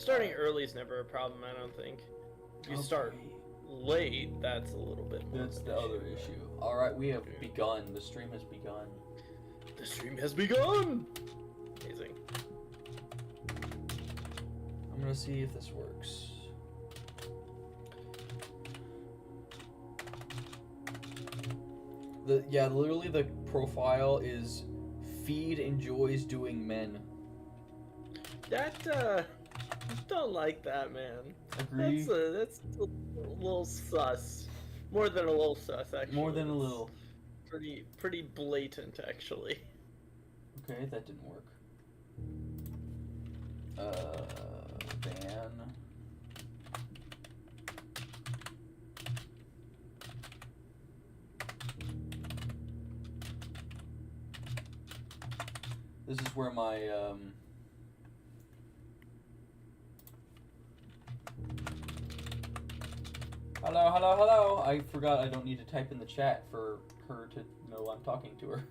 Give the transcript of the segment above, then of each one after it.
Starting early is never a problem, I don't think. If you start late, that's a little bit more. That's the other issue. Alright, we have begun. The stream has begun. The stream has begun! Amazing. I'm gonna see if this works. Literally the profile is feed enjoys doing men. That, don't like that, man. Agree. That's a little sus. More than a little sus, actually. More than a little. Pretty blatant, actually. Okay, that didn't work. Ban. This is where my, Hello. I forgot I don't need to type in the chat for her to know I'm talking to her.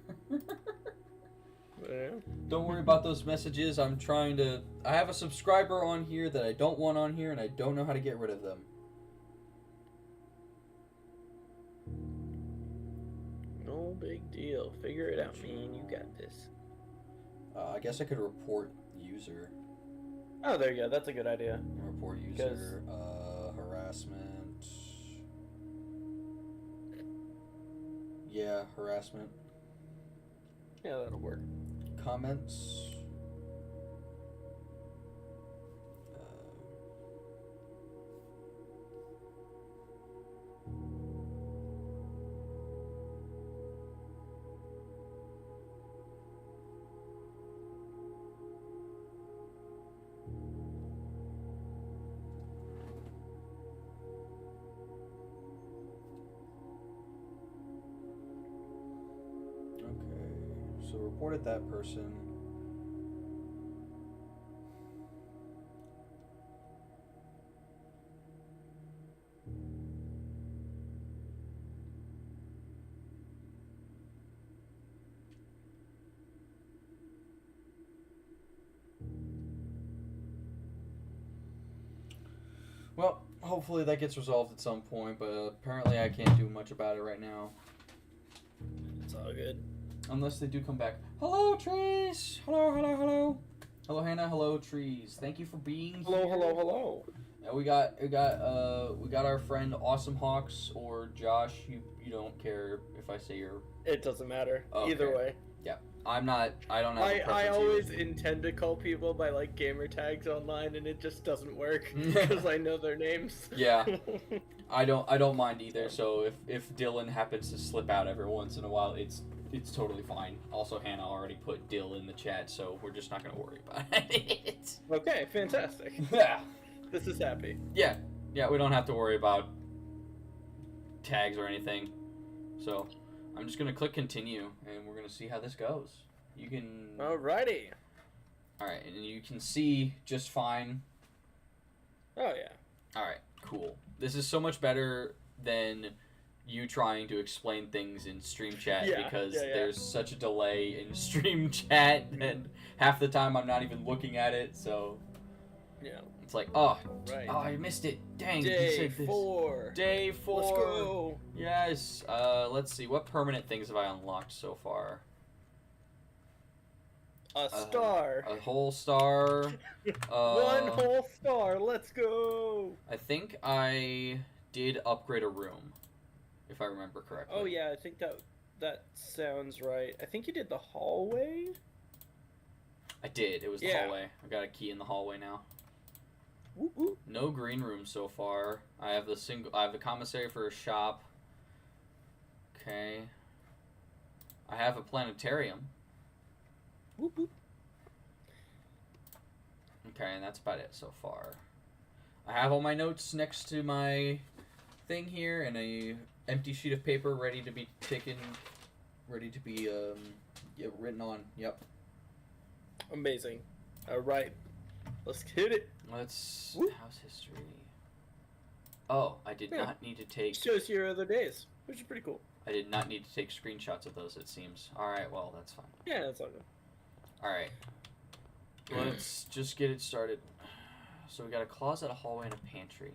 Yeah. Don't worry about those messages. I have a subscriber on here that I don't want on here, and I don't know how to get rid of them. No big deal. Figure it out, man. You got this. I guess I could report user. Oh, there you go. That's a good idea. Report user, harassment. Yeah, harassment. Yeah, that'll work. Comments. So reported that person. Well, hopefully that gets resolved at some point, but apparently I can't do much about it right now. It's all good. Unless they do come back. Hello, trees! Hello. Hello, Hannah. Hello, trees. Thank you for being here. Hello. And we got our friend Awesome Hawks or Josh. You don't care if I say your. It doesn't matter. Okay. Either way. Yeah, I don't have. A I preference always either. intend to call people by like gamer tags online, and it just doesn't work because I know their names. Yeah. I don't mind either. So if Dylan happens to slip out every once in a while, it's totally fine. Also, Hannah already put Dill in the chat, so we're just not gonna worry about it. Okay, fantastic. Yeah. This is happy. Yeah, we don't have to worry about tags or anything. So, I'm just gonna click continue, and we're gonna see how this goes. You can. Alrighty. All right, and you can see just fine. Oh yeah. All right, cool. This is so much better than you trying to explain things in stream chat because there's such a delay in stream chat, and half the time I'm not even looking at it. So. Yeah. It's like, oh, I missed it. Dang, Day 4. Day 4. Let's go. Yes. Let's see. What permanent things have I unlocked so far? A star. A whole star. One whole star. Let's go. I think I did upgrade a room, if I remember correctly. Oh yeah, I think that sounds right. I think you did the hallway. I did. It was the hallway. I got a key in the hallway now. Whoop, whoop. No green room so far. I have the commissary for a shop. Okay. I have a planetarium. Whoop, whoop. Okay, and that's about it so far. I have all my notes next to my thing here, and a empty sheet of paper ready to be taken, ready to be written on. Yep. Amazing. All right. Let's hit it. Let's. Whoop. How's history? Oh, I did not need to take. Shows your other days, which is pretty cool. I did not need to take screenshots of those. It seems. All right. Well, that's fine. Yeah, that's all good. All right. Let's just get it started. So we got a closet, a hallway, and a pantry.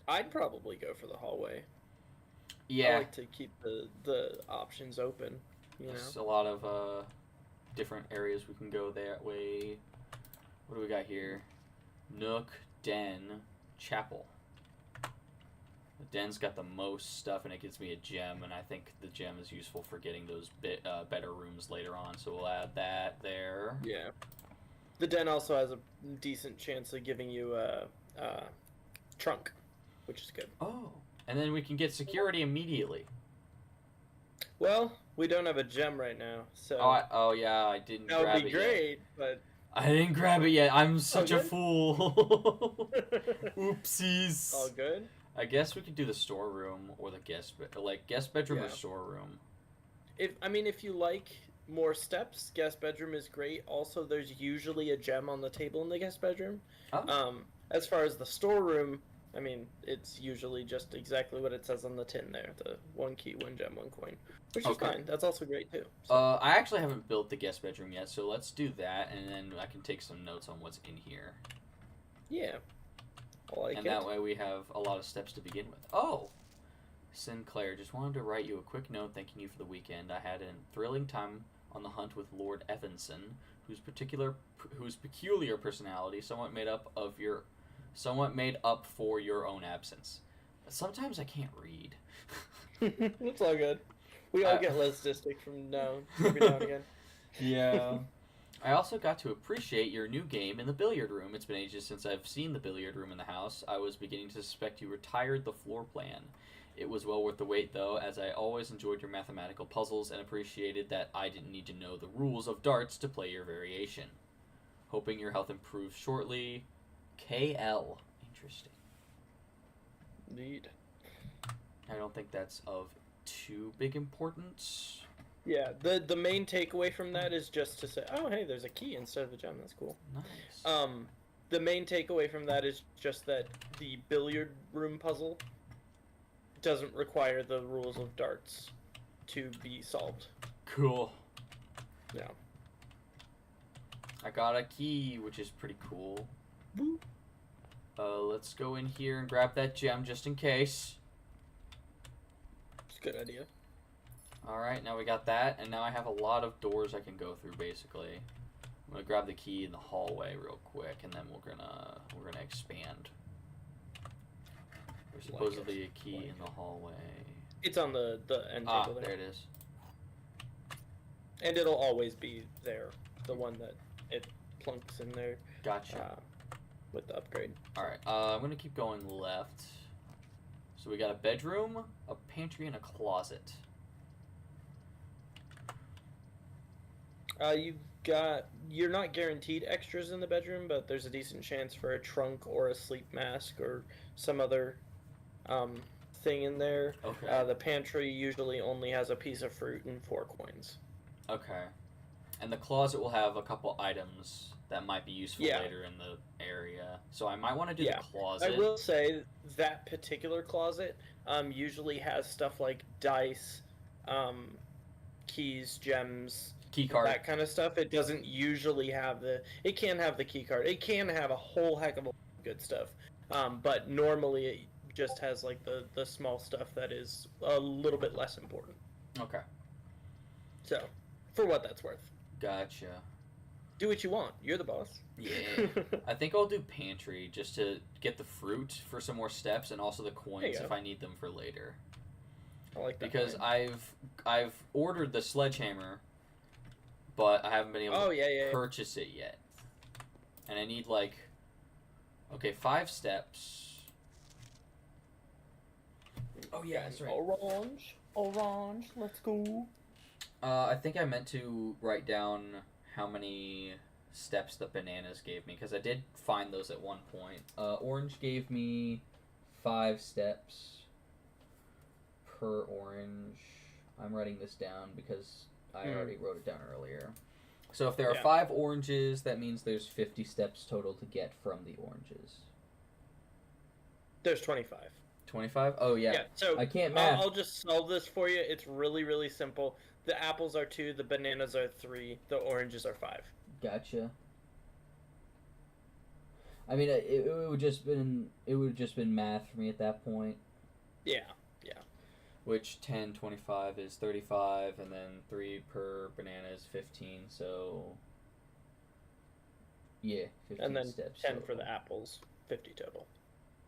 I'd probably go for the hallway. Yeah. I like to keep the options open. There's a lot of different areas we can go that way. What do we got here? Nook, den, chapel. The den's got the most stuff, and it gives me a gem, and I think the gem is useful for getting those better rooms later on, so we'll add that there. Yeah. The den also has a decent chance of giving you a trunk, which is good. Oh, and then we can get security immediately. Well, we don't have a gem right now, so... Oh yeah, I didn't grab it yet. That would be great, but... I didn't grab it yet. I'm such a fool. Oopsies. All good? I guess we could do the storeroom or the guest bedroom or storeroom. If you like more steps, guest bedroom is great. Also, there's usually a gem on the table in the guest bedroom. Oh. As far as the storeroom, it's usually just exactly what it says on the tin there. The 1 key, 1 gem, 1 coin. Which is fine. That's also great, too. So. I actually haven't built the guest bedroom yet, so let's do that, and then I can take some notes on what's in here. Yeah. That way we have a lot of steps to begin with. Oh! Sinclair, just wanted to write you a quick note thanking you for the weekend. I had a thrilling time on the hunt with Lord Evanson, whose peculiar personality somewhat made up for your own absence. Sometimes I can't read. It's all good. We all get lesdistic from every now and again. Yeah. I also got to appreciate your new game in the billiard room. It's been ages since I've seen the billiard room in the house. I was beginning to suspect you retired the floor plan. It was well worth the wait, though, as I always enjoyed your mathematical puzzles and appreciated that I didn't need to know the rules of darts to play your variation. Hoping your health improves shortly. KL. Interesting. Indeed. I don't think that's of too big importance. Yeah, the main takeaway from that is just to say, oh, hey, there's a key instead of a gem. That's cool. Nice. The main takeaway from that is just that the billiard room puzzle doesn't require the rules of darts to be solved. Cool. Yeah. I got a key, which is pretty cool. Boop. Let's go in here and grab that gem just in case. It's a good idea. Alright, now we got that, and now I have a lot of doors I can go through, basically. I'm gonna grab the key in the hallway real quick, and then we're gonna expand. There's supposedly a key in the hallway. It's on the end table there. There it is. And it'll always be there, the one that it plunks in there. Gotcha. With the upgrade. Alright, I'm gonna keep going left. So we got a bedroom, a pantry, and a closet. You're not guaranteed extras in the bedroom, but there's a decent chance for a trunk or a sleep mask or some other thing in there. Okay. The pantry usually only has a piece of fruit and 4 coins. Okay. And the closet will have a couple items that might be useful later in the area. So I might want to do the closet. I will say that particular closet usually has stuff like dice, keys, gems, key card, that kind of stuff. It doesn't usually have it can have the key card. It can have a whole heck of a good stuff. But normally it just has like the small stuff that is a little bit less important. Okay. So, for what that's worth. Gotcha. Do what you want. You're the boss. Yeah. I think I'll do pantry just to get the fruit for some more steps and also the coins if I need them for later. I like that. Because I've ordered the sledgehammer, but I haven't been able to purchase it yet. And I need 5 steps. Oh yeah, that's right. Orange, let's go. I think I meant to write down how many steps the bananas gave me, because I did find those at one point. Orange gave me 5 steps per orange. I'm writing this down because I already wrote it down earlier. So if there are 5 oranges, that means there's 50 steps total to get from the oranges. There's 25. 25? Oh, yeah. Yeah, so I can't math. I'll just solve this for you. It's really, really simple. The apples are 2, the bananas are 3, the oranges are 5. Gotcha. I mean, it would have just been math for me at that point. Yeah. Which 10, 25 is 35, and then 3 per banana is 15, so... Yeah, 15 and then steps. 10 for the apples, 50 total.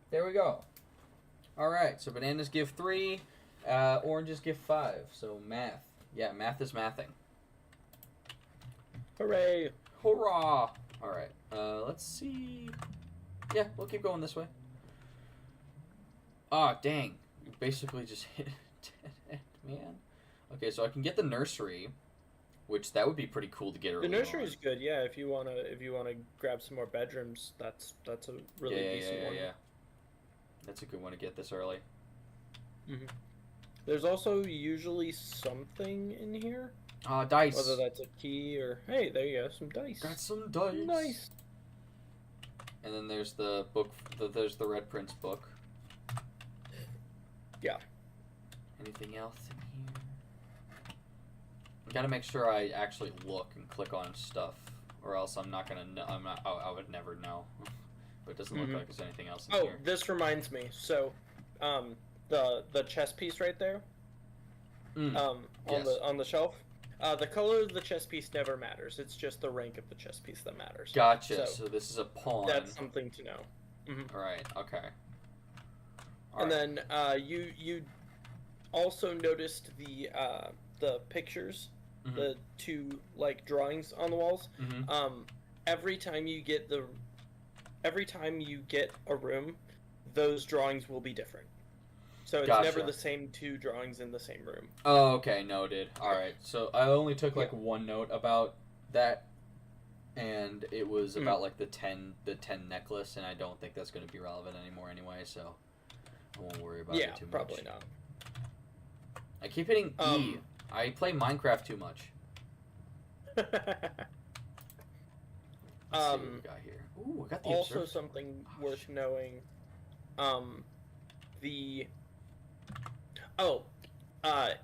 There we go. Alright, so bananas give 3, oranges give 5, so math. Yeah, math is mathing. Hooray! Hurrah! Alright, let's see... Yeah, we'll keep going this way. Ah, dang. You basically just hit it, man. Okay, so I can get the nursery, which that would be pretty cool to get early. The nursery is good, yeah. If you wanna grab some more bedrooms, that's a really decent one. Yeah. That's a good one to get this early. Mm-hmm. There's also usually something in here. Dice. Whether that's a key or hey, there you go, some dice. Got some dice. Nice. And then there's the book. There's the Red Prince book. Yeah. Anything else in here? I gotta make sure I actually look and click on stuff, or else I'm not gonna know. I would never know. But it doesn't look like there's anything else in here. Oh, this reminds me. So, the chess piece right there. On the shelf. The color of the chess piece never matters. It's just the rank of the chess piece that matters. Gotcha. So this is a pawn. That's something to know. All right. Okay. And then you also noticed the pictures, the two like drawings on the walls. Every time you get a room, those drawings will be different. So it's never the same two drawings in the same room. Oh, okay, noted. All right. So I only took like one note about that, and it was about like the 10 necklace, and I don't think that's going to be relevant anymore anyway. So I won't worry about it too much. Yeah, probably not. I keep hitting E. I play Minecraft too much. Let's see what we got here. Ooh, I got the also something worth knowing.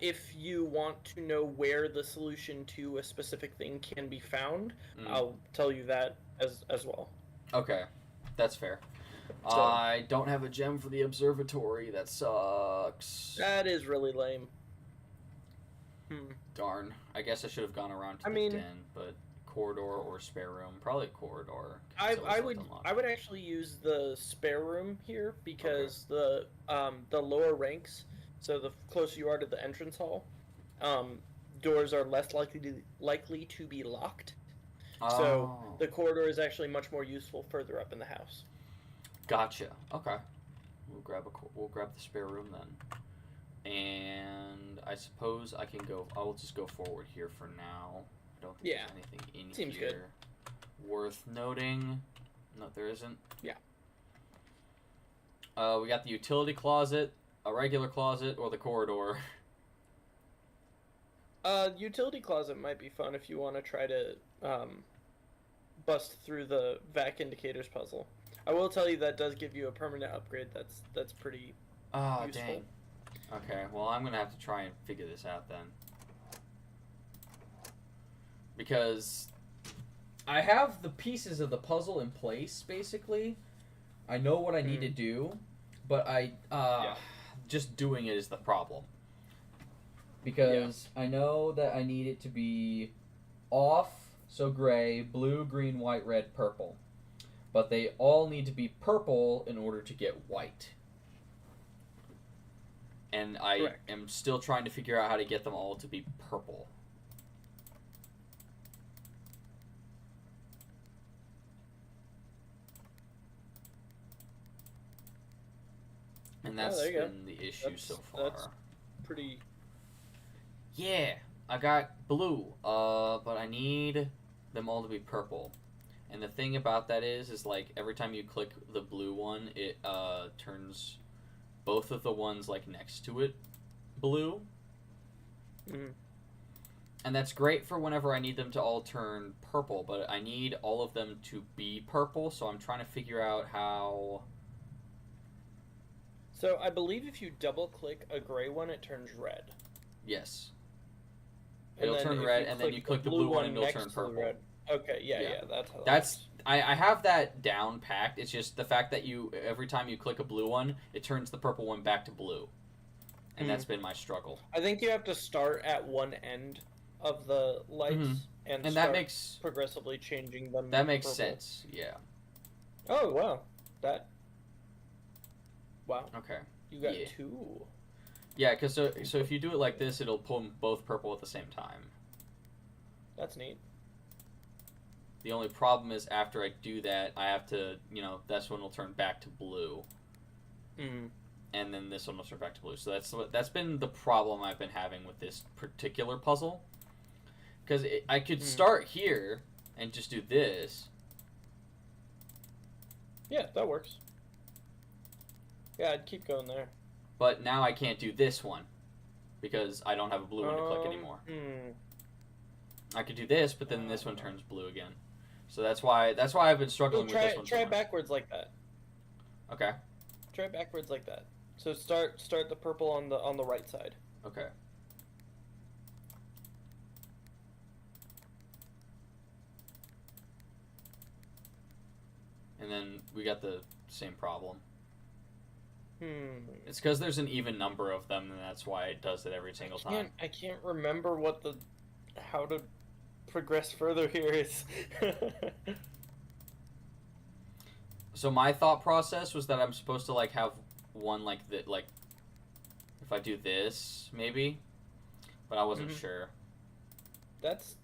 If you want to know where the solution to a specific thing can be found, I'll tell you that as well. Okay, that's fair. So, I don't have a gem for the observatory. That sucks. That is really lame. Darn. I guess I should have gone around to the den, but corridor or spare room? Probably corridor. I would actually use the spare room here because the lower ranks, so the closer you are to the entrance hall, doors are less likely to be locked. So the corridor is actually much more useful further up in the house. Gotcha. Okay. We'll grab the spare room then. And I suppose I can go. I will just go forward here for now. I don't think there's anything in here good. Worth noting. No, there isn't. Yeah. We got the utility closet, a regular closet, or the corridor. Utility closet might be fun if you want to try to bust through the vac indicators puzzle. I will tell you that does give you a permanent upgrade. That's pretty useful. Dang. Okay, well I'm gonna have to try and figure this out then. Because I have the pieces of the puzzle in place, basically. I know what I need to do, but just doing it is the problem. Because I know that I need it to be off, so gray, blue, green, white, red, purple. But they all need to be purple in order to get white. And I am still trying to figure out how to get them all to be purple. And that's been the issue so far. That's pretty... Yeah, I got blue, but I need them all to be purple. And the thing about that is like every time you click the blue one, it turns both of the ones like next to it blue. And that's great for whenever I need them to all turn purple, but I need all of them to be purple, so I'm trying to figure out how... So I believe if you double click a gray one, it turns red. Yes. It'll turn red, and then you click the blue one and it'll turn purple. Okay, yeah, that's how I have that down packed. It's just the fact that every time you click a blue one, it turns the purple one back to blue. And that's been my struggle. I think you have to start at one end of the lights and that makes progressively changing them. That makes sense. Yeah. Oh wow. Wow. Okay. You got two. Yeah, because so if you do it like this, it'll pull them both purple at the same time. That's neat. The only problem is after I do that, I have to, this one will turn back to blue. And then this one will turn back to blue. So that's been the problem I've been having with this particular puzzle. Because I could start here and just do this. Yeah, that works. Yeah, I'd keep going there. But now I can't do this one because I don't have a blue one to click anymore. I could do this, but then this one turns blue again. So that's why I've been struggling with this one. Try it backwards like that. Okay. Try it backwards like that. So start the purple on the right side. Okay. And then we got the same problem. It's because there's an even number of them, and that's why it does it every single time. I can't remember how to progress further here is. So my thought process was that I'm supposed to have one like that, if I do this maybe, but I wasn't sure. That's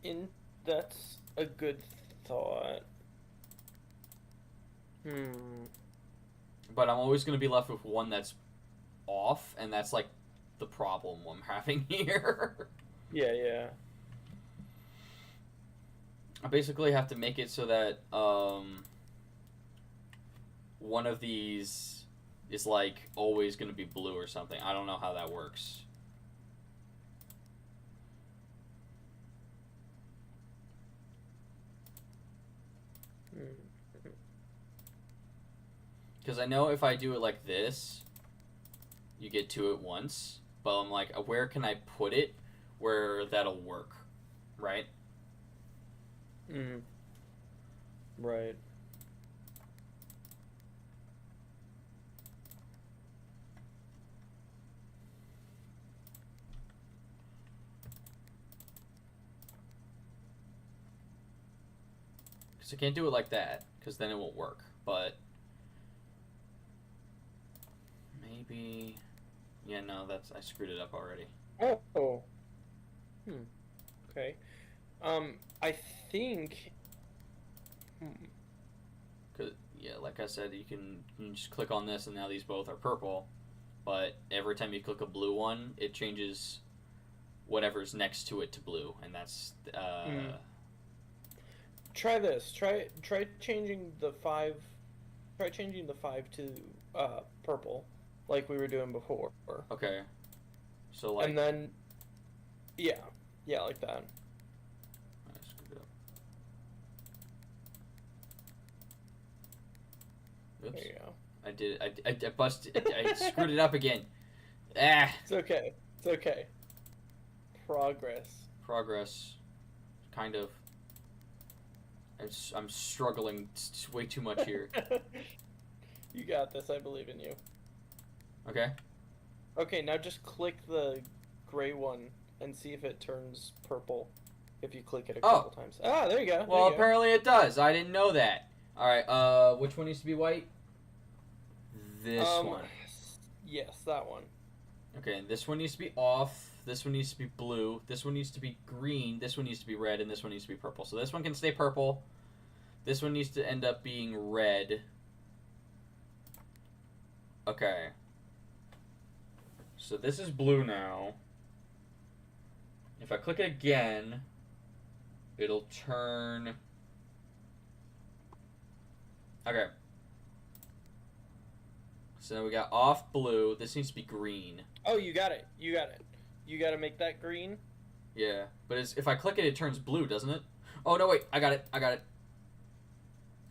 a good thought. But I'm always going to be left with one that's off, and that's the problem I'm having here. Yeah. I basically have to make it so that one of these is always going to be blue or something. I don't know how that works. Because I know if I do it like this, you get two at once. But I'm like, where can I put it where that'll work? Right? Right. Because I can't do it like that, because then it won't work. But maybe, yeah, no, I screwed it up already. Oh. Okay. I think. Cause yeah, like I said, you can just click on this, and now these both are purple. But every time you click a blue one, it changes whatever's next to it to blue, and that's. Try this. Try changing the 5. Try changing the 5 to purple, like we were doing before. Okay. So And then, yeah, like that. I screwed it up. Oops. There you go. I did. I busted. I screwed it up again. Ah. It's okay. Progress. Kind of. I'm struggling way too much here. You got this. I believe in you. Okay. Okay, now just click the gray one and see if it turns purple. If you click it a couple times. Ah, there you go. Well, apparently it does. I didn't know that. All right. Which one needs to be white? This one. Yes, that one. Okay, this one needs to be off. This one needs to be blue. This one needs to be green. This one needs to be red, and this one needs to be purple. So this one can stay purple. This one needs to end up being red. Okay. So this is blue now. If I click it again, it'll turn. Okay. So now we got off blue. This needs to be green. Oh, you got it. You got to make that green. Yeah, but if I click it, it turns blue, doesn't it? Oh, no, wait. I got it.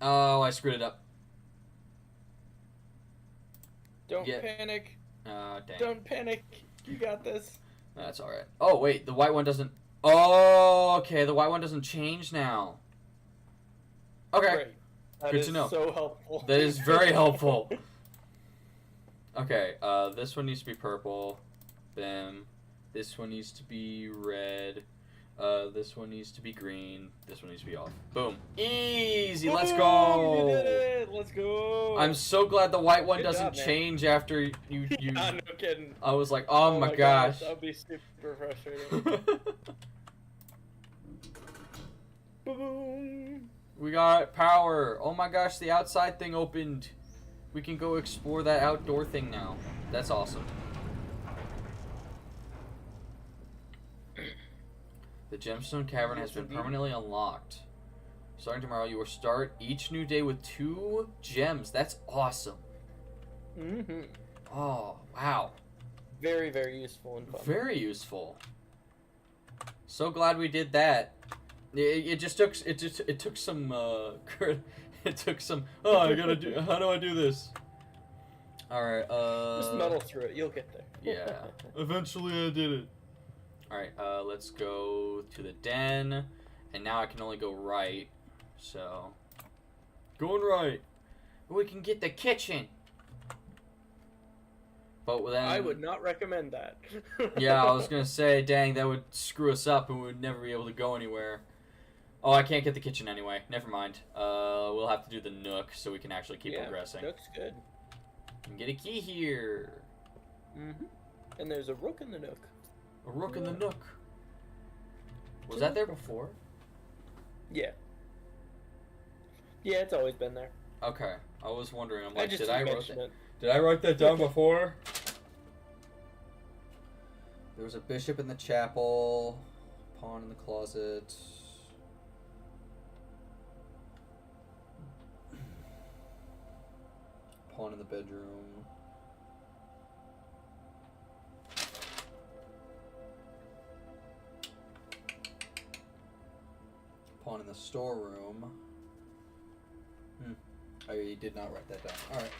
Oh, I screwed it up. Don't panic. Dang. Don't panic. You got this. That's alright. Oh, wait. The white one doesn't... Oh, okay. The white one doesn't change now. Okay. Great. Good to know. So helpful. That is very helpful. Okay, this one needs to be purple. Bam. This one needs to be red. This one needs to be green. This one needs to be off. Boom. Easy. Let's go. You did it. Let's go. I'm so glad the white one Good doesn't job, change after you. Yeah, no kidding. I was like, oh my gosh. That would be super frustrating. Boom. We got power. Oh my gosh, the outside thing opened. We can go explore that outdoor thing now. That's awesome. The Gemstone Cavern has been permanently unlocked. Starting tomorrow, you will start each new day with 2 gems. That's awesome. Mm-hmm. Oh, wow. Very, very useful and fun. Very useful. So glad we did that. It took some it took some how do I do this? Alright, just muddle through it, you'll get there. Yeah. Eventually I did it. Alright, let's go to the den. And now I can only go right. So going right. We can get the kitchen. But then I would not recommend that. Yeah, I was gonna say, dang, that would screw us up and we would never be able to go anywhere. Oh, I can't get the kitchen anyway. Never mind. We'll have to do the nook so we can actually keep progressing. Nook's good. And get a key here. Mm-hmm. And there's a rook in the nook. A rook in the nook. Was that there before? Yeah. Yeah, it's always been there. Okay. I was wondering. I'm like, did I write write that down before? There was a bishop in the chapel. Pawn in the closet. Pawn in the bedroom. Pawn in the storeroom. I did not write that down. Alright.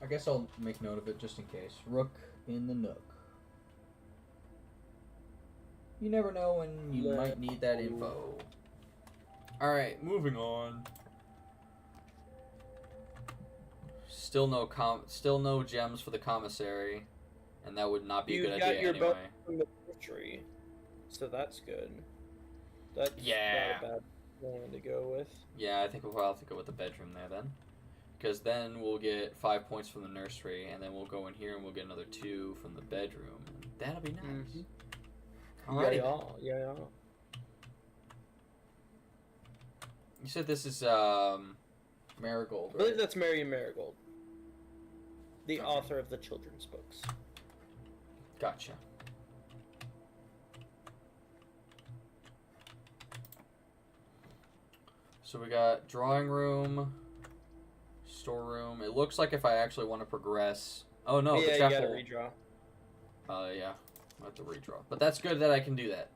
I guess I'll make note of it just in case. Rook in the nook. You never know when you might need that info. Alright, moving on. Still no gems for the commissary, and that would not be a good idea anyway. You got your bow from the tree, so that's good. That's not a bad one to go with. Yeah, I think we'll have to go with the bedroom there then, because then we'll get 5 points from the nursery, and then we'll go in here and we'll get another 2 from the bedroom. That'll be nice. Mm-hmm. Yeah. You said this is Marigold, right? I believe that's Mary Marigold, the author of the children's books. Gotcha. So we got drawing room, storeroom. It looks like if I actually want to progress. Oh no, the chapel. Yeah, you gotta redraw. Yeah, I have to redraw. But that's good that I can do that.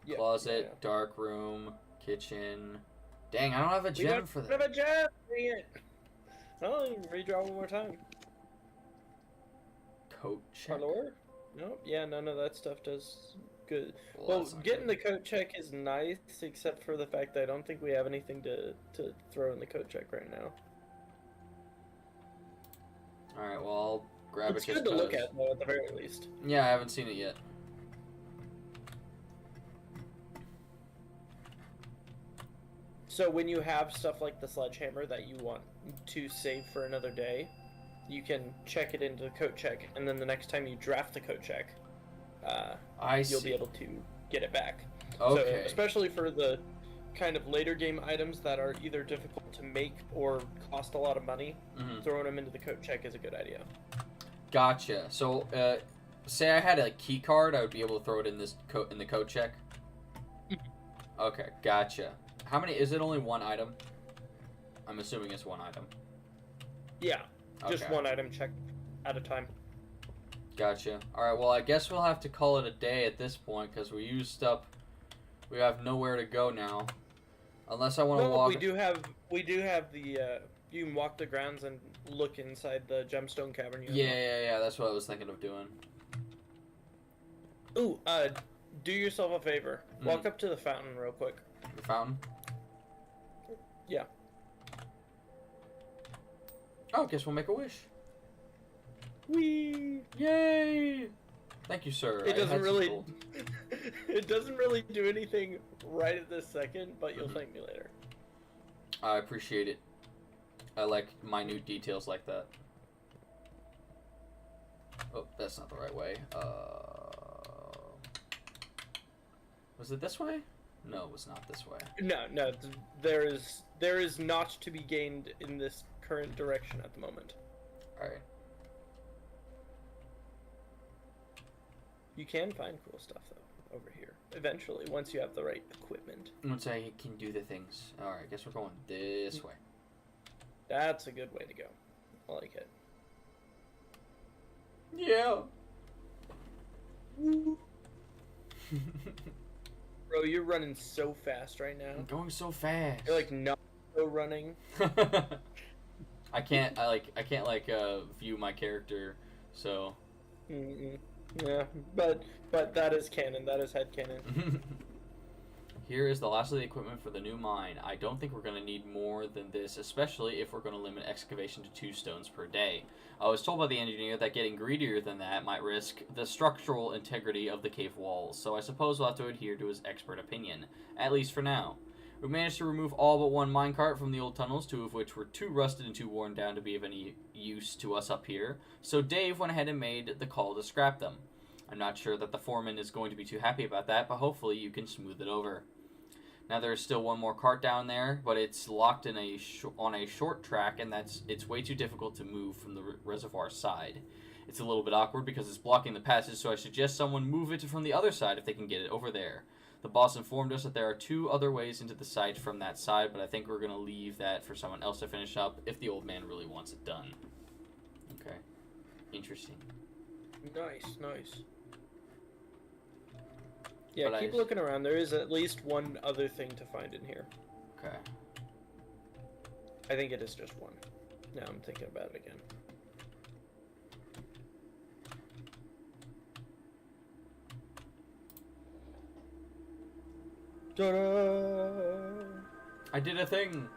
Yep. Closet, dark room, kitchen. Dang, I don't have a gem for that. I don't have a gem. Dang it. Oh, you can redraw one more time. Coat check. Parlor? Nope. Yeah, none of that stuff does good. Well, getting the coat check is nice, except for the fact that I don't think we have anything to throw in the coat check right now. Alright, well, I'll grab it. It's good to look at, though, at the very least. Yeah, I haven't seen it yet. So when you have stuff like the sledgehammer that you want to save for another day, you can check it into the coat check, and then the next time you draft the coat check, you'll be able to get it back. Okay. So, especially for the kind of later game items that are either difficult to make or cost a lot of money, throwing them into the coat check is a good idea. Gotcha. So, say I had a key card, I would be able to throw it in the coat check. Okay, gotcha. How many? Is it only one item? I'm assuming it's one item. Yeah, just one item check at a time. Gotcha. Alright, well, I guess we'll have to call it a day at this point, because we used up... We have nowhere to go now. Unless I want to walk... we do have the... you can walk the grounds and look inside the Gemstone Cavern. Yeah, that's what I was thinking of doing. Ooh, do yourself a favor. Walk up to the fountain real quick. The fountain? Yeah. Oh, guess we'll make a wish. Whee! Yay! Thank you, sir. It doesn't really. It doesn't really do anything right at this second, but you'll thank me later. I appreciate it. I like minute details like that. Oh, that's not the right way. Was it this way? No, it was not this way. No. There is not to be gained in this current direction at the moment. All right. You can find cool stuff though over here eventually once you have the right equipment. Once I can do the things. All right. Guess we're going this way. That's a good way to go. I like it. Yeah. Bro, you're running so fast right now. I'm going so fast. You're like not so running. I can't view my character, so. Mm-mm. Yeah, but that is canon. That is headcanon. Here is the last of the equipment for the new mine. I don't think we're going to need more than this, especially if we're going to limit excavation to 2 stones per day. I was told by the engineer that getting greedier than that might risk the structural integrity of the cave walls, so I suppose we'll have to adhere to his expert opinion, at least for now. We managed to remove all but 1 minecart from the old tunnels, 2 of which were too rusted and too worn down to be of any use to us up here, so Dave went ahead and made the call to scrap them. I'm not sure that the foreman is going to be too happy about that, but hopefully you can smooth it over. Now there is still 1 more cart down there, but it's locked in on a short track, and it's way too difficult to move from the reservoir side. It's a little bit awkward because it's blocking the passage, so I suggest someone move it from the other side if they can get it over there. The boss informed us that there are 2 other ways into the site from that side, but I think we're going to leave that for someone else to finish up if the old man really wants it done. Okay. Interesting. Nice. Yeah, But keep looking around. There is at least 1 other thing to find in here. Okay. I think it is just 1. Now I'm thinking about it again. Ta-da! I did a thing!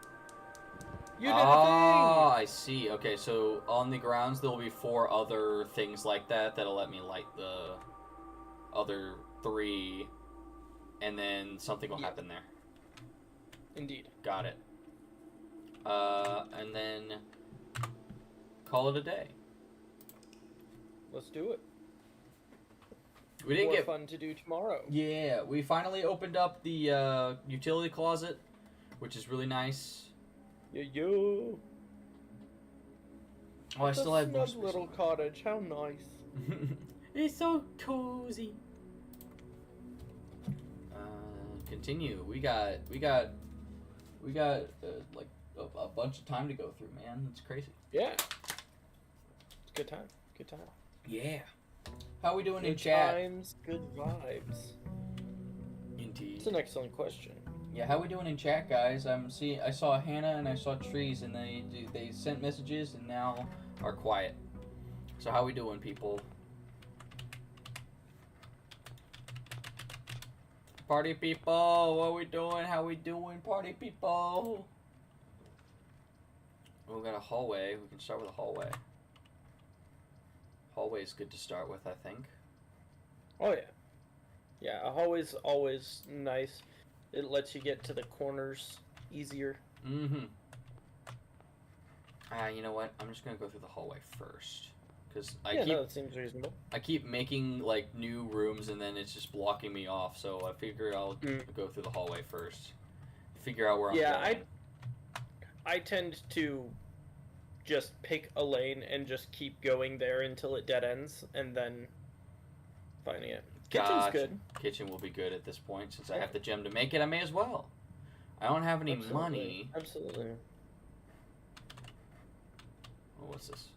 You did a thing! Ah, I see. Okay, so on the grounds there will be 4 other things like that that'll let me light the other 3, and then something will happen there. Indeed. Got it. And then call it a day. Let's do it. We didn't get fun to do tomorrow. Yeah, we finally opened up the utility closet, which is really nice. Yo. Oh, I still have a little cottage. How nice. It's so cozy. Continue. We got like a bunch of time to go through, man. It's crazy. Yeah. It's good time. Good time. Yeah. How we doing good in chat? Times, good vibes. Indeed. It's an excellent question. Yeah, how we doing in chat, guys? I saw Hannah and I saw Trees, and they sent messages and now are quiet. So how we doing, people? Party people, what we doing? How we doing, party people? We got a hallway. We can start with a hallway. Hallway is good to start with, I think. Oh yeah. Yeah, a hallway's always nice. It lets you get to the corners easier. Mm-hmm. You know what? I'm just gonna go through the hallway first. Because that seems reasonable. I keep making like new rooms and then it's just blocking me off, so I figure I'll go through the hallway first. Figure out where I'm going. Yeah, I tend to just pick a lane and just keep going there until it dead ends and then finding it. Kitchen's good. Kitchen will be good at this point since I have the gem to make it. I may as well. I don't have any money. Absolutely. Oh, what's this?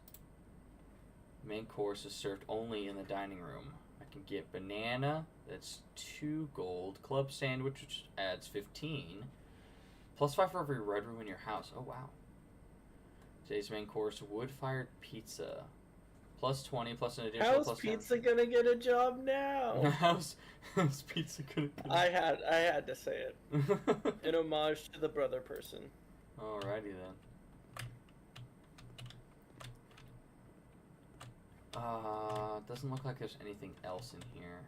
Main course is served only in the dining room. I can get banana, that's 2 gold. Club sandwich, which adds 15. +5 for every red room in your house. Oh, wow. Today's main course, wood-fired pizza. +20, plus an additional How's pizza gonna get a job now? How's pizza gonna get I had to say it. In homage to the brother person. Alrighty then. Doesn't look like there's anything else in here.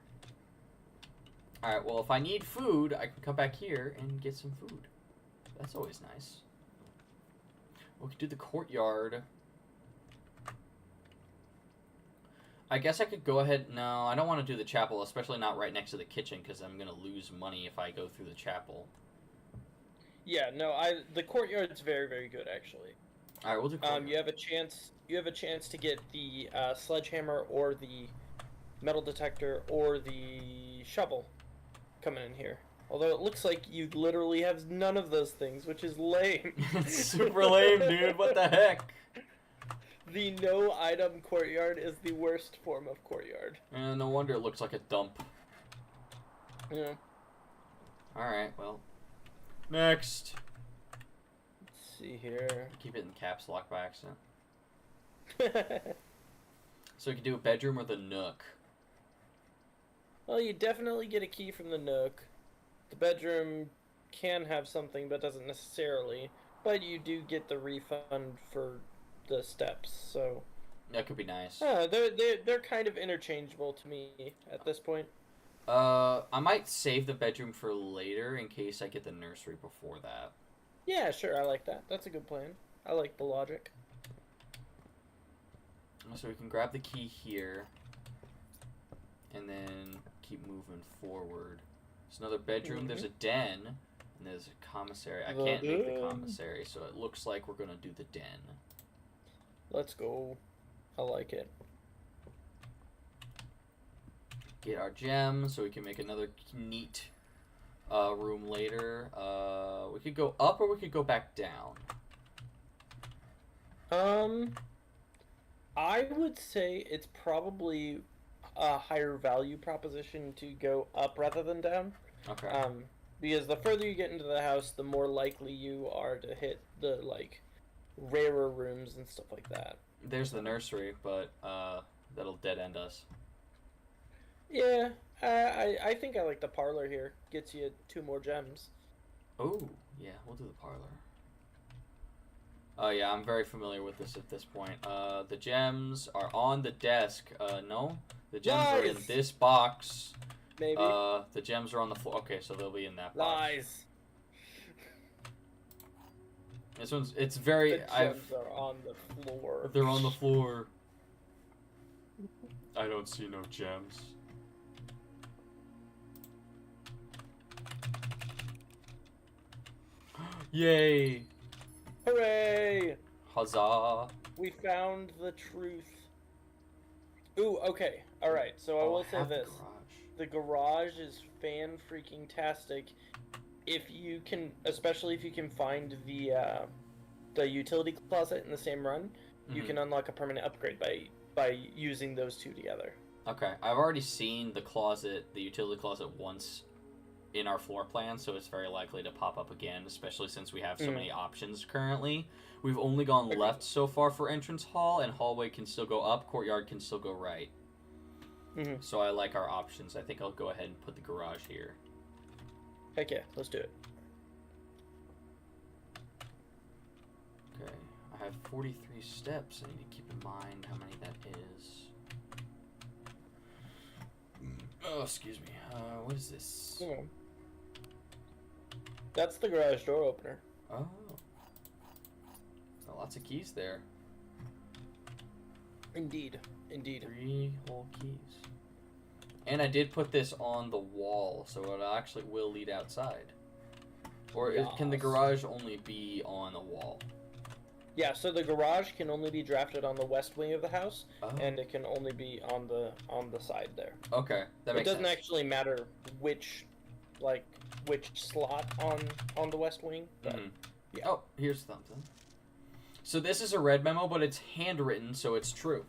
Alright, well, if I need food, I can come back here and get some food. That's always nice. We could do the courtyard. I guess I could go ahead... No, I don't want to do the chapel, especially not right next to the kitchen, because I'm going to lose money if I go through the chapel. Yeah, no, the courtyard's very, very good, actually. Alright, we'll do courtyard. You have a chance to get the sledgehammer or the metal detector or the shovel coming in here. Although it looks like you literally have none of those things, which is lame. It's super lame, dude. What the heck? The no item courtyard is the worst form of courtyard. No wonder it looks like a dump. Yeah. Alright, well. Next. Let's see here. Keep it in caps lock by accident. So we can do a bedroom or the nook. Well, you definitely get a key from the nook. The bedroom can have something, but doesn't necessarily. But you do get the refund for the steps, so that could be nice. They're kind of interchangeable to me at this point. I might save the bedroom for later in case I get the nursery before that. Yeah, sure, I like that. That's a good plan. I like the logic. So we can grab the key here, and then keep moving forward. There's another bedroom. Mm-hmm. There's a den, and there's a commissary. I can't make the commissary, so it looks like we're gonna do the den. Let's go. I like it. Get our gems so we can make another neat room later. We could go up or we could go back down. I would say it's probably a higher value proposition to go up rather than down. Okay. Because the further you get into the house, the more likely you are to hit the rarer rooms and stuff like that. There's the nursery, but that'll dead end us. Yeah, I think I like the parlor here. Gets you 2 more gems. Oh, yeah, we'll do the parlor. Oh yeah, I'm very familiar with this at this point. The gems are on the desk. No, the gems are in this box. Maybe. The gems are on the floor. Okay, so they'll be in that box. Lies. This one's, it's very, the gems are on the floor. They're on the floor. I don't see no gems. Yay! Hooray! Huzzah! We found the truth. Ooh, okay. Alright, so I will say this. The garage is fan-freaking-tastic. If you can, especially if you can find the utility closet in the same run, you can unlock a permanent upgrade by using those 2 together. Okay, I've already seen the closet, the utility closet, once in our floor plan, so it's very likely to pop up again, especially since we have so many options currently. We've only gone left so far for entrance hall, and hallway can still go up, courtyard can still go right. So I like our options. I think I'll go ahead and put the garage here. Heck yeah, let's do it. Okay, I have 43 steps. I need to keep in mind how many that is. Oh, excuse me. What is this? That's the garage door opener. Oh. Lots of keys there. Indeed. Indeed. 3 whole keys. And I did put this on the wall, so it actually will lead outside. Or can the garage only be on the wall? Yeah, so the garage can only be drafted on the west wing of the house, and it can only be on the side there. Okay, that makes sense. It doesn't actually matter which slot on the west wing. But, yeah. Oh, here's something. So this is a red memo, but it's handwritten, so it's true.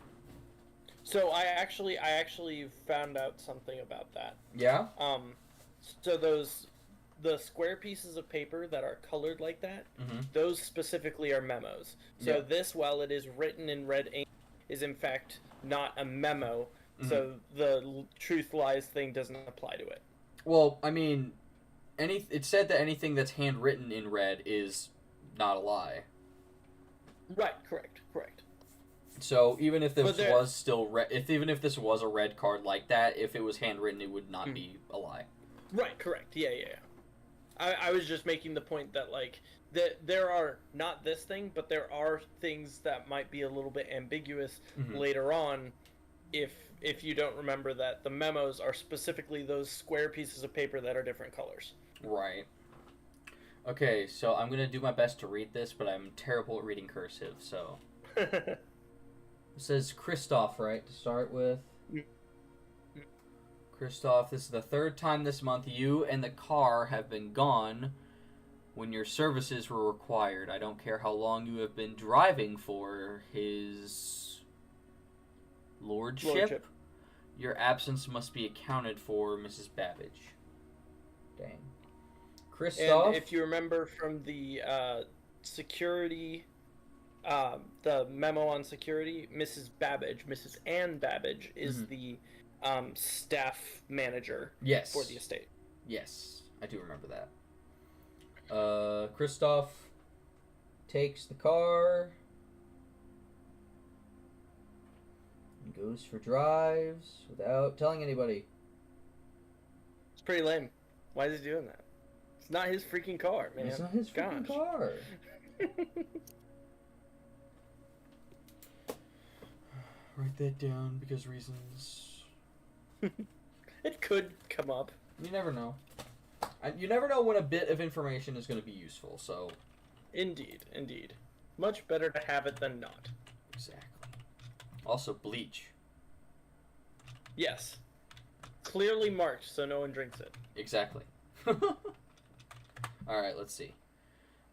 So I actually found out something about that. Yeah? So the square pieces of paper that are colored like that, those specifically are memos. So this, while it is written in red ink, is in fact not a memo. So the truth lies thing doesn't apply to it. Well, I mean, it said that anything that's handwritten in red is not a lie. Right. Correct. So even if this was still even if this was a red card like that, if it was handwritten, it would not be a lie. Right. Correct. Yeah. I was just making the point that like there are not this thing, but there are things that might be a little bit ambiguous later on, if you don't remember that the memos are specifically those square pieces of paper that are different colors. Right. Okay, so I'm gonna do my best to read this, but I'm terrible at reading cursive, so. It says Christoph, right, to start with? Christoph, this is the third time this month you and the car have been gone when your services were required. I don't care how long you have been driving for, his lordship. Your absence must be accounted for, Mrs. Babbage. Dang. Christoph? And if you remember from the security, the memo on security, Mrs. Ann Babbage, is the staff manager for the estate. Yes, I do remember that. Christoph takes the car and goes for drives without telling anybody. It's pretty lame. Why is he doing that? It's not his freaking car, man. It's not his freaking car. Write that down because reasons. It could come up. You never know. You never know when a bit of information is going to be useful, so... Indeed. Much better to have it than not. Exactly. Also, bleach. Yes. Clearly marked so no one drinks it. Exactly. Alright, let's see.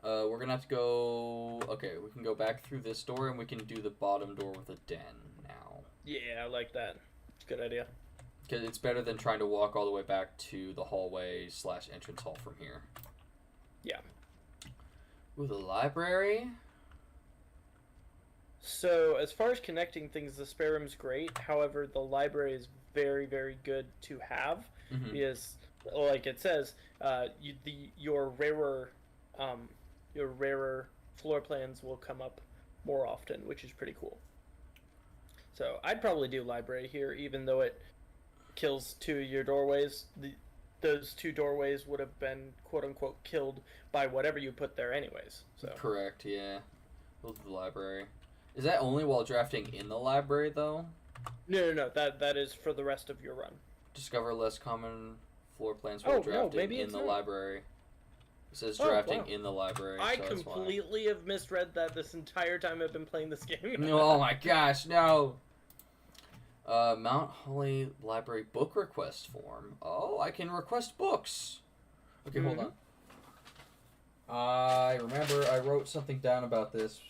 We're going to have to go... Okay, we can go back through this door and we can do the bottom door with a den now. Yeah, I like that. It's a good idea. Because it's better than trying to walk all the way back to the hallway / entrance hall from here. Yeah. Ooh, the library. So, as far as connecting things, the spare room's great. However, the library is very, very good to have. Because, like it says, your rarer floor plans will come up more often, which is pretty cool. So, I'd probably do library here, even though it kills 2 of your doorways. Those 2 doorways would have been quote-unquote killed by whatever you put there anyways. So correct, yeah. We'll do the library. Is that only while drafting in the library, though? No. That is for the rest of your run. Discover less common floor plans while drafting in the library. It says drafting in the library. I completely have misread that this entire time I've been playing this game. Oh my gosh, no! Mount Holly Library book request form. Oh, I can request books. Okay, hold on. I remember I wrote something down about this.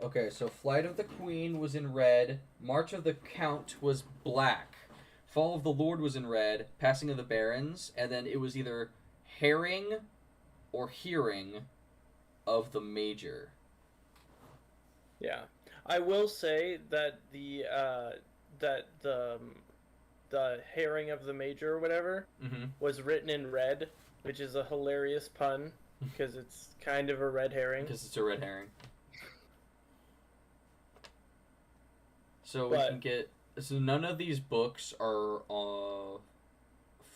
Okay, so Flight of the Queen was in red. March of the Count was black. Fall of the Lord was in red. Passing of the Barons. And then it was either Herring or Hearing of the Major. Yeah. I will say that the Herring of the Major or whatever was written in red, which is a hilarious pun because it's kind of a red herring. Because it's a red herring. So we can get... So none of these books are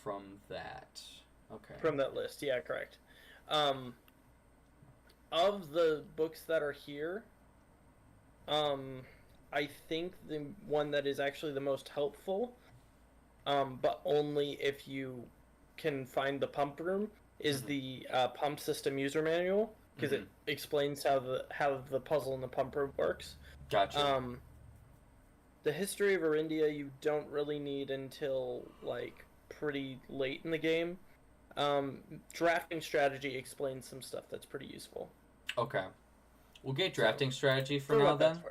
from that. Okay. From that list, yeah, correct. Of the books that are here, I think the one that is actually the most helpful, but only if you can find the pump room, is the pump system user manual, because it explains how the puzzle in the pump room works. Gotcha. The history of Arindia you don't really need until like pretty late in the game. Drafting strategy explains some stuff that's pretty useful. Okay. We'll get drafting strategy for now then.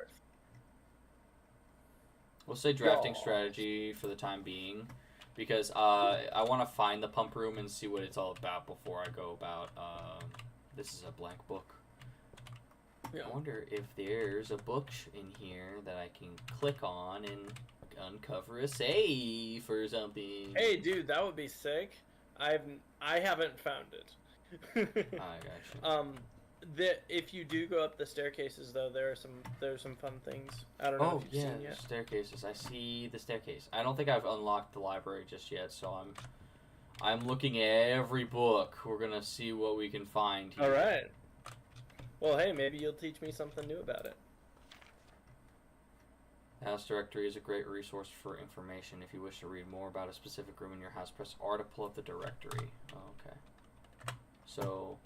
We'll say drafting strategy for the time being, because I want to find the pump room and see what it's all about before I go about. This is a blank book. Yeah. I wonder if there's a book in here that I can click on and uncover a safe or something. Hey, dude, that would be sick. I haven't found it. I gotcha. if you do go up the staircases, though, there's some fun things. I don't know if you've seen yet. Staircases. I see the staircase. I don't think I've unlocked the library just yet, so I'm looking at every book. We're gonna see what we can find here. All right. Well, hey, maybe you'll teach me something new about it. The house directory is a great resource for information. If you wish to read more about a specific room in your house, press R to pull up the directory. Oh, okay. So...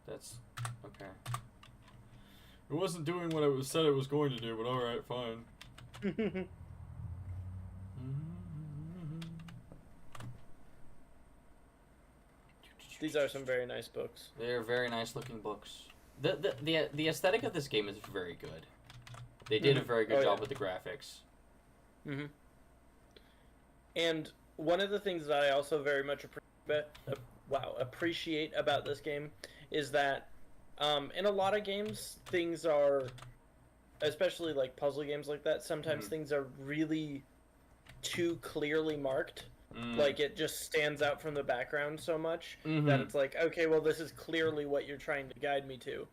that's... okay. It wasn't doing what it said it was going to do, but alright, fine. These are some very nice books. They're very nice looking books. The aesthetic of this game is very good. They did a very good job with the graphics. And one of the things that I also very much appreciate about this game is that in a lot of games, things are, especially like puzzle games like that, sometimes things are really too clearly marked. Like, it just stands out from the background so much that it's like, okay, well, this is clearly what you're trying to guide me to.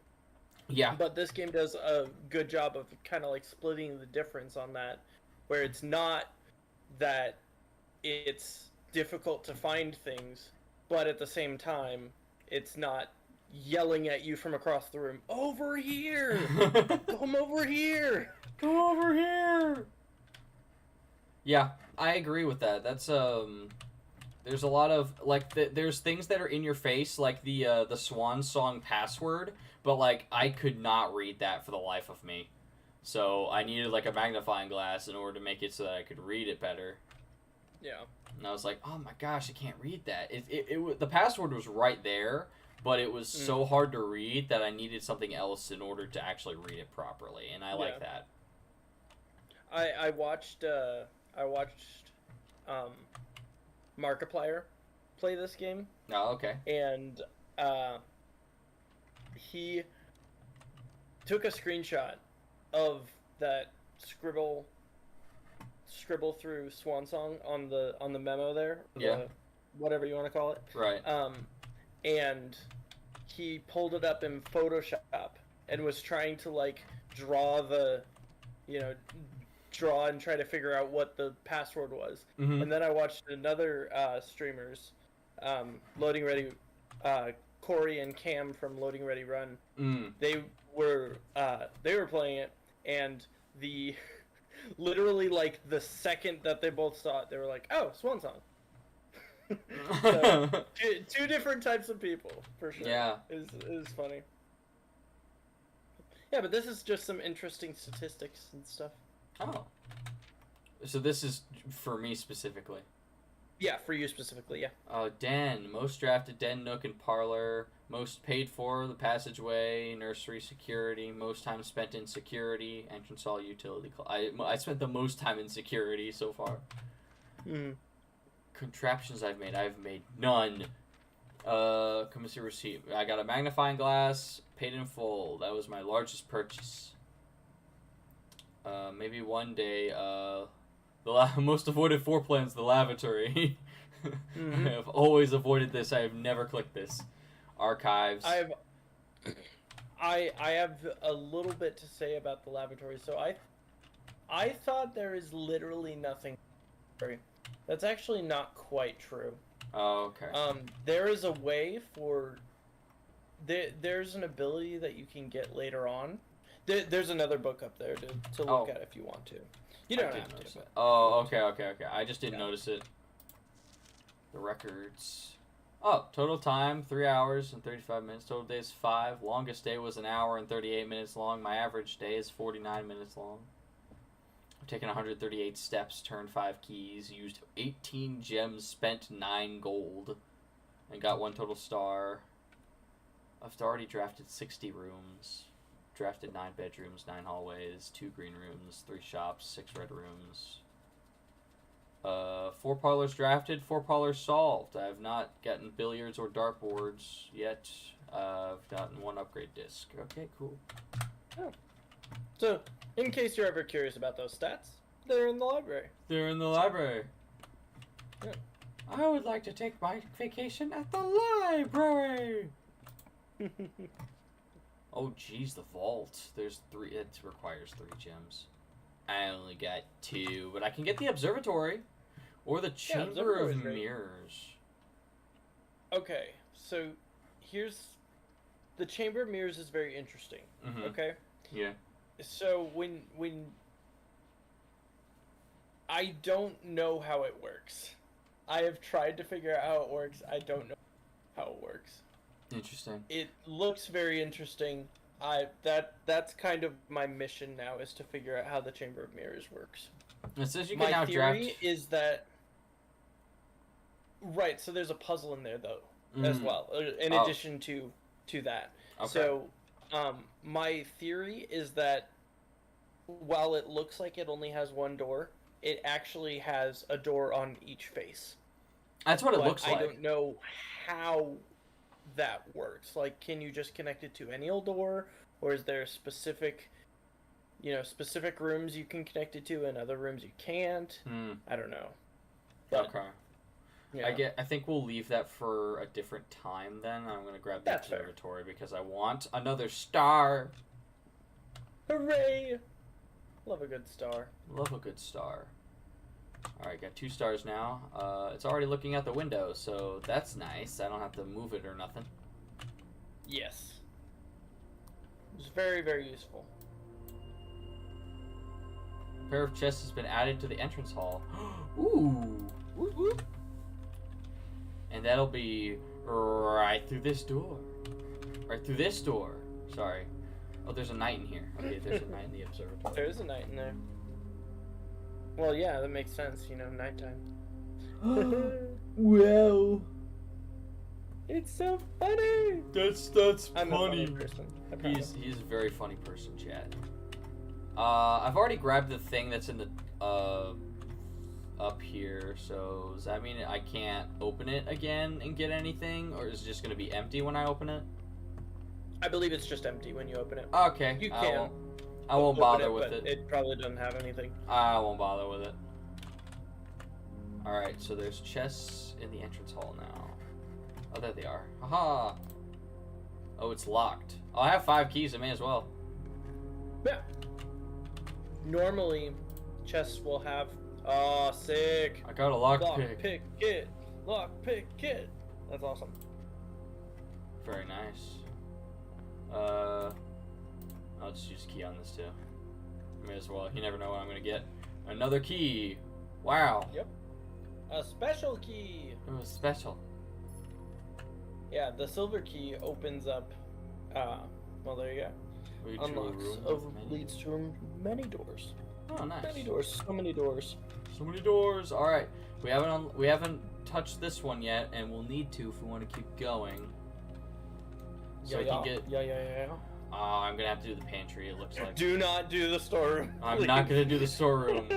Yeah. But this game does a good job of kind of like splitting the difference on that, where it's not that it's difficult to find things, but at the same time, it's not yelling at you from across the room, over here! Come over here! Come over here! Yeah, I agree with that. That's there's a lot of like there's things that are in your face, like the Swan Song password, but like I could not read that for the life of me, so I needed like a magnifying glass in order to make it so that I could read it better. Yeah. And I was like, oh my gosh, I can't read that. The password was right there, but it was so hard to read that I needed something else in order to actually read it properly, and I like that. I watched Markiplier play this game. Oh, okay. And he took a screenshot of that scribble through Swan Song on the memo there. Yeah. Whatever you want to call it. Right. And he pulled it up in Photoshop and was trying to like draw and try to figure out what the password was. And then I watched another streamers, Loading Ready, Corey and Cam from Loading Ready Run. They were playing it, and literally like the second that they both saw it, they were like, "Oh, Swan Song." So, two different types of people for sure. Yeah, it was funny. Yeah, but this is just some interesting statistics and stuff. Oh. So this is for me specifically? Yeah, for you specifically, yeah. Den. Most drafted, den, nook, and parlor. Most paid for, the passageway, nursery, security. Most time spent in security, entrance hall, utility. I spent the most time in security so far. Contraptions I've made none. Come see receipt. I got a magnifying glass, paid in full. That was my largest purchase. Maybe one day, the most avoided floor plan's the lavatory. I have always avoided this. I have never clicked this. Archives. I have a little bit to say about the lavatory. So I thought there is literally nothing. That's actually not quite true. Oh, okay. There is a way for... There's an ability that you can get later on. There's another book up there to look at if you want to. You don't have to. But... Oh, okay. I just didn't notice it. The records. Oh, total time, 3 hours and 35 minutes. Total days, 5. Longest day was an hour and 38 minutes long. My average day is 49 minutes long. I've taken 138 steps, turned 5 keys, used 18 gems, spent 9 gold, and got 1 total star. I've already drafted 60 rooms. Drafted 9 bedrooms, 9 hallways, 2 green rooms, 3 shops, 6 red rooms. 4 parlors drafted, 4 parlors solved. I have not gotten billiards or dartboards yet. I've gotten 1 upgrade disc. Okay, cool. Oh. So, in case you're ever curious about those stats, they're in the library. They're in the library. Yeah. I would like to take my vacation at the library. Oh, geez, the vault. There's 3. It requires 3 gems. I only got 2, but I can get the observatory or the chamber of mirrors. Okay, so here's the chamber of mirrors is very interesting. Mm-hmm. Okay. Yeah. So when I don't know how it works. I have tried to figure out how it works. I don't know how it works. Interesting. It looks very interesting. That's kind of my mission now, is to figure out how the Chamber of Mirrors works. It says you can now draft. My theory is that right. So there's a puzzle in there though, as well, in addition to that. Okay. So, my theory is that while it looks like it only has one door, it actually has a door on each face. That's what it looks like. I don't know how that works. Like, can you just connect it to any old door, or is there specific rooms you can connect it to and other rooms you can't? I don't know. But, okay. Yeah. I think we'll leave that for a different time then. I'm going to grab the observatory because I want another star. Hooray! Love a good star. Love a good star. Alright, got 2 stars now. It's already looking out the window, so that's nice. I don't have to move it or nothing. Yes. It's very, very useful. A pair of chests has been added to the entrance hall. Ooh! Whoop, whoop. And that'll be right through this door. Right through this door. Sorry. Oh, there's a knight in here. Okay, there's a knight in the observatory. There is a knight in there. Well, yeah, that makes sense. Nighttime. Well. It's so funny. That's I'm funny. A funny person. He's a very funny person, chat. I've already grabbed the thing that's in the up here. So does that mean I can't open it again and get anything, or is it just gonna be empty when I open it? I believe it's just empty when you open it. Okay. You can. I won't bother with it. It probably doesn't have anything. I won't bother with it. Alright, so there's chests in the entrance hall now. Oh, there they are. Haha! Oh, it's locked. Oh, I have 5 keys. I may as well. Yeah. Normally, chests will have... Oh, sick! I got a lockpick. Lockpick kit! Lockpick kit! That's awesome. Very nice. I'll just use a key on this too. May as well. You never know what I'm gonna get. Another key. Wow. Yep. A special key. It was special. Yeah, the silver key opens up. Well, there you go. Unlocks leads to many doors. Oh, nice. Many doors. So many doors. So many doors. All right. We haven't touched this one yet, and we'll need to if we want to keep going. So I can get. Yeah. I'm gonna have to do the pantry. It looks like. Do not do the storeroom. I'm not gonna do the storeroom.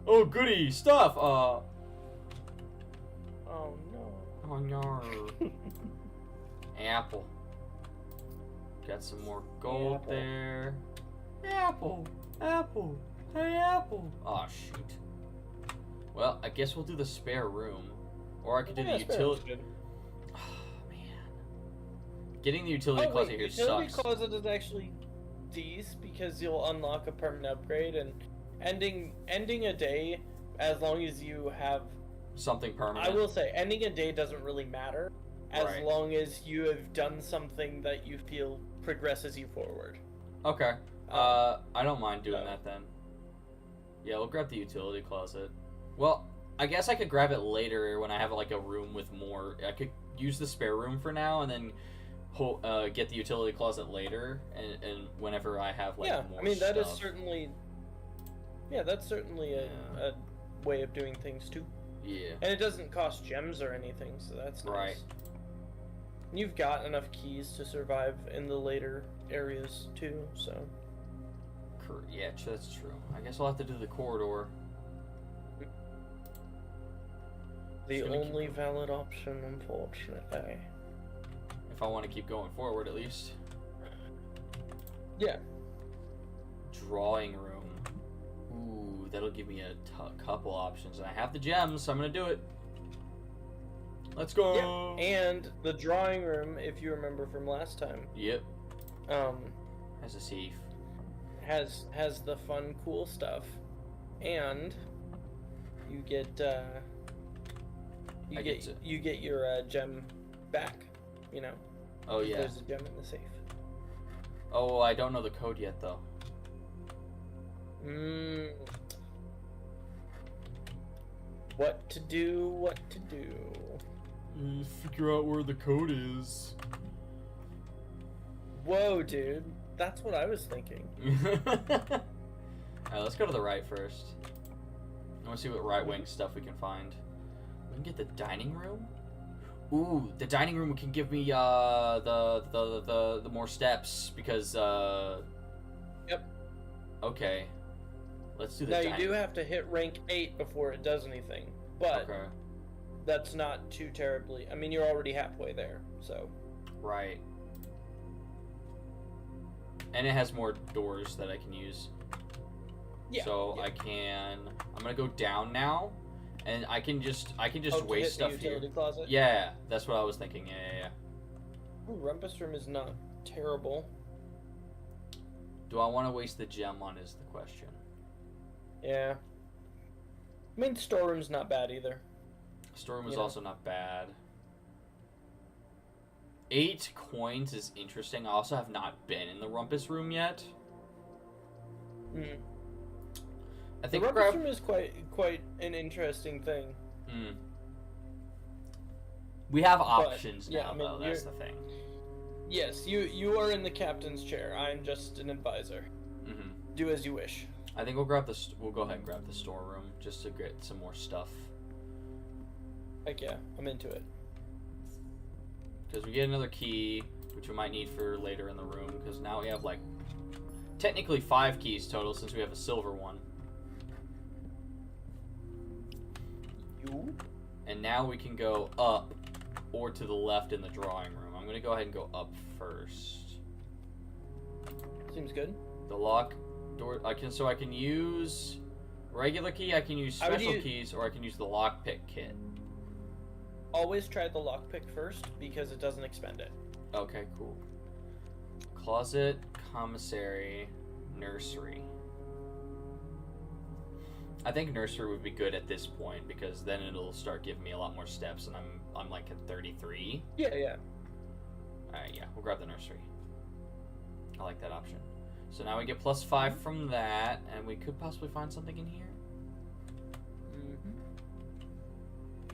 Oh, goody stuff. Oh no. Oh no. Apple. Got some more gold there. Apple. Hey, apple. Oh shoot. Well, I guess we'll do the spare room, or I could do the utility. Getting the utility closet here utility sucks. Utility closet is actually decent because you'll unlock a permanent upgrade, and ending a day, as long as you have something permanent. I will say, ending a day doesn't really matter as long as you have done something that you feel progresses you forward. Okay. I don't mind doing that then. Yeah, we'll grab the utility closet. Well, I guess I could grab it later when I have like a room with more. I could use the spare room for now, and then get the utility closet later, and whenever I have like more that stuff. is certainly that's certainly a way of doing things too. Yeah. And it doesn't cost gems or anything, so that's nice. Right. You've got enough keys to survive in the later areas too, so. Yeah, that's true. I guess I'll have to do the corridor. The only valid option, unfortunately. If I want to keep going forward, at least. Yeah. Drawing room. Ooh, that'll give me a couple options, and I have the gems, so I'm gonna do it. Let's go. Yeah. And the drawing room, if you remember from last time. Yep. Has a safe. Has the fun, cool stuff, and you get you get your gem back. You know. Oh yeah. There's a gem in the safe. Oh, I don't know the code yet though. What to do? What to do? Figure out where the code is. Whoa, dude. That's what I was thinking. Alright, let's go to the right first. I want to see what right wing stuff we can find. We can get the dining room? Ooh, the dining room can give me the more steps because Yep. Okay. Let's do the Now you do have to hit rank 8 before it does anything. But okay. That's not too terribly. I mean, you're already halfway there, so. Right. And it has more doors that I can use. Yeah. So yeah. I'm gonna go down now, and I can just waste stuff the utility here. Closet? Yeah, that's what I was thinking. Yeah. Ooh, Rumpus Room is not terrible. Do I want to waste the gem on is the question. Yeah. I mean, the storeroom's not bad either. Storeroom is also not bad. 8 coins is interesting. I also have not been in the Rumpus Room yet. I think the Rumpus Room is quite an interesting thing. We have options now, though. That's the thing. Yes, you are in the captain's chair. I'm just an advisor. Do as you wish. I think we'll go ahead and grab the storeroom just to get some more stuff. Heck yeah, I'm into it. Because we get another key, which we might need for later in the room. Because now we have like technically 5 keys total since we have a silver one. And now we can go up or to the left in the drawing room. I'm gonna go ahead and go up first. Seems good. The lock door. I can use regular key. I can use special keys, or I can use the lockpick kit. Always try the lockpick first because it doesn't expend it. Okay, cool. Closet, commissary, nursery. I think nursery would be good at this point because then it'll start giving me a lot more steps, and I'm like at 33. Yeah. Alright, yeah, we'll grab the nursery. I like that option. So now we get +5 from that, and we could possibly find something in here.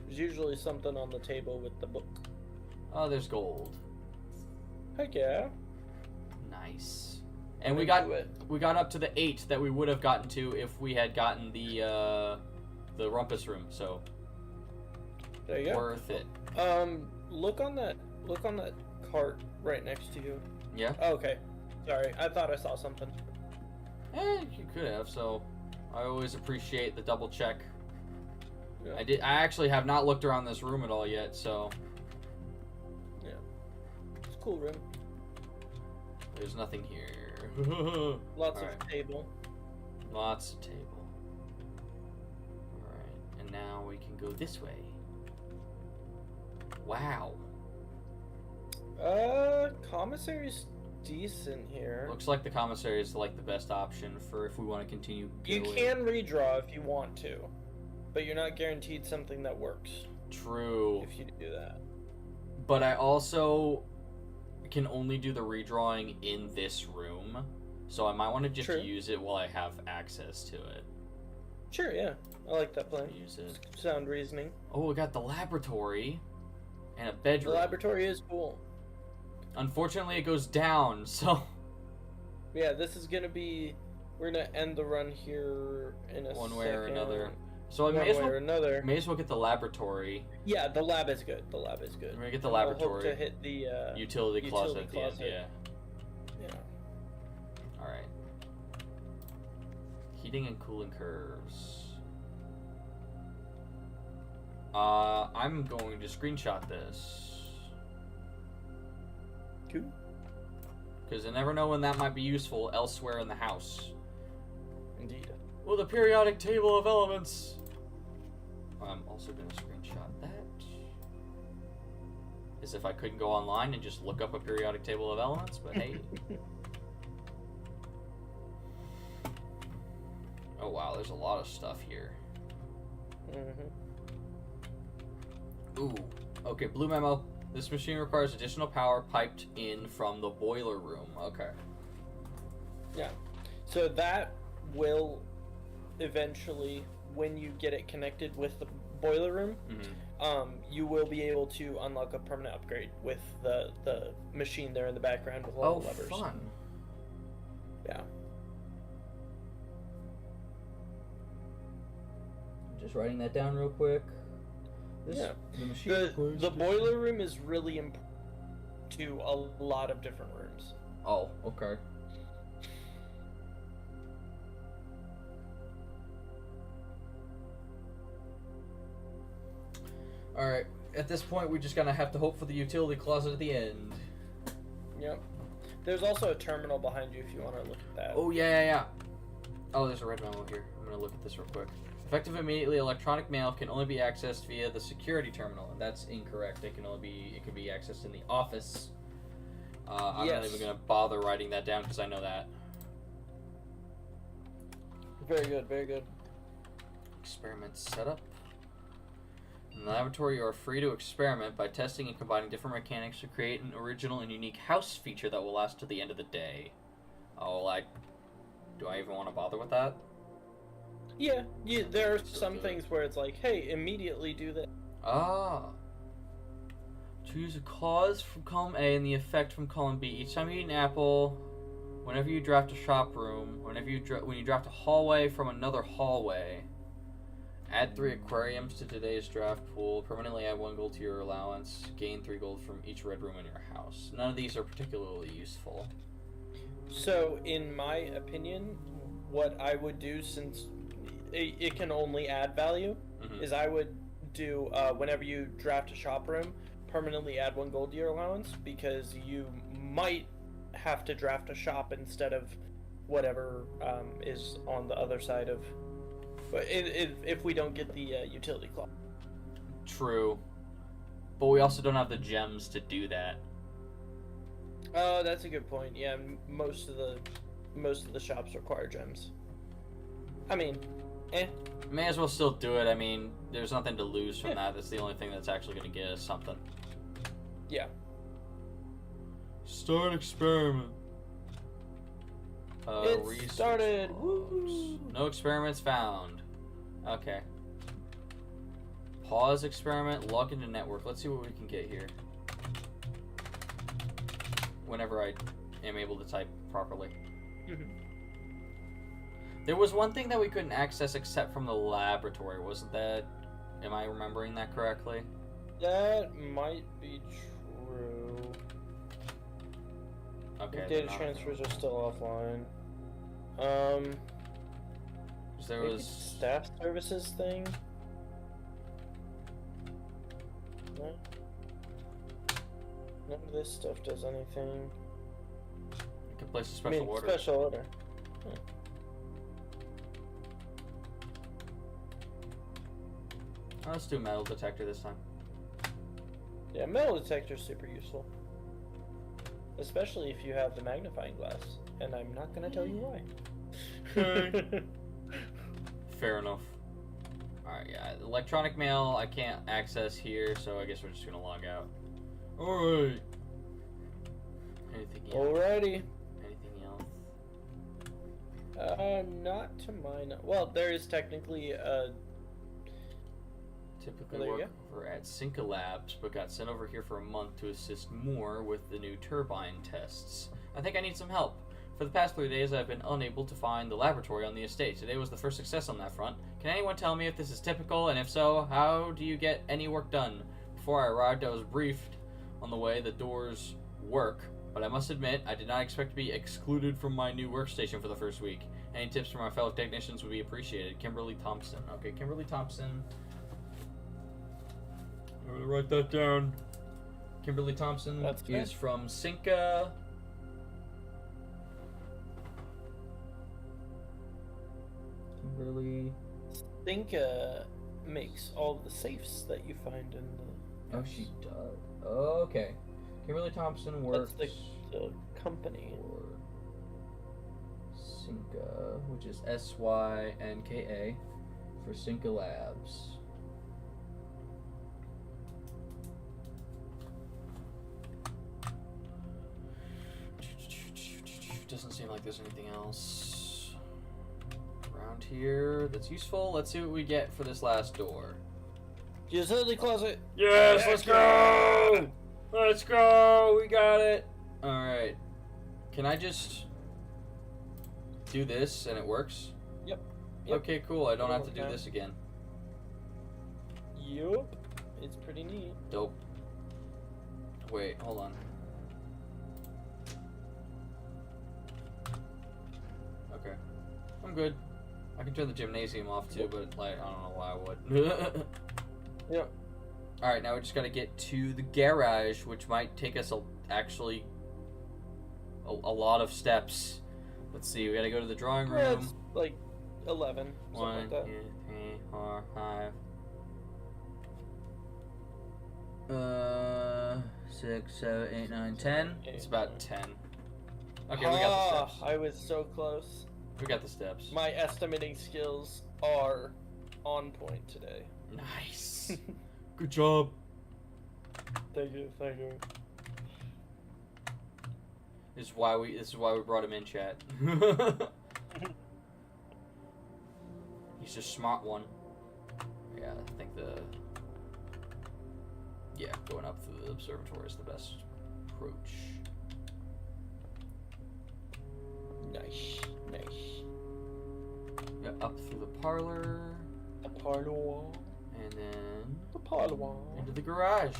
There's usually something on the table with the book. Oh, there's gold. Heck yeah. Nice. And we got up to the 8 that we would have gotten to if we had gotten the Rumpus Room. So there you go. Worth it. Look on that cart right next to you. Yeah. Oh, okay. Sorry, I thought I saw something. You could have. So I always appreciate the double check. Yeah. I actually have not looked around this room at all yet. So yeah, it's a cool room. There's nothing here. Lots of table. Lots of table. Alright, and now we can go this way. Wow. Commissary's decent here. Looks like the commissary is like the best option for if we want to continue going. You can redraw if you want to, but you're not guaranteed something that works. True. If you do that. But I also can only do the redrawing in this room, so I might want to just use it while I have access to it. Sure, yeah. I like that plan. Use it. Sound reasoning. Oh, we got the laboratory and a bedroom. The laboratory is cool. Unfortunately, it goes down, so... Yeah, this is gonna be... We're gonna end the run here in a One second. way or another. So I may as well get the laboratory. Yeah, the lab is good. The lab is good. We're gonna get the laboratory. We'll hope to hit the utility closet at the end. Yeah. All right. Heating and cooling curves. I'm going to screenshot this. Cool. Because I never know when that might be useful elsewhere in the house. Indeed. Well, the periodic table of elements. I'm also going to screenshot that. As if I couldn't go online and just look up a periodic table of elements, but hey. Oh wow, there's a lot of stuff here. Ooh, okay, blue memo. This machine requires additional power piped in from the boiler room. Okay. Yeah. So that will eventually, when you get it connected with the boiler room, you will be able to unlock a permanent upgrade with the machine there in the background with all the levers. Oh, fun. Yeah. Just writing that down real quick. The boiler room is really important to a lot of different rooms. Oh, okay. Alright, at this point we're just gonna have to hope for the utility closet at the end. Yep. There's also a terminal behind you if you want to look at that. Oh, yeah. Oh, there's a red memo here. I'm gonna look at this real quick. Effective immediately, electronic mail can only be accessed via the security terminal. And that's incorrect. It can be accessed in the office. I'm not even gonna bother writing that down because I know that. Very good, very good. Experiment setup. In the laboratory, you are free to experiment by testing and combining different mechanics to create an original and unique house feature that will last to the end of the day. Oh, do I even want to bother with that? Yeah, there are some things where it's like, hey, immediately do that. Ah. Choose a cause from column A and the effect from column B. Each time you eat an apple, whenever you draft a shop room, when you draft a hallway from another hallway, add 3 aquariums to today's draft pool, permanently add 1 gold to your allowance, gain 3 gold from each red room in your house. None of these are particularly useful. So, in my opinion, what I would do, since it can only add value, is I would do, whenever you draft a shop room, permanently add 1 gold to your allowance, because you might have to draft a shop instead of whatever is on the other side of... But if we don't get the utility clause. True. But we also don't have the gems to do that. Oh, that's a good point. Yeah, most of the shops require gems. I mean, May as well still do it. I mean, there's nothing to lose from that. That's the only thing that's actually going to get us something. Yeah. Start experiment. It started. Woo. No experiments found. Okay. Pause experiment. Log into network. Let's see what we can get here. Whenever I am able to type properly. There was one thing that we couldn't access except from the laboratory, wasn't that? Am I remembering that correctly? That might be true. Okay. Data transfers are still offline. There was staff services thing. No. None of this stuff does anything. You can place a special order. Special order. Let's do metal detector this time. Yeah, metal detector is super useful. Especially if you have the magnifying glass. And I'm not going to tell you why. Fair enough. Alright, yeah. Electronic mail I can't access here, so I guess we're just going to log out. Alright. Anything else? Alrighty. Anything else? Not to my... Well, there is technically a... Typically work over at Cinca Labs, but got sent over here for a month to assist more with the new turbine tests. I think I need some help. For the past 3 days, I've been unable to find the laboratory on the estate. Today was the first success on that front. Can anyone tell me if this is typical, and if so, how do you get any work done? Before I arrived, I was briefed on the way the doors work, but I must admit, I did not expect to be excluded from my new workstation for the first week. Any tips from my fellow technicians would be appreciated. Kimberly Thompson. Okay, Kimberly Thompson. I'm gonna write that down. Kimberly Thompson is from Cinca. Cinca makes all of the safes that you find in the. Oh, she does. Okay. Kimberly Thompson works. That's the company. For Cinca, which is SYNKA, for Cinca Labs. Doesn't seem like there's anything else around here that's useful. Let's see what we get for this last door. Utility closet. Yes, let's go! Let's go! We got it! Alright. Can I just do this and it works? Yep. Okay, cool. I don't have to do this again. Yup. It's pretty neat. Dope. Wait, hold on. Okay. I'm good. I can turn the gymnasium off too, but like I don't know why I would. Yep. Alright, now we just gotta get to the garage, which might take us actually a lot of steps. Let's see, we gotta go to the drawing room. Yeah, it's like 11. 1, Something like 2, that. 3, 4, 5. 6, 7, 8, 9, 10. It's about 10. Okay, we got the steps. I was so close. We got the steps. My estimating skills are on point today. Nice. Good job. Thank you. This is why we brought him in, chat. He's a smart one. Yeah, I think going up through the observatory is the best approach. Nice. Yeah, up through the parlor. The parlor. And then The parlor. into the garage.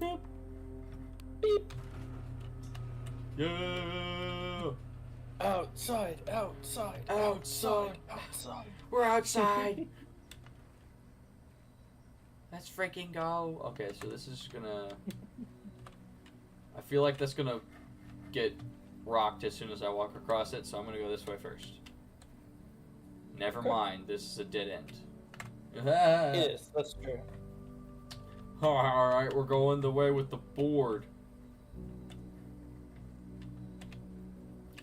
Beep. Beep. Yeah. Outside. We're outside. Let's freaking go. Okay, so this is gonna. I feel like that's gonna get rocked as soon as I walk across it, so I'm gonna go this way first. Never mind, this is a dead end. It is, that's true. Alright, we're going the way with the board.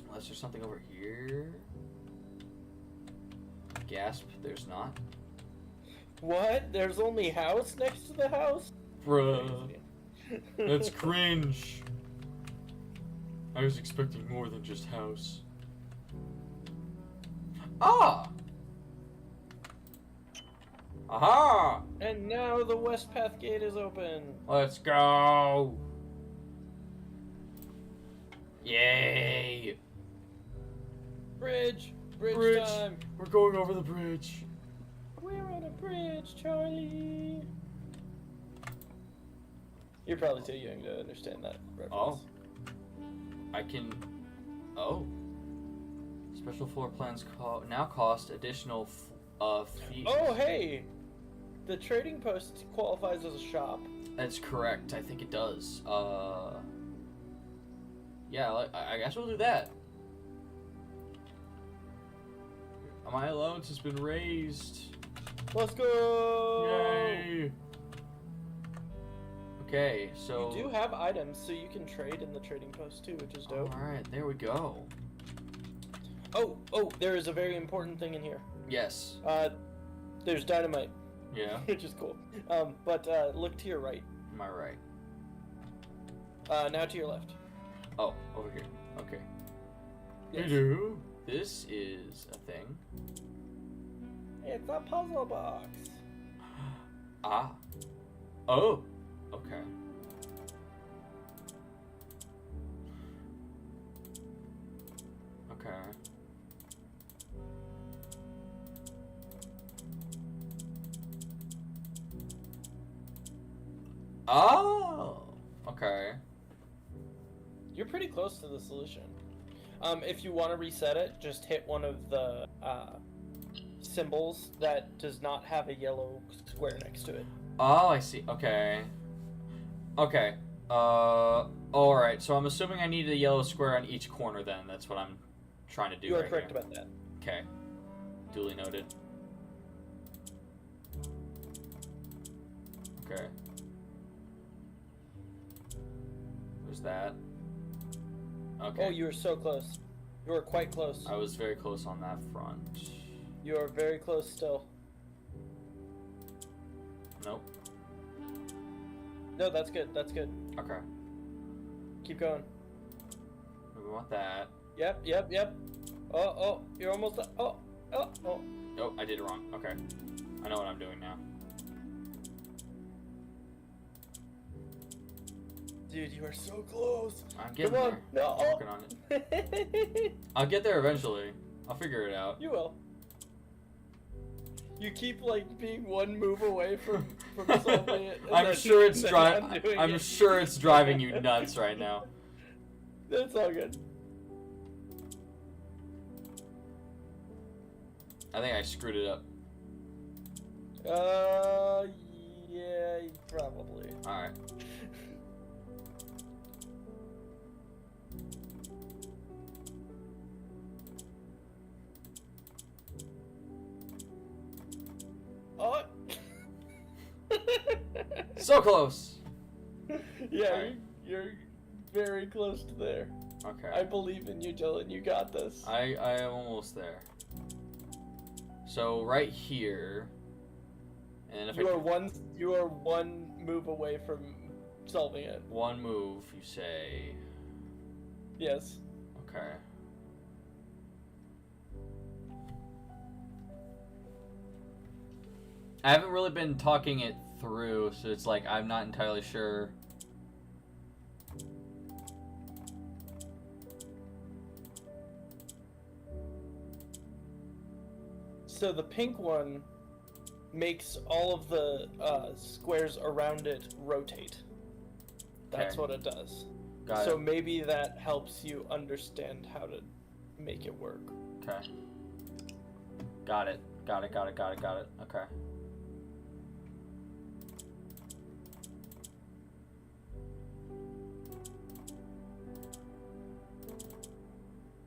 Unless there's something over here. Gasp, there's not. What? There's only house next to the house? Bruh. That's cringe. I was expecting more than just house. Ah! Aha! And now the West Path gate is open. Let's go! Yay! Bridge time. We're going over the bridge. We're on a bridge, Charlie. You're probably too young to understand that reference. Oh. I can... Oh. Special floor plans now cost additional fees. Oh, hey! The trading post qualifies as a shop. That's correct. I think it does. Yeah, I guess we'll do that. My allowance has been raised. Let's go! Yay! Okay, so... You do have items, so you can trade in the trading post too, which is dope. Alright, there we go. Oh, there is a very important thing in here. Yes. There's dynamite. Yeah. Which is cool. But look to your right. Am I right? Now to your left. Oh, over here. Okay. Yes. Hello. This is a thing. It's a puzzle box. Ah. Oh. Okay. Okay. Oh. Okay. You're pretty close to the solution. If you want to reset it, just hit one of the symbols that does not have a yellow square next to it. Oh, I see. Okay. Okay. Alright, so I'm assuming I need a yellow square on each corner then. That's what I'm trying to do. You are right correct here. about that. Okay. Duly noted. Okay. Where's that? Okay. Oh, you were so close. You were quite close. I was very close on that front. You are very close still. Nope. No, that's good. That's good. Okay. Keep going. We want that. Yep. Oh, you're almost. Oh. Oh, I did it wrong. Okay. I know what I'm doing now. Dude, you are so close. I'm getting Come on. there. No. I'm working on it. I'll get there eventually. I'll figure it out. You will. You keep like being one move away from solving it. I'm sure it's driving you nuts right now. That's all good. I think I screwed it up. Yeah, probably. All right. Oh. So close. Yeah, Right. you're very close to there. Okay. I believe in you, Dylan. You got this. I am almost there. So right here, and if You are one move away from solving it. one move, you say. Yes. Okay. I haven't really been talking it through, so it's like I'm not entirely sure. So the pink one makes all of the squares around it rotate. That's Okay. what it does. Got So it. maybe that helps you understand how to make it work. Okay. Got it. Okay.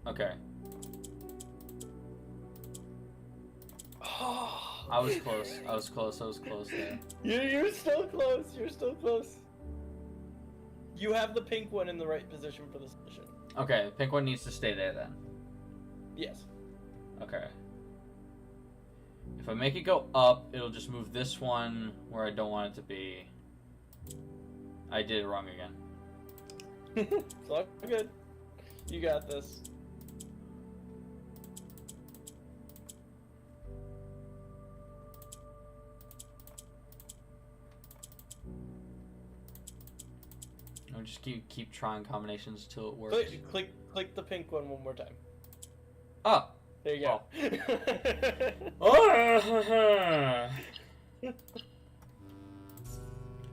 Okay. I was close there. You're still close. You're still close. You have the pink one in the right position for this mission. Okay, pink one needs to stay there then. Yes. Okay. If I make it go up, it'll just move this one where I don't want it to be. I did it wrong again. It's all good. You got this. I'll just keep trying combinations until it works. Click the pink one more time. Oh! There you go. Oh.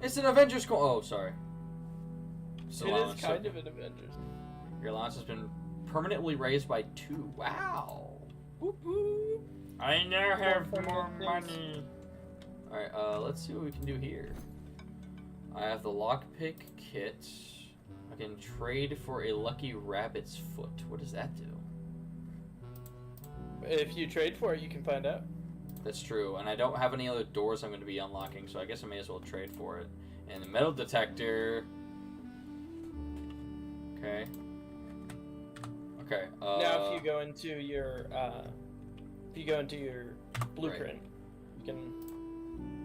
It's an Avengers Oh, sorry. It is kind of an Avengers. Your allowance has been permanently raised by 2. Wow. Whoop, whoop. I now have more money. Alright, let's see what we can do here. I have the lockpick kit. I can trade for a lucky rabbit's foot. What does that do? If you trade for it, you can find out. That's true, and I don't have any other doors I'm going to be unlocking, so I guess I may as well trade for it. And the metal detector. Okay. Okay. Now, if you go into your blueprint, you can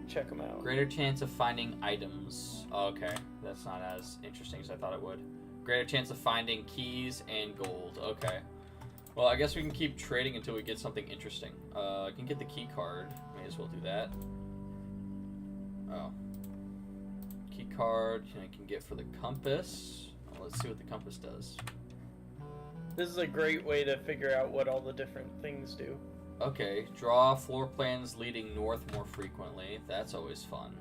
check them out. Greater chance of finding items. Okay, that's not as interesting as I thought it would. Greater chance of finding keys and gold. Okay. Well, I guess we can keep trading until we get something interesting. I can get the key card. May as well do that. Oh. Key card I can get for the compass. Well, let's see what the compass does. This is a great way to figure out what all the different things do. Okay, draw floor plans leading north more frequently. That's always fun.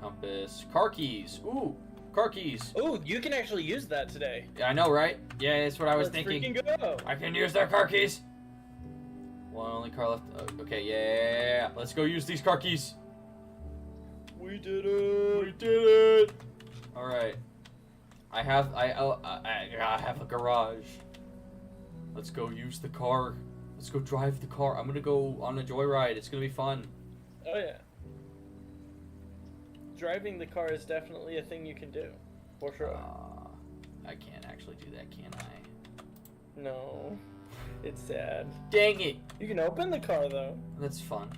Compass. Car keys. Ooh, car keys. Oh, you can actually use that today. I know, right? Yeah, that's what I was Let's thinking. freaking go. I can use their car keys. One only car left. Okay, yeah. Let's go use these car keys. We did it. We did it. All right. I have a garage. Let's go use the car. Let's go drive the car. I'm gonna go on a joyride. It's gonna be fun. Oh yeah. Driving the car is definitely a thing you can do, for sure. I can't actually do that, can I? No. It's sad. Dang it! You can open the car though. That's fun.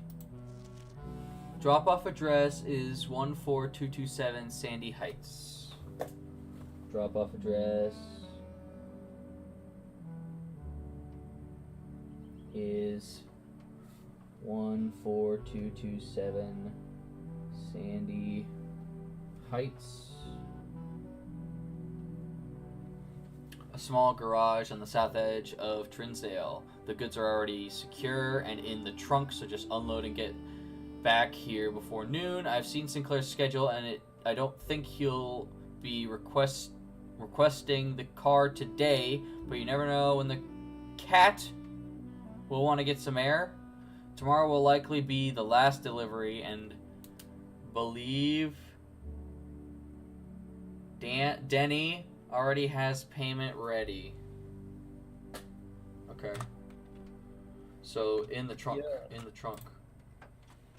Drop-off address is 14227 Sandy Heights. Drop-off address is 14227 Sandy Heights. A small garage on the south edge of Trinsdale. The goods are already secure and in the trunk, so just unload and get back here before noon. I've seen Sinclair's schedule, and I don't think he'll be requesting the car today, but you never know when the cat will want to get some air. Tomorrow will likely be the last delivery, and believe Denny already has payment ready. Okay. So in the trunk. Yeah. In the trunk.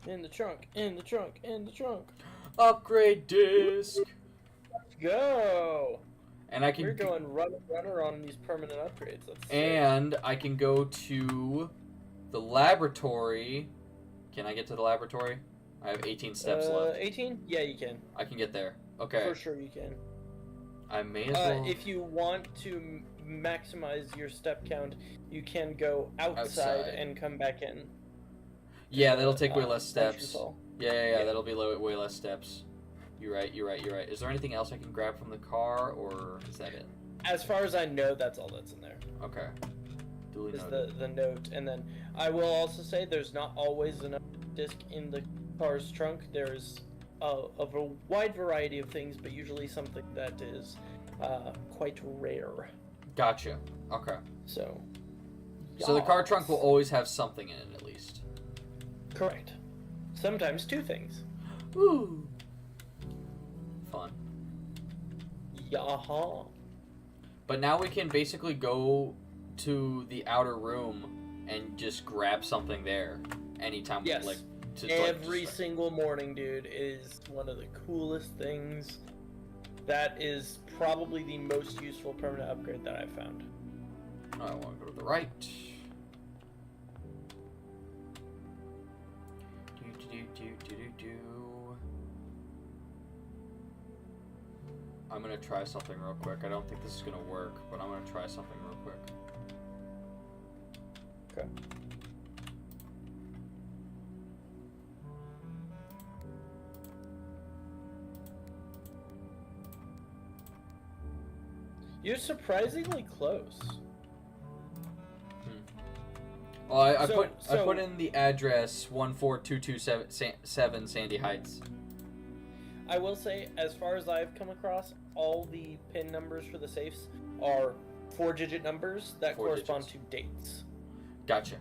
In the trunk. In the trunk. In the trunk. Upgrade disc. Let's go. And I can. We're going runner on these permanent upgrades. And I can go to the laboratory. Can I get to the laboratory? I have 18 steps left. 18? Yeah, you can. I can get there. Okay. For sure you can. I may as well. If you want to maximize your step count, you can go outside and come back in. Yeah, that'll take way less steps. Yeah, that'll be way less steps. You're right. Is there anything else I can grab from the car, or is that it? As far as I know, that's all that's in there. Okay. Duly is noted. the note, and then I will also say there's not always enough disc in the car's trunk. There's a wide variety of things, but usually something that is quite rare. Gotcha. Okay. So the car trunk will always have something in it, at least. Correct. Sometimes two things. Ooh. Fun. Yaha. But now we can basically go to the outer room and just grab something there anytime yes. we like. Every single morning, dude, is one of the coolest things. That is probably the most useful permanent upgrade that I've found. I want to go to the right. I'm gonna try something real quick. I don't think this is gonna work, but I'm gonna try something real quick. Okay. You're surprisingly close. Well, I put in the address 14227 Sandy Heights. I will say, as far as I've come across, all the PIN numbers for the safes are 4-digit numbers that correspond to dates. Gotcha.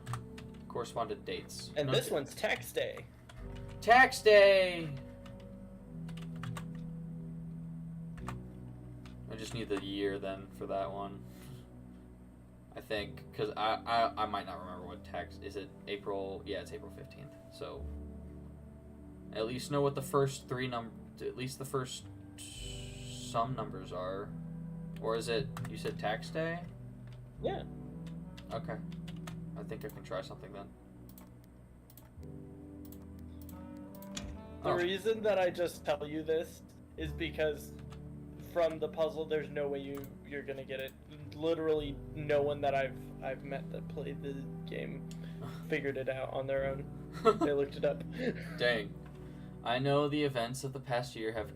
Correspond to dates. And this one's tax day. Tax day! I just need the year then for that one. I think, because I might not remember what tax, is it April? Yeah, it's April 15th. So, at least know what the first at least the first some numbers are. Or is it, you said tax day? Yeah. Okay. I think I can try something then. The reason that I just tell you this is because from the puzzle, there's no way you're gonna get it. Literally, no one that I've met that played the game figured it out on their own. They looked it up. Dang. I know the events of the past year have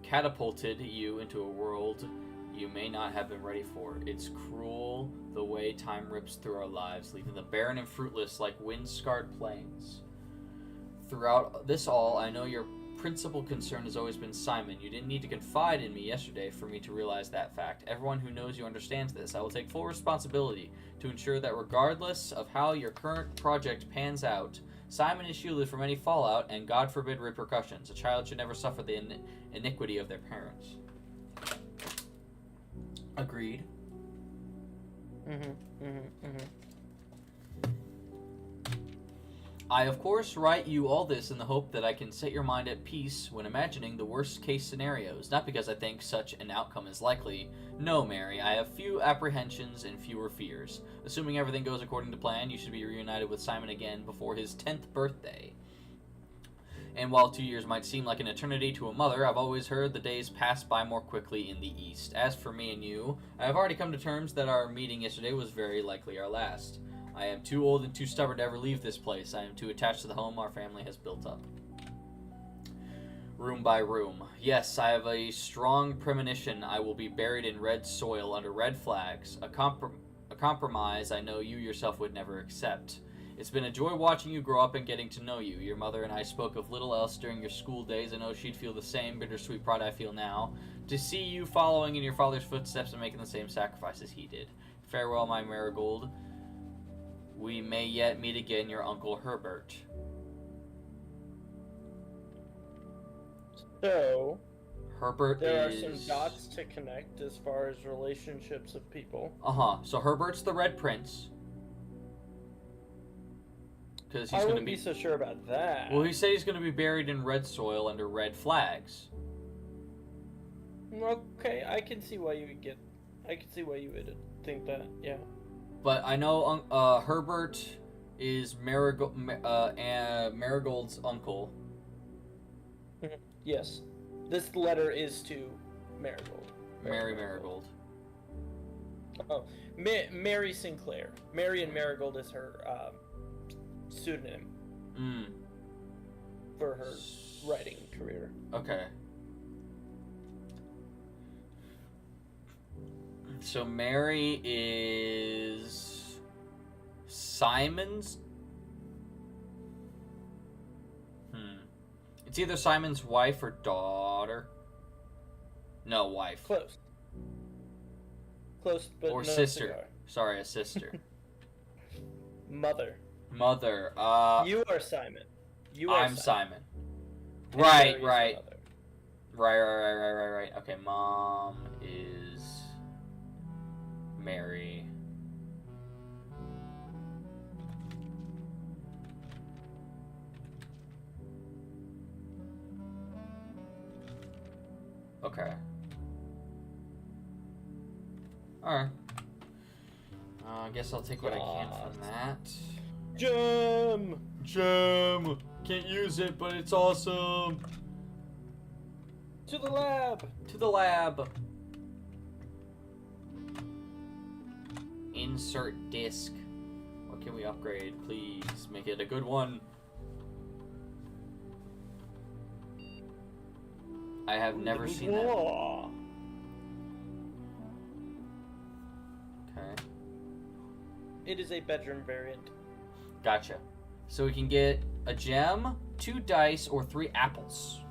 catapulted you into a world you may not have been ready for. It's cruel the way time rips through our lives, leaving the barren and fruitless like wind-scarred plains. Throughout this all, I know your principal concern has always been Simon. You didn't need to confide in me yesterday for me to realize that fact. Everyone who knows you understands this. I will take full responsibility to ensure that regardless of how your current project pans out, Simon is shielded from any fallout and, God forbid, repercussions. A child should never suffer the iniquity of their parents. Agreed. I, of course, write you all this in the hope that I can set your mind at peace when imagining the worst-case scenarios, not because I think such an outcome is likely. No, Mary, I have few apprehensions and fewer fears. Assuming everything goes according to plan, you should be reunited with Simon again before his 10th birthday. And while 2 years might seem like an eternity to a mother, I've always heard the days pass by more quickly in the East. As for me and you, I have already come to terms that our meeting yesterday was very likely our last. I am too old and too stubborn to ever leave this place. I am too attached to the home our family has built up. Room by room. Yes, I have a strong premonition I will be buried in red soil under red flags, a compromise I know you yourself would never accept. It's been a joy watching you grow up and getting to know you. Your mother and I spoke of little else during your school days. I know she'd feel the same bittersweet pride I feel now, to see you following in your father's footsteps and making the same sacrifices he did. Farewell, my Marigold. We may yet meet again, your Uncle Herbert. So, Herbert there are some dots to connect as far as relationships of people. So Herbert's the Red Prince. Because he's I going to wouldn't be so sure about that. Well, he said he's going to be buried in red soil under red flags. Okay, I can see why you would think that. Yeah. But I know Herbert is Marigold's uncle. Yes. This letter is to Marigold. Mary Marigold. Oh, Mary Sinclair. Mary and Marigold is her pseudonym for her writing career. Okay. So Mary is Simon's. It's either Simon's wife or daughter. No, wife. Close, but or no sister. cigar. Sorry, a sister. Mother. You are Simon. I'm Simon. And Right. Mary's Right. Okay, mom is Mary. Okay. Alright. I guess I'll take what I can from that. Gem! Can't use it, but it's awesome! To the lab! Insert disc. What can we upgrade? Please make it a good one. I have never seen that. Okay. It is a bedroom variant. Gotcha. So we can get a gem, 2 dice, or 3 apples.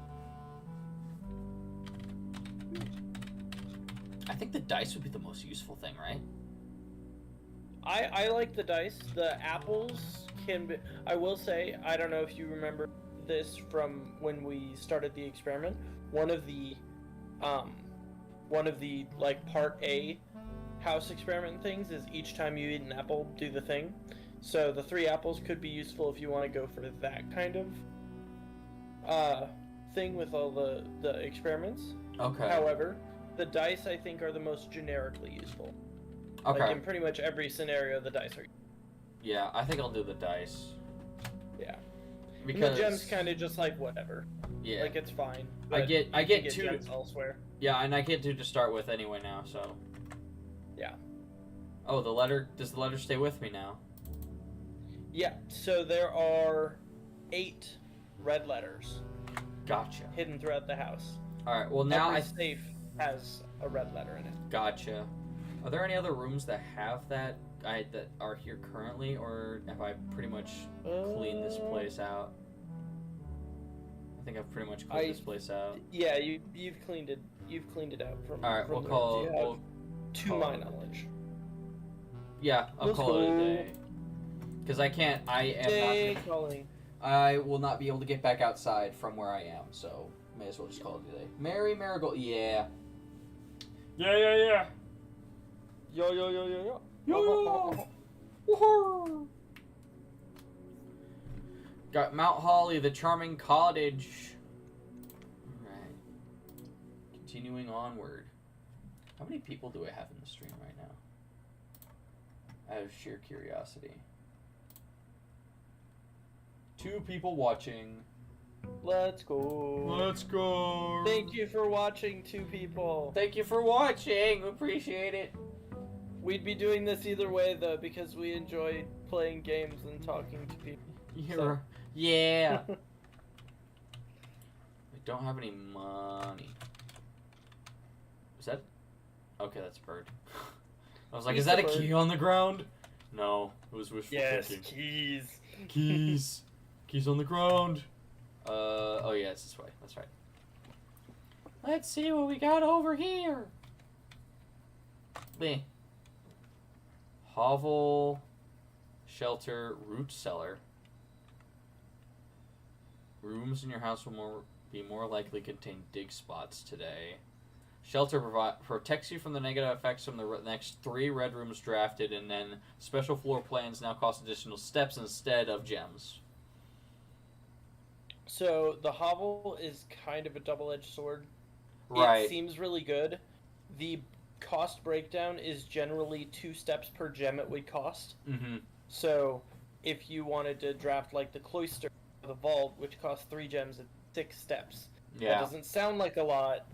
I think the dice would be the most useful thing, right? I like the dice. The apples can be... I will say, I don't know if you remember this from when we started the experiment. One of the like part A house experiment things is each time you eat an apple, do the thing. So the 3 apples could be useful if you want to go for that kind of thing with all the experiments. Okay. However, the dice I think are the most generically useful. Okay. Like in pretty much every scenario, the dice are. Yeah, I think I'll do the dice. Yeah. Because and the gems kind of just like whatever. Yeah. Like it's fine. I get 2 gems elsewhere. Yeah, and I get 2 to start with anyway now, so. Yeah. Oh, the letter. Does the letter stay with me now? Yeah. So there are 8 red letters. Gotcha. Hidden throughout the house. All right. Well, now Every safe has a red letter in it. Gotcha. Are there any other rooms that have that that are here currently, or have I pretty much cleaned this place out? I think I've pretty much cleaned this place out. Yeah, you've cleaned it. You've cleaned it out from. All right, from we'll call. to my knowledge. Yeah, I'll call it a day. Because I can't. I will not be able to get back outside from where I am, so may as well just call it a day. Mary Marigold. Yeah. Yeah. Yo. Woohoo! Got Mount Holly, the charming cottage. Alright. Continuing onward. How many people do I have in the stream right now? Out of sheer curiosity. 2 people watching. Let's go. Let's go. Thank you for watching, 2 people. Thank you for watching. Appreciate it. We'd be doing this either way, though, because we enjoy playing games and talking to people. So. Yeah. I don't have any money. Is that? Okay, that's a bird. I was like, is that a key on the ground? No, it was wishful thinking. Keys. Keys. Keys on the ground. Oh yeah, it's this way. That's right. Let's see what we got over here. Bleh. Hovel, shelter, root cellar. Rooms in your house will be more likely contain dig spots today. Shelter protects you from the negative effects from the next 3 red rooms drafted, and then special floor plans now cost additional steps instead of gems. So the hovel is kind of a double-edged sword. Right. It seems really good. The cost breakdown is generally 2 steps per gem it would cost. Mm-hmm. So if you wanted to draft like the cloister or the vault, which costs 3 gems, it's 6 steps. Yeah. That doesn't sound like a lot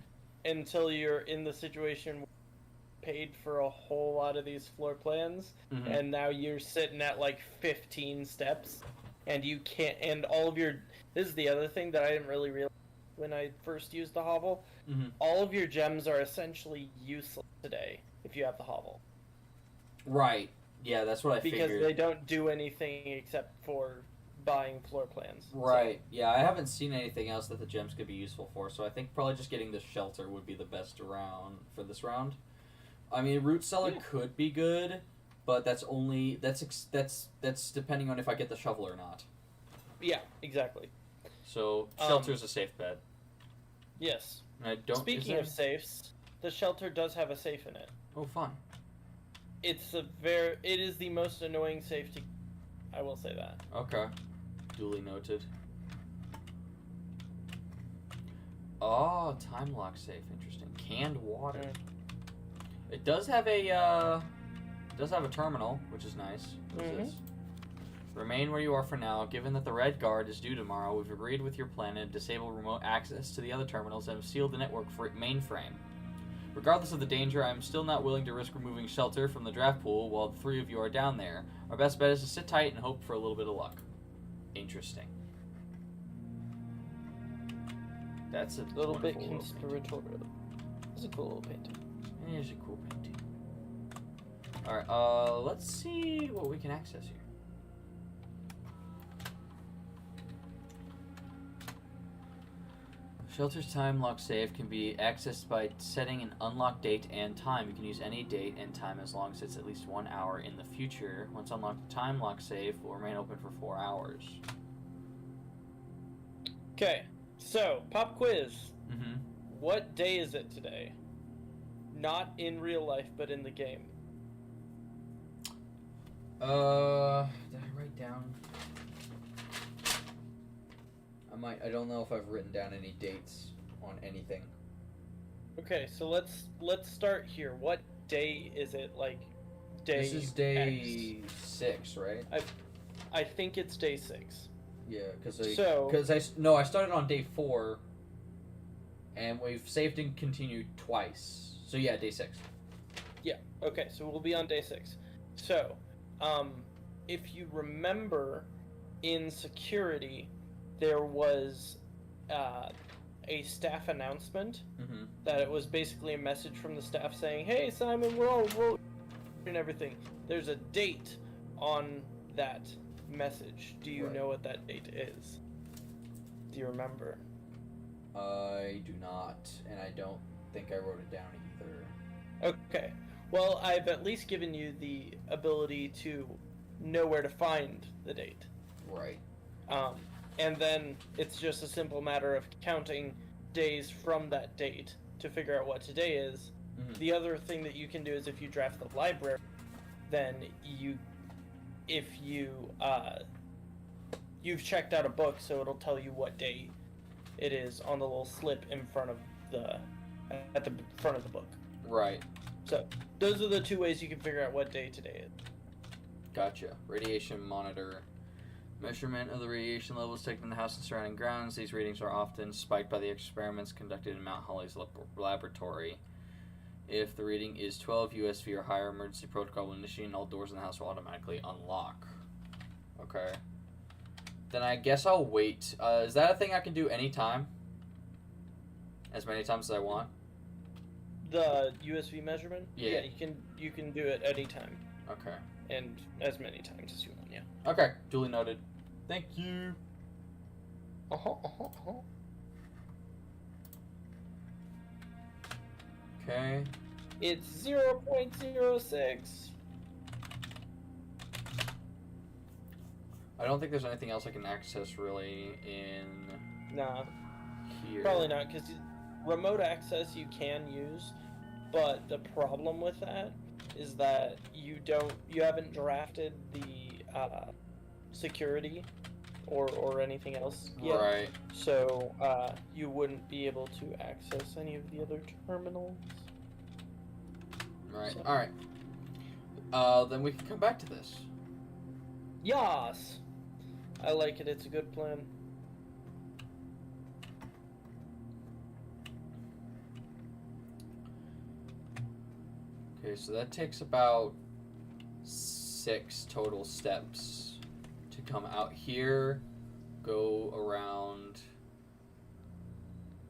until you're in the situation where you paid for a whole lot of these floor plans, Mm-hmm. and now you're sitting at like 15 steps, and you can't. And all of your. This is the other thing that I didn't really realize when I first used the hovel. Mm-hmm. All of your gems are essentially useless today if you have the hovel. Right. Yeah, that's what I figured. Because they don't do anything except for buying floor plans. Right. Yeah, I haven't seen anything else that the gems could be useful for, so I think probably just getting the shelter would be the best round for this round. I mean, root cellar could be good, but that's only that's depending on if I get the shovel or not. Yeah, exactly. So shelter's a safe bet. Yes. And I don't. Speaking of safes, the shelter does have a safe in it. Oh, fun. It is the most annoying safe to. I will say that. Okay. Duly noted. Oh, time lock safe. Interesting. Canned water. It does have a terminal, which is nice. What's this? Remain where you are for now. Given that the Red Guard is due tomorrow, we've agreed with your plan to disable remote access to the other terminals and have sealed the network for mainframe. Regardless of the danger, I am still not willing to risk removing shelter from the draft pool while the 3 of you are down there. Our best bet is to sit tight and hope for a little bit of luck. Interesting. That's a little bit wonderful conspiratorial. It's a cool little painting. It is a cool painting. Alright, let's see what we can access here. Shelter's time lock save can be accessed by setting an unlocked date and time. You can use any date and time as long as it's at least 1 hour in the future. Once unlocked, the time lock save will remain open for 4 hours. Okay, so pop quiz. Mm-hmm. What day is it today? Not in real life, but in the game. Did I write down? I don't know if I've written down any dates on anything. Okay, so let's start here. What day is it? Like day. This is day 6, right? I think it's day 6. Yeah, because I started on day 4, and we've saved and continued twice. So yeah, day 6. Yeah. Okay, so we'll be on day 6. So, if you remember, in security, there was a staff announcement that it was basically a message from the staff saying, "Hey, Simon, we're all and everything." There's a date on that message. Do you know what that date is? Do you remember? I do not, and I don't think I wrote it down either. Okay. Well, I've at least given you the ability to know where to find the date. Right. And then it's just a simple matter of counting days from that date to figure out what today is. The other thing that you can do is if you draft the library, then if you you've checked out a book, so it'll tell you what day it is on the little slip in front of at the front of the book. Right. So those are the two ways you can figure out what day today is. Gotcha. Radiation monitor. Measurement of the radiation levels taken in the house and surrounding grounds. These readings are often spiked by the experiments conducted in Mount Holly's laboratory. If the reading is 12 USV or higher, emergency protocol will initiate and all doors in the house will automatically unlock. Okay. Then I guess I'll wait. Is that a thing I can do anytime? As many times as I want? The USV measurement? Yeah. You can do it anytime. Okay. And as many times as you want, yeah. Okay, duly noted. Thank you. Okay. It's 0.06. I don't think there's anything else I can access really in Nah, here. probably not, because remote access you can use, but the problem with that is that you haven't drafted the security or anything else yet. Right. So you wouldn't be able to access any of the other terminals. Right. So. All right. Then we can come back to this. Yas! I like it. It's a good plan. Okay, so that takes about 6 total steps to come out here, go around.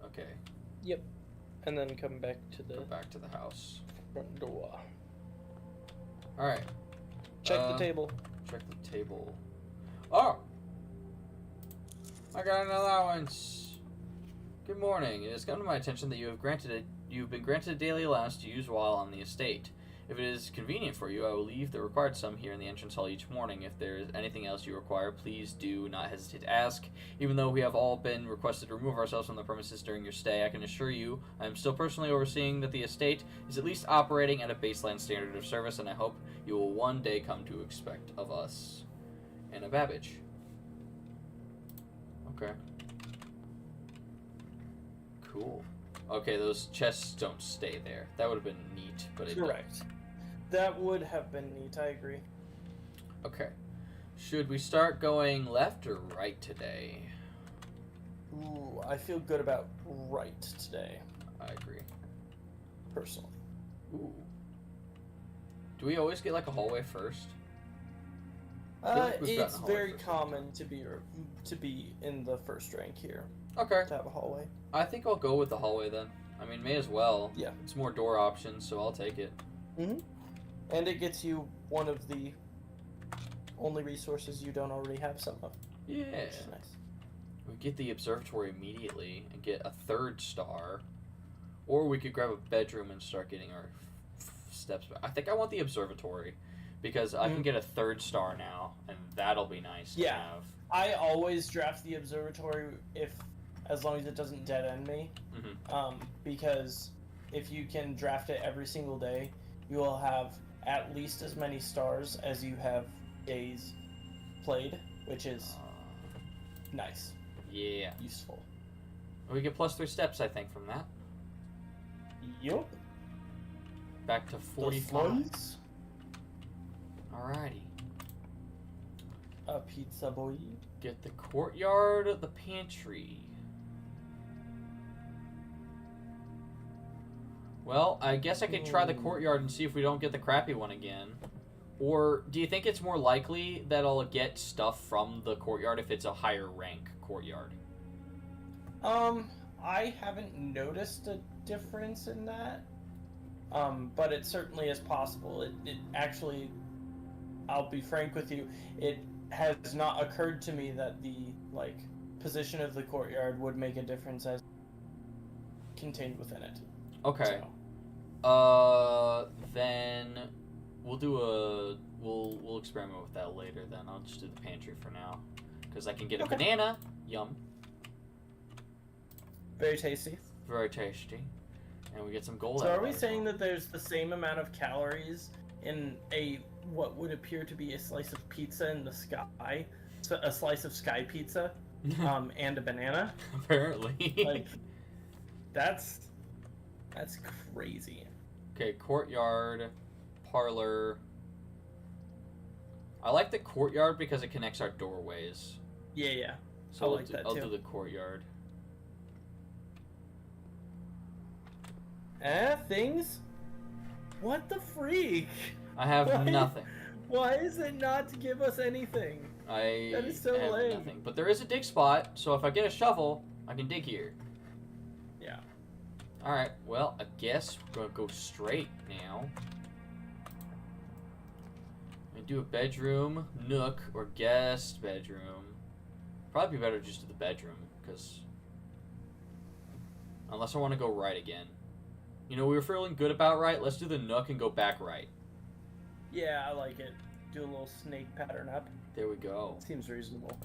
Okay. Yep. And then come back to Go back to the house. front door. All right. Check the table. Check the table. Oh! I got an allowance. Good morning. It has come to my attention that you have been granted a daily allowance to use while on the estate. If it is convenient for you, I will leave the required sum here in the entrance hall each morning. If there is anything else you require, please do not hesitate to ask. Even though we have all been requested to remove ourselves from the premises during your stay, I can assure you I am still personally overseeing that the estate is at least operating at a baseline standard of service, and I hope you will one day come to expect of us. Anna Babbage. Okay. Cool. Okay, those chests don't stay there. That would have been neat, but it Correct. That would have been neat, I agree. Okay. Should we start going left or right today? Ooh, I feel good about right today, I agree. personally. Ooh. Do we always get like a hallway first? I feel like we've gotten It's a hallway very first. common to be in the first rank here, Okay. to have a hallway. I think I'll go with the hallway then. I mean, may as well. Yeah. It's more door options, so I'll take it. Mm-hmm. And it gets you one of the only resources you don't already have some of. Yeah. Which is nice. We get the observatory immediately and get a 3rd star. Or we could grab a bedroom and start getting our steps back. I think I want the observatory because I can get a 3rd star now, and that'll be nice to have. I always draft the observatory as long as it doesn't dead end me. Mm-hmm. Because if you can draft it every single day, you will have at least as many stars as you have days played, which is nice. Yeah. Useful. We get +3 steps, I think, from that. Yup. Back to 45. Alrighty. A pizza boy. Get the courtyard, the pantry. Well, I guess I could try the courtyard and see if we don't get the crappy one again. Or do you think it's more likely that I'll get stuff from the courtyard if it's a higher rank courtyard? I haven't noticed a difference in that. But it certainly is possible. It actually, I'll be frank with you, it has not occurred to me that the position of the courtyard would make a difference as contained within it. Okay. So. Then we'll we'll experiment with that later. Then I'll just do the pantry for now, because I can get a banana. Yum. Very tasty. Very tasty. And we get some gold. So are we saying that there's the same amount of calories in what would appear to be a slice of pizza in the sky a slice of Sky Pizza, and a banana. Apparently. Like, that's crazy. Okay, courtyard, parlor. I like the courtyard because it connects our doorways. Yeah. So I'll do the courtyard. Things? What the freak? I have nothing. Why is it not to give us anything? That is so have lame. nothing. But there is a dig spot, so if I get a shovel, I can dig here. Yeah. Alright, well, I guess we're gonna go straight now. I'm gonna do a bedroom, nook, or guest bedroom. Probably be better just to the bedroom, because... Unless I want to go right again. You know, we were feeling good about right. Let's do the nook and go back right. Yeah, I like it. Do a little snake pattern up. There we go. Seems reasonable.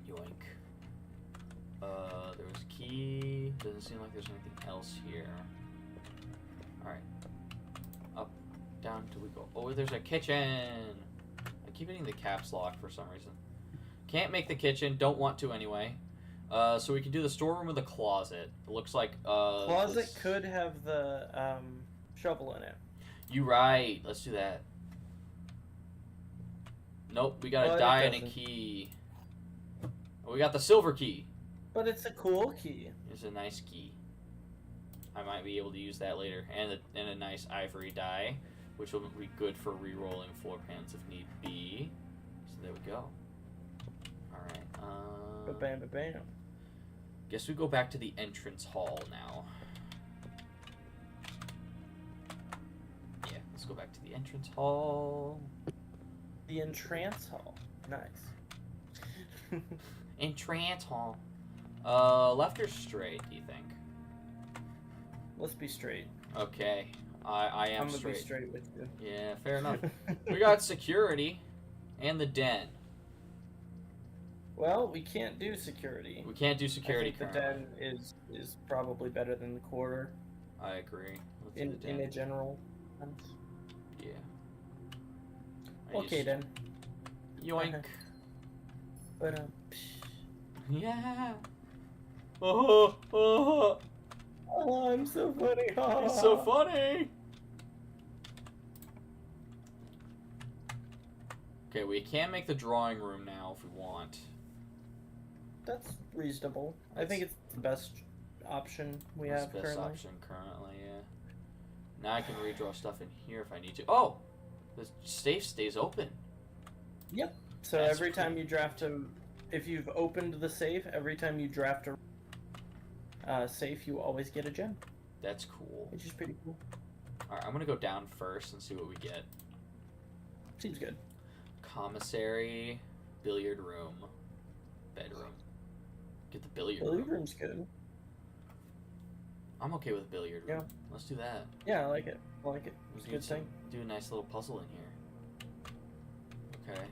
Yoink. There was a key. Doesn't seem like there's anything else here. Alright. Up, down till we go. Oh, there's a kitchen! I keep hitting the caps lock for some reason. Can't make the kitchen. Don't want to anyway. So we can do the storeroom or the closet. It looks like closet could have the shovel in it. You right. Let's do that. Nope, we got a die and a key. Oh, we got the silver key. But it's a cool key. It's a nice key. I might be able to use that later. And a nice ivory die, which will be good for re-rolling floor pans if need be. So there we go. Alright, Ba-bam, ba-bam. Guess we go back to the entrance hall now. Yeah, let's go back to the entrance hall. The entrance hall. Nice. Entrance hall. Left or straight, do you think? Let's be straight. Okay. I am I'm gonna straight. be straight with you. Yeah, fair enough. We got security and the den. Well, we can't do security. We can't do security I think currently. the den is probably better than the quarter. I agree. Let's do the In den. a general sense. Yeah. Okay then. Yoink. But Yeah. oh, I'm so funny. It's so funny. Okay, we can make the drawing room now if we want. That's reasonable. I think it's the best option we That's have the best currently. option currently, yeah. Now I can redraw stuff in here if I need to. Oh! The safe stays open. Yep. So That's every time cool. you draft a, if you've opened the safe, every time you draft a safe, you always get a gem, That's cool. which is pretty cool. Alright, I'm gonna go down first and see what we get. Seems good. Commissary, billiard room, bedroom. Get the billiard Billiard room. room's good. I'm okay with a billiard room. Yeah. Let's do that. Yeah, I like it. I like it. We It's a can good thing. do a nice little puzzle in here. Okay.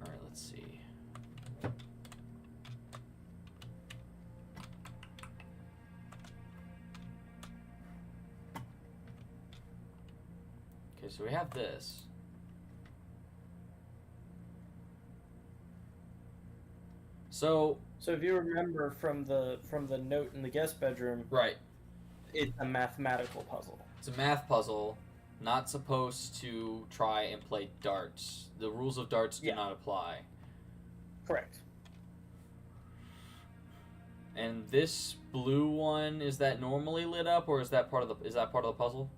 Alright, let's see. Okay, so we have this. So if you remember from the note in the guest bedroom, right, it's a mathematical puzzle. it's a math puzzle. Not supposed to try and play darts. The rules of darts do not apply. Correct. And this blue one, is that normally lit up, or is that part of the puzzle?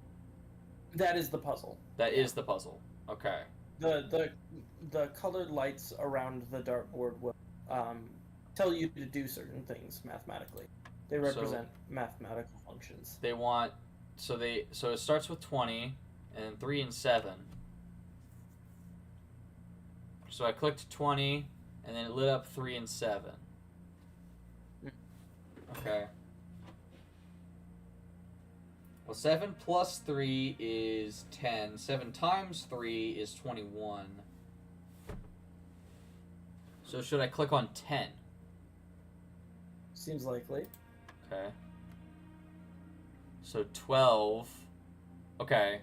That is the puzzle. That is the puzzle. Okay. The colored lights around the dartboard will tell you to do certain things mathematically. They represent mathematical functions. They want so it starts with 20 and 3 and 7. So I clicked 20 and then it lit up 3 and 7. Okay. Well, 7 plus 3 is 10. 7 times 3 is 21. So should I click on 10? Seems likely. Okay. So 12. Okay.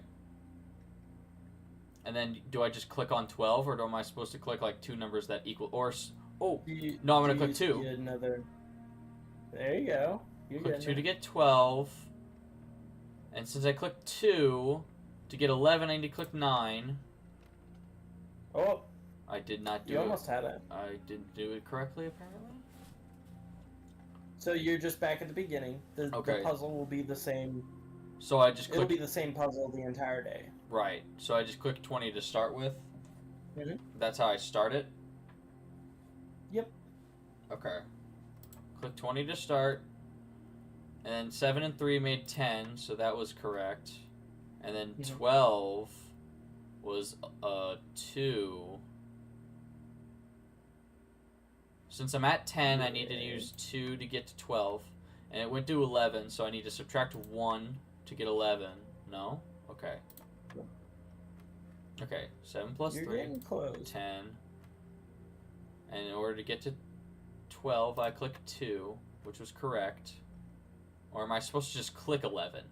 And then do I just click on 12, or am I supposed to click like two numbers that equal? Or no, I'm gonna click 2. Another. There you go. Click 2 to get 12. And since I clicked 2 to get 11, I need to click 9. Oh. I did not do it. You almost had it. I didn't do it correctly, apparently. So you're just back at the beginning. The puzzle will be the same. So I just click. It'll be the same puzzle the entire day. Right. So I just click 20 to start with. Mm-hmm. That's how I start it? Yep. Okay. Click 20 to start. And then 7 and 3 made 10, so that was correct. And then 12 was 2. Since I'm at 10, I need to use 2 to get to 12. And it went to 11, so I need to subtract 1 to get 11. No? Okay. Okay, 7 plus You're 3, getting close. 10. And in order to get to 12, I click 2, which was correct. Or am I supposed to just click 11?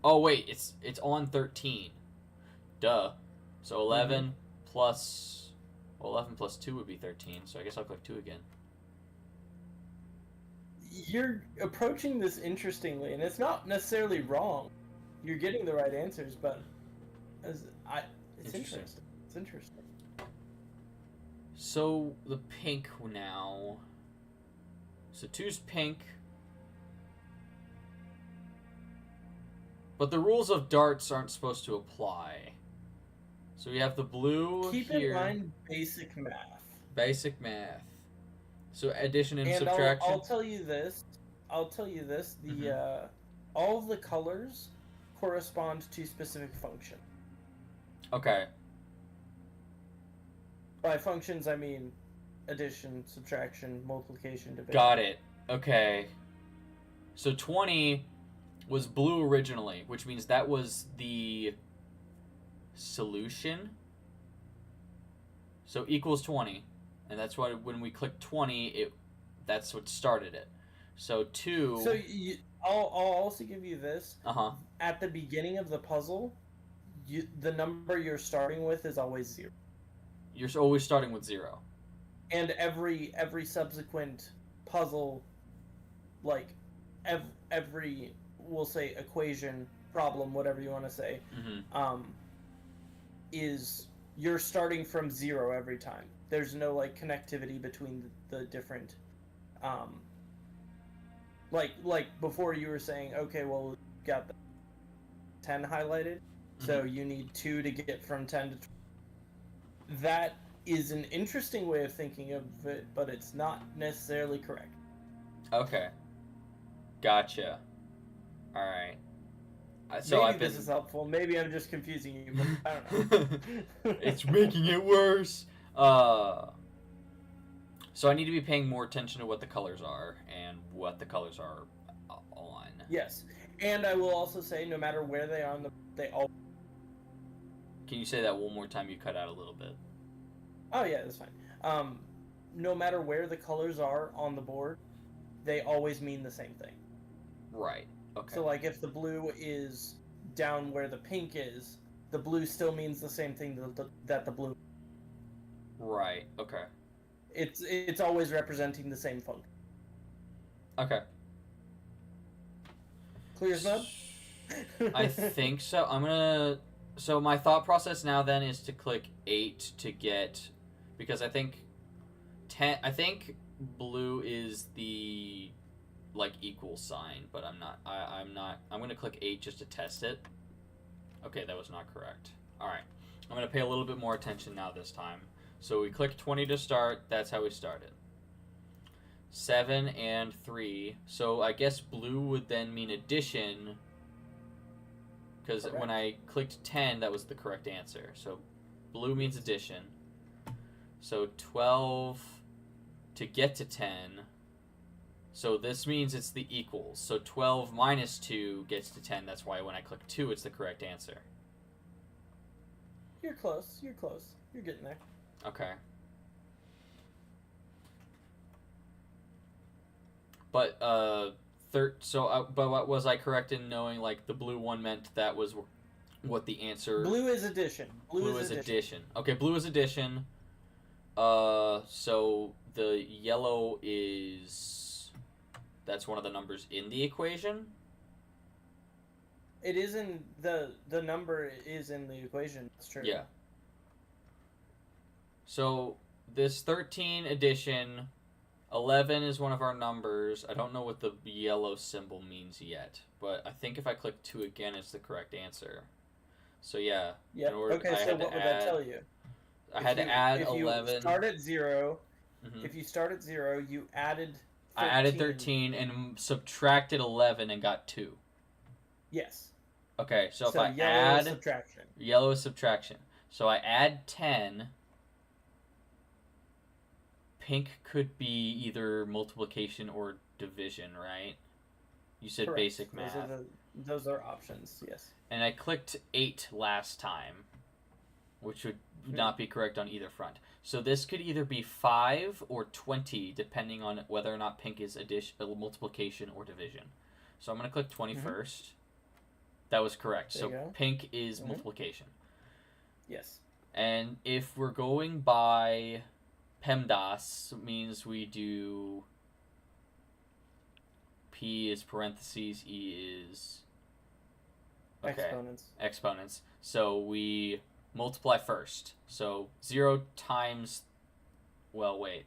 Oh, wait, it's on 13. Duh. So 11 plus... Well, 11 plus 2 would be 13, so I guess I'll click 2 again. You're approaching this interestingly, and it's not necessarily wrong. You're getting the right answers, but it's interesting. It's interesting. So, the pink now. So 2's pink. But the rules of darts aren't supposed to apply. So we have the blue Keep here. in mind basic math. Basic math. So addition and, and subtraction. I'll tell you this. The all of the colors correspond to specific function. Okay. By functions, I mean addition, subtraction, multiplication, division. Got it. Okay. So 20 was blue originally, which means that was the solution. So equals 20. And that's why when we click 20, that's what started it. So 2... So I'll also give you this. Uh-huh. At the beginning of the puzzle, the number you're starting with is always 0. You're always starting with 0. And every subsequent puzzle, like every we'll say equation, problem, whatever you want to say, is you're starting from 0 every time. There's no like connectivity between the different, like before you were saying, okay, well, we've got the 10 highlighted, so you need 2 to get from 10 to 20. That is an interesting way of thinking of it, but it's not necessarily correct. Okay. Gotcha. Alright. So maybe this is helpful. Maybe I'm just confusing you, but I don't know. It's making it worse. So I need to be paying more attention to what the colors are and what the colors are on. Yes. And I will also say, no matter where they are, they all... Can you say that one more time? You cut out a little bit. Oh, yeah, that's fine. No matter where the colors are on the board, they always mean the same thing. Right. Okay. So, like, if the blue is down where the pink is, the blue still means the same thing that the blue... Right. Okay. It's always representing the same function. Okay. Clear as mud? I think so. I'm gonna... So my thought process now then is to click 8 to get... Because I think... I think blue is the... like equal sign, but I'm not. I'm gonna click 8 just to test it. Okay, that was not correct. Alright. I'm gonna pay a little bit more attention now this time. So we click 20 to start. That's how we started. 7 and 3. So I guess blue would then mean addition. Because when I clicked 10, that was the correct answer. So blue means addition. So 12 to get to 10. So this means it's the equals. So 12 minus 2 gets to 10. That's why when I click 2, it's the correct answer. You're close. You're close. You're getting there. Okay. But, but was I correct in knowing, like, the blue one meant that was what the answer... Blue is addition. Blue is addition. Okay, blue is addition. So the yellow is... That's one of the numbers in the equation? It is in... The number is in the equation. That's true. Yeah. So, this 13 addition... 11 is one of our numbers. I don't know what the yellow symbol means yet, but I think if I click 2 again, it's the correct answer. So yeah. Yeah. Okay. So what would that tell you? I had to add 11. If you start at 0, if you start at 0, you added 13. I added 13 and subtracted 11 and got 2. Yes. Okay. So if I yellow add is subtraction. Yellow is subtraction. So I add 10. Pink could be either multiplication or division, right? You said Correct. Basic math. Those are options, yes. And I clicked 8 last time, which would not be correct on either front. So this could either be 5 or 20, depending on whether or not pink is multiplication or division. So I'm going to click 20 first. That was correct. There So pink is multiplication. Yes. And if we're going by... PEMDAS means we do P is parentheses, E is exponents. So we multiply first. So 0 times, well, wait.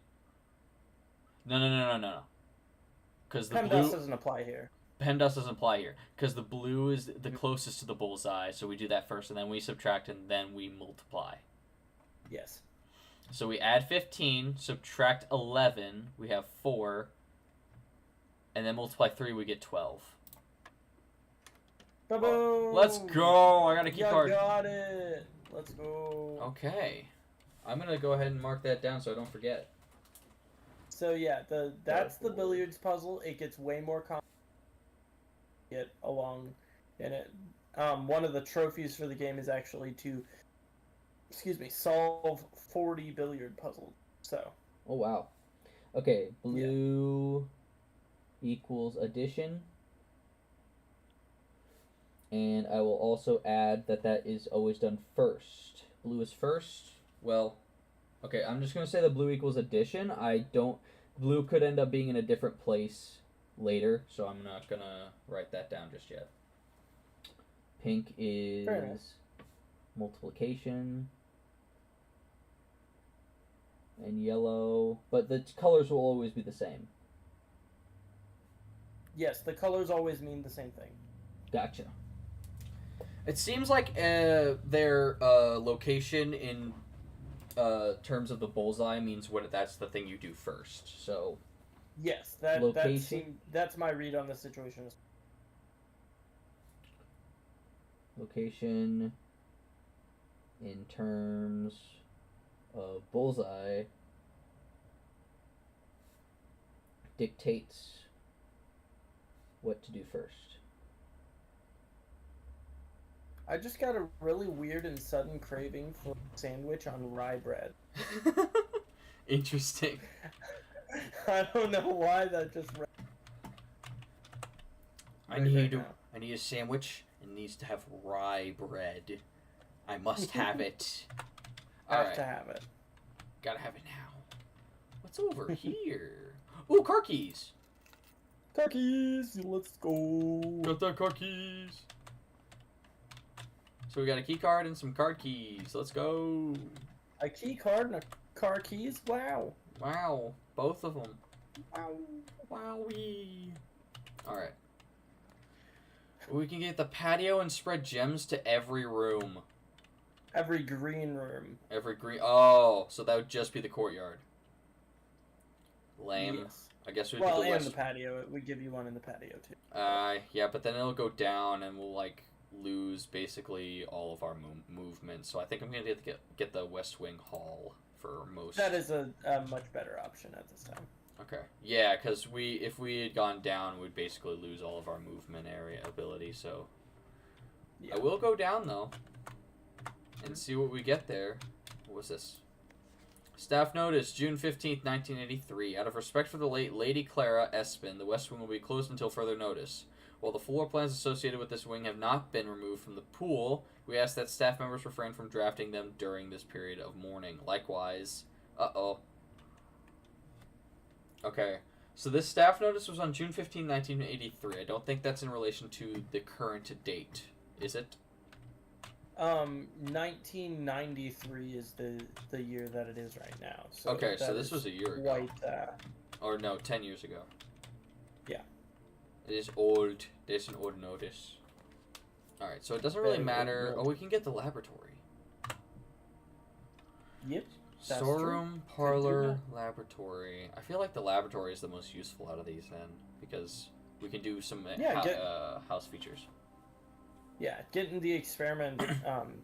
No. Because the PEMDAS doesn't apply here. PEMDAS doesn't apply here because the blue is the closest to the bullseye. So we do that first, and then we subtract, and then we multiply. Yes. So we add 15, subtract 11, we have 4, and then multiply 3, we get 12. Boom! Let's go! I got a key card. You got it! Let's go. Okay. I'm going to go ahead and mark that down so I don't forget. So yeah, that's the billiards puzzle. It gets way more complicated get along in it. One of the trophies for the game is actually to... solve 40 billiard puzzles. So. Oh, wow. Okay, blue equals addition. And I will also add that is always done first. Blue is first. Well, okay, I'm just going to say that blue equals addition. Blue could end up being in a different place later, so I'm not going to write that down just yet. Pink is multiplication. And yellow, but the colors will always be the same. Yes, the colors always mean the same thing. Gotcha. It seems like their location in terms of the bullseye means that's the thing you do first. So yes, that's my read on the situation. Location in terms of bullseye dictates what to do first. I just got a really weird and sudden craving for a sandwich on rye bread. Interesting. I don't know why that just... I need a sandwich. It needs to have rye bread. I must have it. Have to have it. Gotta have it now. What's over here? Ooh, car keys. Car keys, let's go. Got the car keys. So we got a key card and some card keys. Let's go. A key card and a car keys? Wow. Wow. Both of them. Wow. Wowie. Alright. We can get the patio and spread gems to every room. Every green room. Every green... Oh, so that would just be the courtyard. Lame. Yes. I guess we'd do the and the patio. We give you one in the patio, too. Yeah, but then it'll go down and we'll, lose basically all of our movement. So I think I'm going to get the West Wing Hall for most... That is a much better option at this time. Okay. Yeah, because if we had gone down, we'd basically lose all of our movement area ability, so... Yeah. I will go down, though, and see what we get there. What was this? Staff notice, June 15th, 1983. Out of respect for the late Lady Clara Espin, the West Wing will be closed until further notice. While the floor plans associated with this wing have not been removed from the pool, we ask that staff members refrain from drafting them during this period of mourning. Likewise, okay, so this staff notice was on June 15, 1983. I don't think that's in relation to the current date, is it? 1993 is the year that it is right now. So okay, so this was a year ago. Or no, 10 years ago. Yeah. It is old. There's an old notice. Alright, so it doesn't really matter. Oh, we can get the laboratory. Yep. Storeroom, parlor, laboratory. I feel like the laboratory is the most useful out of these then, because we can do some house features. Yeah, getting the experiment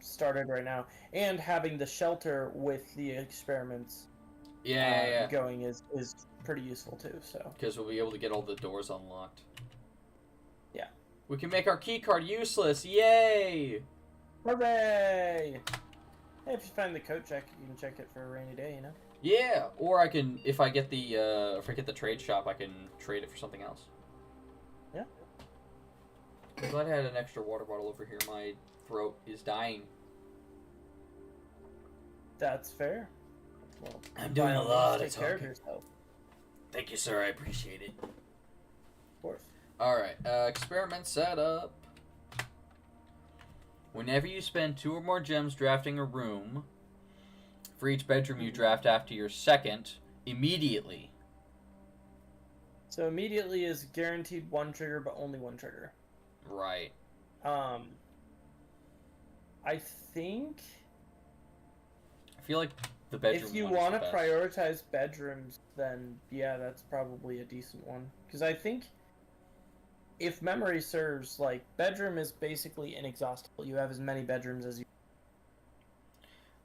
started right now, and having the shelter with the experiments going is pretty useful too. So because we'll be able to get all the doors unlocked. Yeah, we can make our key card useless. Yay! Hooray! Hey, if you find the coat check, you can check it for a rainy day. You know. Yeah, or I can if I get the trade shop, I can trade it for something else. Yeah. I'm glad I had an extra water bottle over here. My throat is dying. That's fair. Well, I'm doing a lot of take care of talking. yourself. Thank you, sir. I appreciate it. Of course. Alright, experiment setup. Whenever you spend 2 or more gems drafting a room, for each bedroom you draft after your second, immediately. So immediately is guaranteed 1 trigger, but only 1 trigger. Right. I think I feel like the bedroom. If you want to prioritize bedrooms, then yeah, that's probably a decent one. Because I think, if memory serves, like bedroom is basically inexhaustible. You have as many bedrooms as you.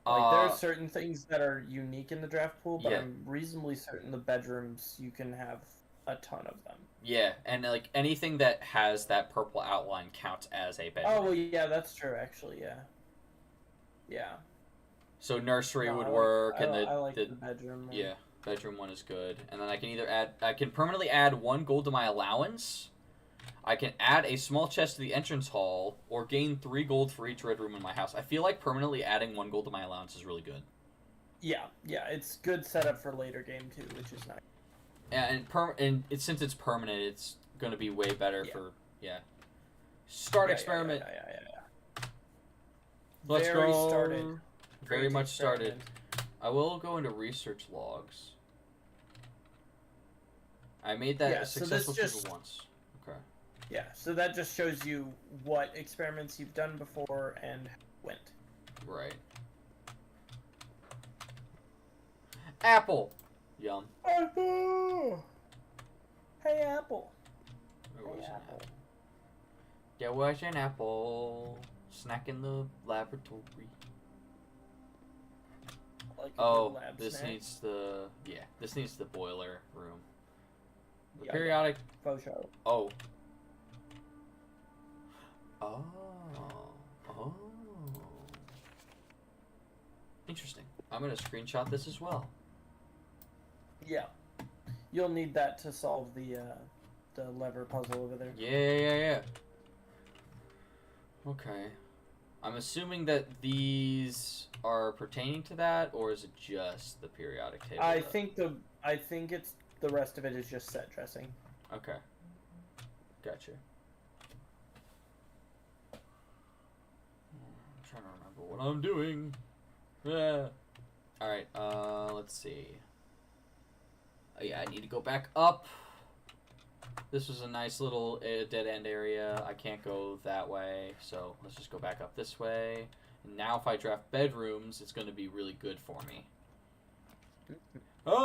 Like there are certain things that are unique in the draft pool, but I'm reasonably certain the bedrooms you can have a ton of them. Yeah, and like anything that has that purple outline counts as a bedroom. Oh well, yeah, that's true. Actually, yeah. Yeah. So nursery would work, and I like the bedroom one. Yeah, bedroom one is good, and then I can permanently add 1 gold to my allowance. I can add a small chest to the entrance hall, or gain 3 gold for each red room in my house. I feel like permanently adding 1 gold to my allowance is really good. Yeah, it's good setup for later game too, which is nice. And since it's permanent, it's gonna be way better for Start experiment. Let's go. Started. Very much started. I will go into research logs. I made that a successful trigger once. Okay. Yeah, so that just shows you what experiments you've done before and how it went. Right. Apple. Yum. Apple. Hey, Apple. There was an apple. There was an apple. Snack in the laboratory. Like this snack. needs the boiler room. The Yeah, periodic. Faux show. Oh. Interesting. I'm gonna screenshot this as well. Yeah, you'll need that to solve the lever puzzle over there. Yeah. Okay. I'm assuming that these are pertaining to that, or is it just the periodic table? I think it's the rest of it is just set dressing. Okay. Gotcha. I'm trying to remember what I'm doing. Yeah. Alright, let's see. Oh, yeah, I need to go back up. This was a nice little dead end area. I can't go that way, so let's just go back up this way. And now if I draft bedrooms, it's going to be really good for me.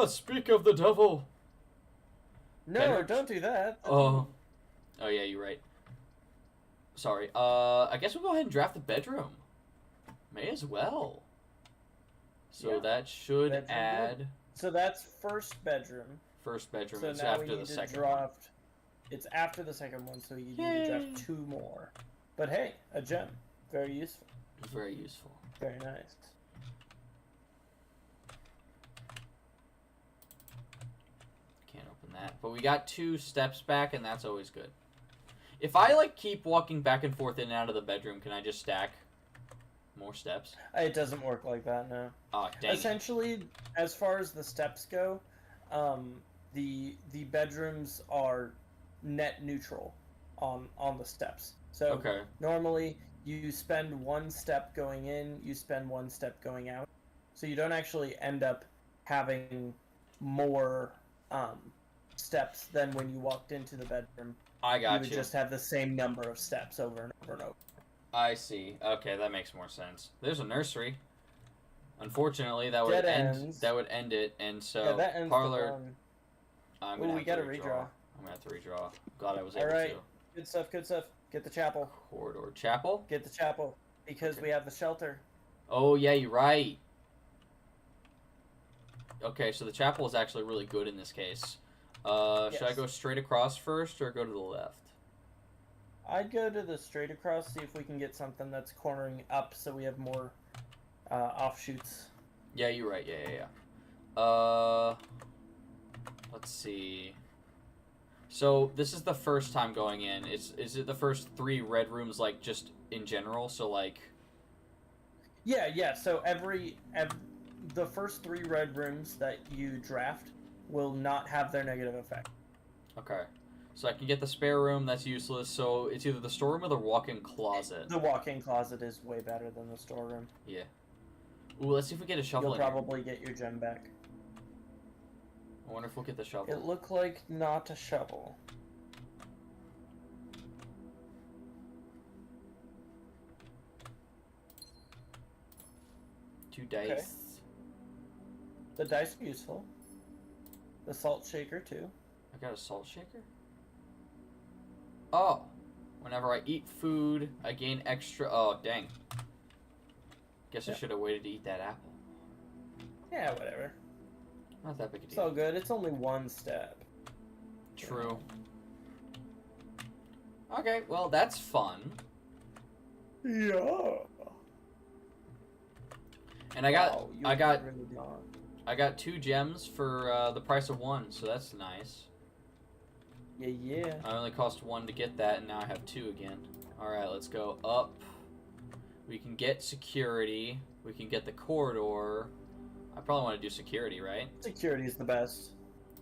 Speak of the devil! No, bedrooms? Don't do that. Oh yeah, you're right. Sorry. I guess we'll go ahead and draft the bedroom. May as well. So that should add... So that's first bedroom. First bedroom so is now after we need the to second draft, one. It's after the second one, so you need to draft 2 more. But hey, a gem. Very useful. Very useful. Very nice. Can't open that. But we got 2 steps back, and that's always good. If I like keep walking back and forth in and out of the bedroom, can I just stack more steps? It doesn't work like that, no. Oh, dang it. Essentially, as far as the steps go, the bedrooms are net neutral on the steps. So Okay. normally you spend one step going in, you spend one step going out. So you don't actually end up having more steps than when you walked into the bedroom. I got You would just have the same number of steps over and over and over. I see. Okay, that makes more sense. There's a nursery. Unfortunately, that would end it, and so yeah, that ends parlor. We gotta redraw. I'm gonna have to redraw. Glad I was able Alright. to. Good stuff, good stuff. Get the chapel. Corridor chapel? Get the chapel. Because we have the shelter. Oh, yeah, you're right. Okay, so the chapel is actually really good in this case. Should I go straight across first or go to the left? I'd go to the straight across, see if we can get something that's cornering up so we have more offshoots. Yeah, you're right. Yeah. Let's see. So this is the first time going in. Is it the first 3 red rooms, like, just in general? So, like... Yeah. So the first 3 red rooms that you draft will not have their negative effect. Okay. So I can get the spare room, that's useless. So it's either the storeroom or the walk-in closet. The walk-in closet is way better than the storeroom. Yeah. Ooh, let's see if we get a shovel. You'll probably get your gem back. I wonder if we'll get the shovel. It looked like not a shovel. Two dice. Okay. The dice are useful. The salt shaker too. I got a salt shaker? Oh. Whenever I eat food, I gain extra... Oh, dang. Guess I should have waited to eat that apple. Yeah, whatever. Not that big a deal. It's all good. It's only one step. True. Okay, well, that's fun. Yeah. And I got... Really I got 2 gems for the price of 1, so that's nice. Yeah. I only cost 1 to get that, and now I have 2 again. Alright, let's go up. We can get security. We can get the corridor. I probably want to do security, right? Security is the best.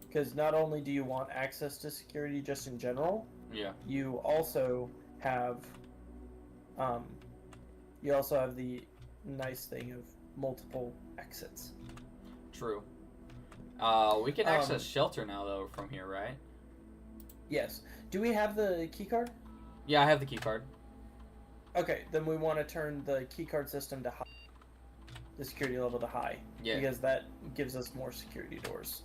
Because not only do you want access to security just in general, yeah, you also have the nice thing of multiple exits. True. We can access shelter now, though, from here, right? Yes. Do we have the keycard? Yeah, I have the keycard. Okay, then we want to turn the keycard system to high. The security level to high. Yeah. Because that gives us more security doors.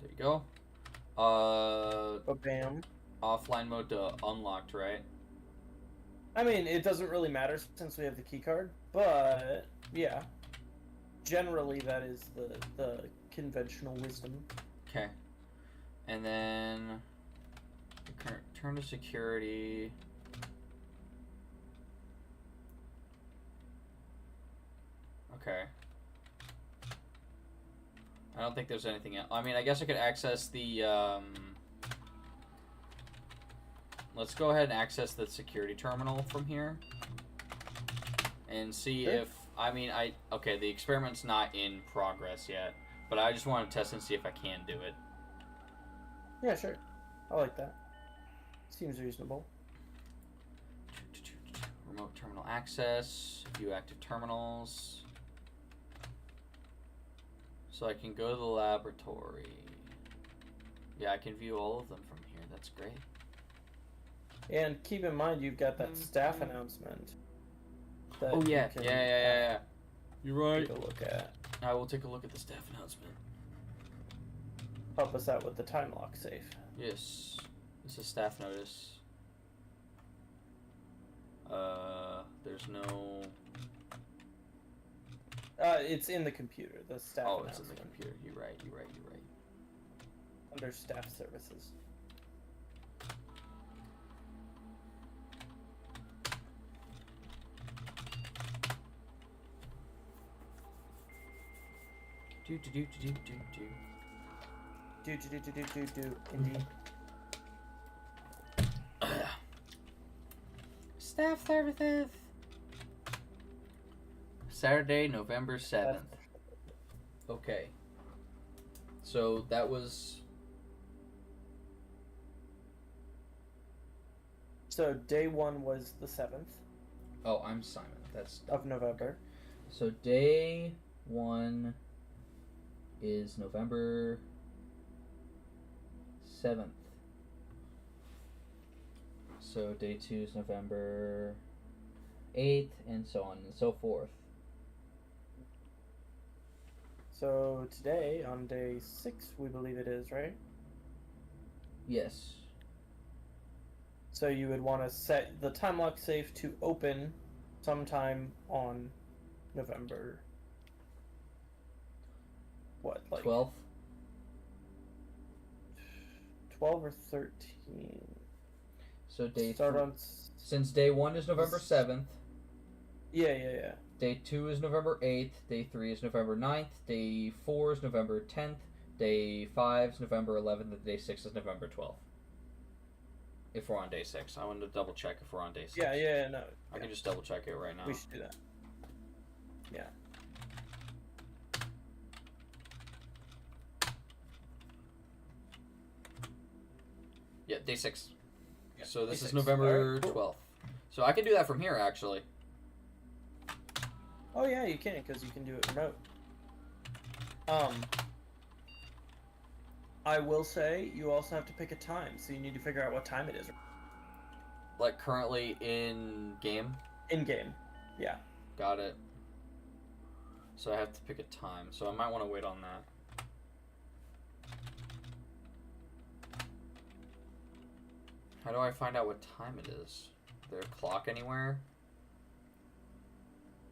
There you go. Bam. Offline mode to unlocked, right? I mean, it doesn't really matter since we have the keycard, but yeah. Generally, that is the conventional wisdom. Okay. And then turn to security. Okay. I don't think there's anything else. I mean, I guess I could access the, let's go ahead and access the security terminal from here. And see if, okay, the experiment's not in progress yet. But I just want to test and see if I can do it. Yeah, sure. I like that. Seems reasonable. Remote terminal access. View active terminals. So I can go to the laboratory. Yeah, I can view all of them from here. That's great. And keep in mind, you've got that staff announcement. Oh, yeah. Yeah. You're right. Take a look at. I will take a look at the staff announcement. Help us out with the time lock safe. Yes. It's a staff notice. There's no... it's in the computer, the staff announcement. It's in the computer. You're right. Under staff services. Indeed. Staff services. Saturday, November 7th. Okay. So that was. So day 1 was the 7th. Oh, I'm Simon. That's of November. So day 1 is November 7th. So day 2 is November 8th, and so on and so forth. So today, on day 6, we believe it is, right? Yes. So you would want to set the time lock safe to open sometime on November. What, like 12th? 12 or 13? So day Start th- on. since day 1 is November 7th, Yeah. day 2 is November 8th, day 3 is November 9th, day 4 is November 10th, day 5 is November 11th, and day 6 is November 12th. If we're on day 6. I wanted to double check if we're on day 6. Yeah, no. I can just double check it right now. We should do that. Yeah. Yeah, day 6. Yeah, So this day is 6. November Alright, cool. 12th. So I can do that from here, actually. Oh yeah, you can, because you can do it remote. I will say you also have to pick a time, so you need to figure out what time it is. Like currently in game? In game. Yeah. Got it. So I have to pick a time. So I might want to wait on that. How do I find out what time it is? Is there a clock anywhere?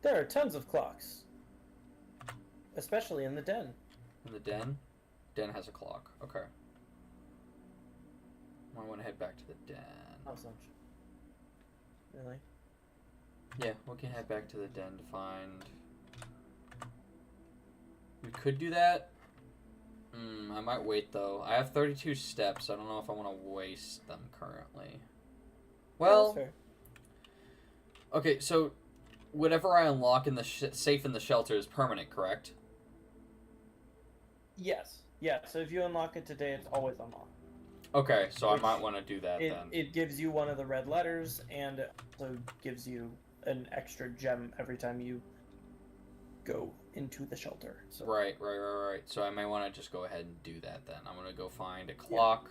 There are tons of clocks. Especially in the den. In the den? Den has a clock. Okay. I want to head back to the den. Awesome. Really? Yeah, we can head back to the den to find... We could do that. I might wait though. I have 32 steps. I don't know if I want to waste them currently. Well, That's fair. okay, so whatever I unlock in the safe in the shelter is permanent, correct? Yes. Yeah, so if you unlock it today, it's always unlocked. Okay, so Which I might want to do that then. It gives you one of the red letters, and it also gives you an extra gem every time you go into the shelter. So. Right. So I may want to just go ahead and do that then. I'm going to go find a clock,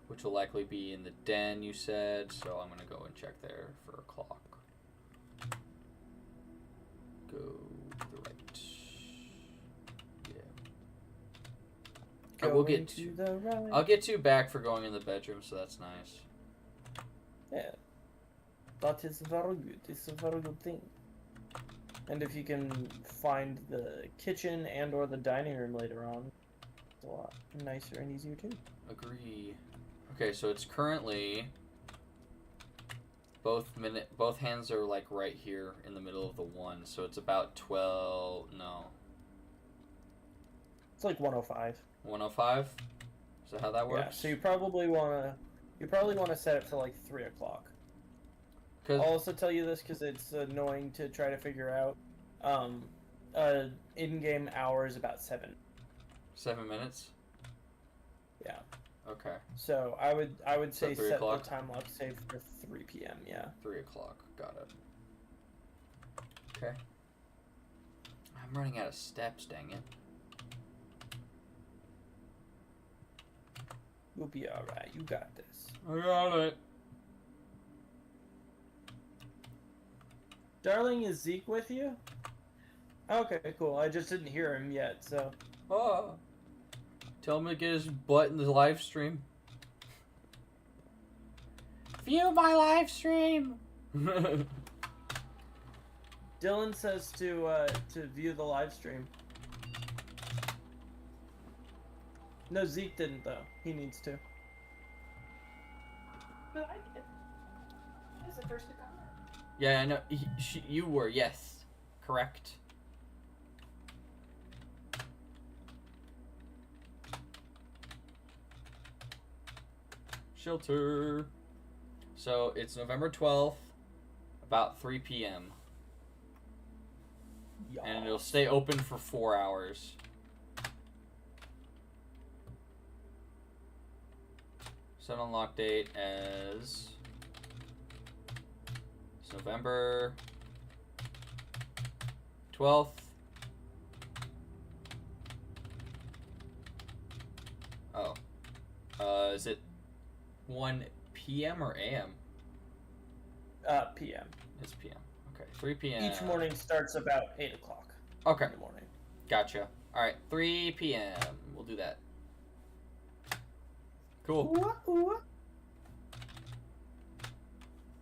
which will likely be in the den, you said. So I'm going to go and check there for a clock. Go to the right. Yeah. I will get to the right. I'll get 2 back for going in the bedroom, so that's nice. Yeah. That is very good. It's a very good thing. And if you can find the kitchen and or the dining room later on, it's a lot nicer and easier too. Agree. Okay, so it's currently both hands are like right here in the middle of the 1, so it's about 12. No. It's like 105. 105? Is that how that works? Yeah, so you probably wanna set it for like 3 o'clock. I'll also tell you this because it's annoying to try to figure out. In-game hour is about 7. 7 minutes? Yeah. Okay. So I would say 3 set o'clock? the time lock save for 3 p.m. Yeah. 3 o'clock. Got it. Okay. I'm running out of steps, dang it. You'll be alright. You got this. I got it. Darling, is Zeke with you? Okay, cool. I just didn't hear him yet, so. Oh. Tell him to get his butt in the live stream. View my live stream! Dylan says to view the live stream. No, Zeke didn't though. He needs to. But I did. I was the first to comment. Yeah, I know. You were, yes. Correct. shelter. So it's November 12th, about 3 p.m. And it'll stay open for 4 hours. Set unlock date as November 12th. Is it 1 p.m. or a.m.? PM. It's p.m. Okay, 3 p.m. Each morning starts about 8 o'clock. Okay. In the morning. Gotcha. Alright, 3 p.m. We'll do that. Cool.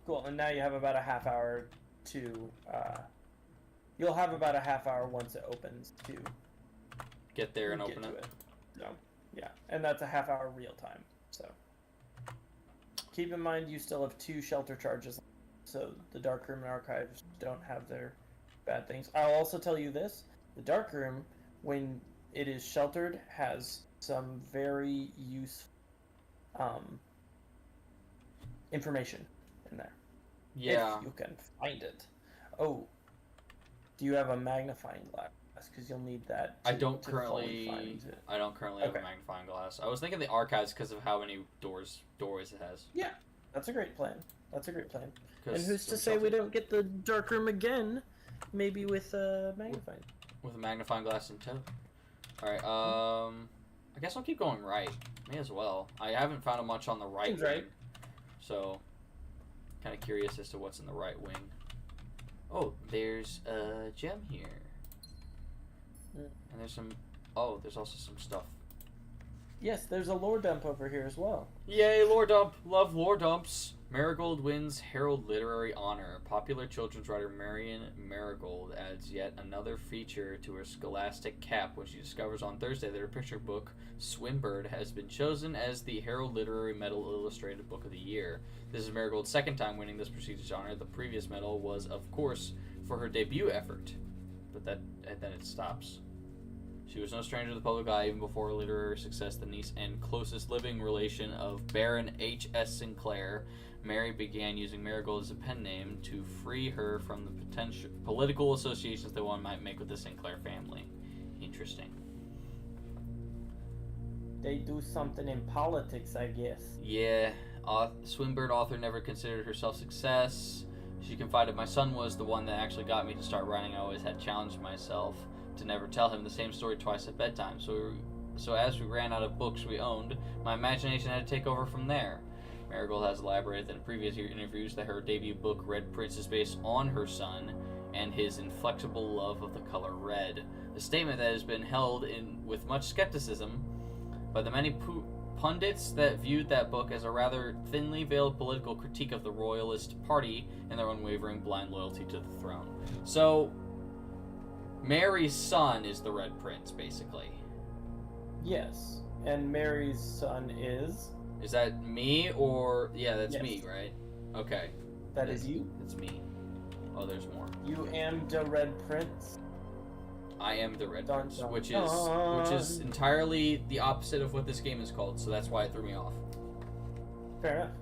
Cool, and now you have about a half hour to, you'll have about a half hour once it opens to get there and get open to it. So, yeah, and that's a half hour real time, so. Keep in mind you still have 2 shelter charges, so the Dark Room and Archives don't have their bad things. I'll also tell you this, the Dark Room, when it is sheltered, has some very useful information in there. Yeah. If you can find it. Oh, do you have a magnifying glass? Because you'll need that. I don't to currently. fully find it. I don't currently have a magnifying glass. I was thinking the archives because of how many doors it has. Yeah, that's a great plan. That's a great plan. 'Cause And who's to we're say we sheltered. don't get the Dark Room again? Maybe with a magnifying. With a magnifying glass in tow. Alright, I guess I'll keep going right. May as well. I haven't found much on the right Seems wing. right. So, kind of curious as to what's in the right wing. Oh, there's a gem here. Mm. And there's some... Oh, there's also some stuff. Yes, there's a lore dump over here as well. Yay, lore dump! Love lore dumps! Marigold wins Herald Literary Honor. Popular children's writer Marion Marigold adds yet another feature to her scholastic cap when she discovers on Thursday that her picture book, Swimbird, has been chosen as the Herald Literary Medal Illustrated Book of the Year. This is Marigold's second time winning this prestigious honor. The previous medal was, of course, for her debut effort. But then it stops. She was no stranger to the public eye even before her literary success. The niece and closest living relation of Baron H.S. Sinclair, Mary began using Marigold as a pen name to free her from the potential political associations that one might make with the Sinclair family. Interesting. They do something in politics, I guess. Yeah, Swinburne author never considered herself success. She confided, my son was the one that actually got me to start writing. I always had challenged myself to never tell him the same story twice at bedtime. So as we ran out of books we owned, my imagination had to take over from there. Marigold has elaborated in previous interviews that her debut book, Red Prince, is based on her son and his inflexible love of the color red. A statement that has been held in with much skepticism by the many pundits that viewed that book as a rather thinly veiled political critique of the Royalist Party and their unwavering blind loyalty to the throne. So, Mary's son is the Red Prince, basically. Yes, and Mary's son is... Is that me, or... Yeah, that's Yes. me, right? Okay. That is you. It's me. Oh, there's more. You am the Red Prince. I am the Red Dun, Prince, dun, which dun. is entirely the opposite of what this game is called, so that's why it threw me off. Fair enough.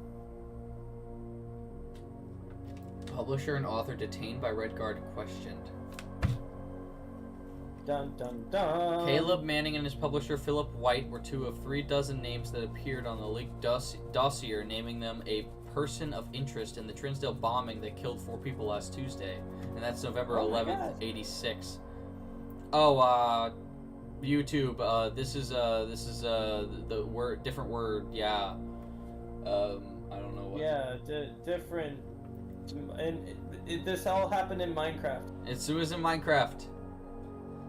Publisher and author detained by Red Guard questioned. Dun dun dun. Caleb Manning and his publisher Philip White were 2 of 3 dozen names that appeared on the leaked dossier, naming them a person of interest in the Trinsdale bombing that killed 4 people last Tuesday, and that's November Oh my 11th, God. 86. Oh, YouTube. This is the word, different word. Yeah. I don't know what. Yeah, different. And this all happened in Minecraft. It was in Minecraft.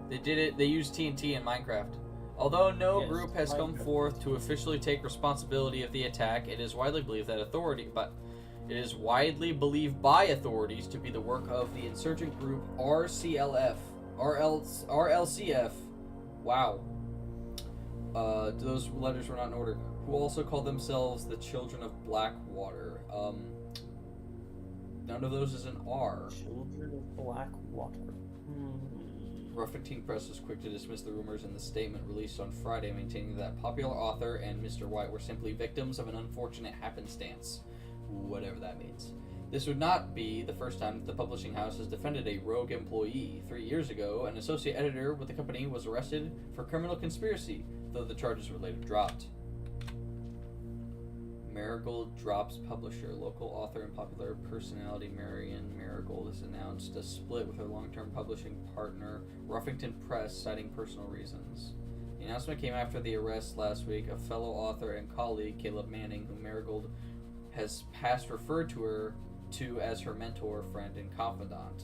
They did it. They used TNT in Minecraft. Although no Yes, group has come Minecraft. forth to officially take responsibility of the attack, it is widely believed by authorities to be the work of the insurgent group RCLF. RLCF. Wow. Those letters were not in order. Who also call themselves the Children of Blackwater. None of those is an R. Children of Blackwater. Ruffington Press was quick to dismiss the rumors in the statement released on Friday, maintaining that popular author and Mr. White were simply victims of an unfortunate happenstance, whatever that means. This would not be the first time that the publishing house has defended a rogue employee. 3 years ago, an associate editor with the company was arrested for criminal conspiracy, though the charges were later dropped. Marigold drops publisher. Local author and popular personality Marion Marigold has announced a split with her long-term publishing partner, Ruffington Press, citing personal reasons. The announcement came after the arrest last week of fellow author and colleague Caleb Manning, whom Marigold has past referred to her as her mentor, friend, and confidant.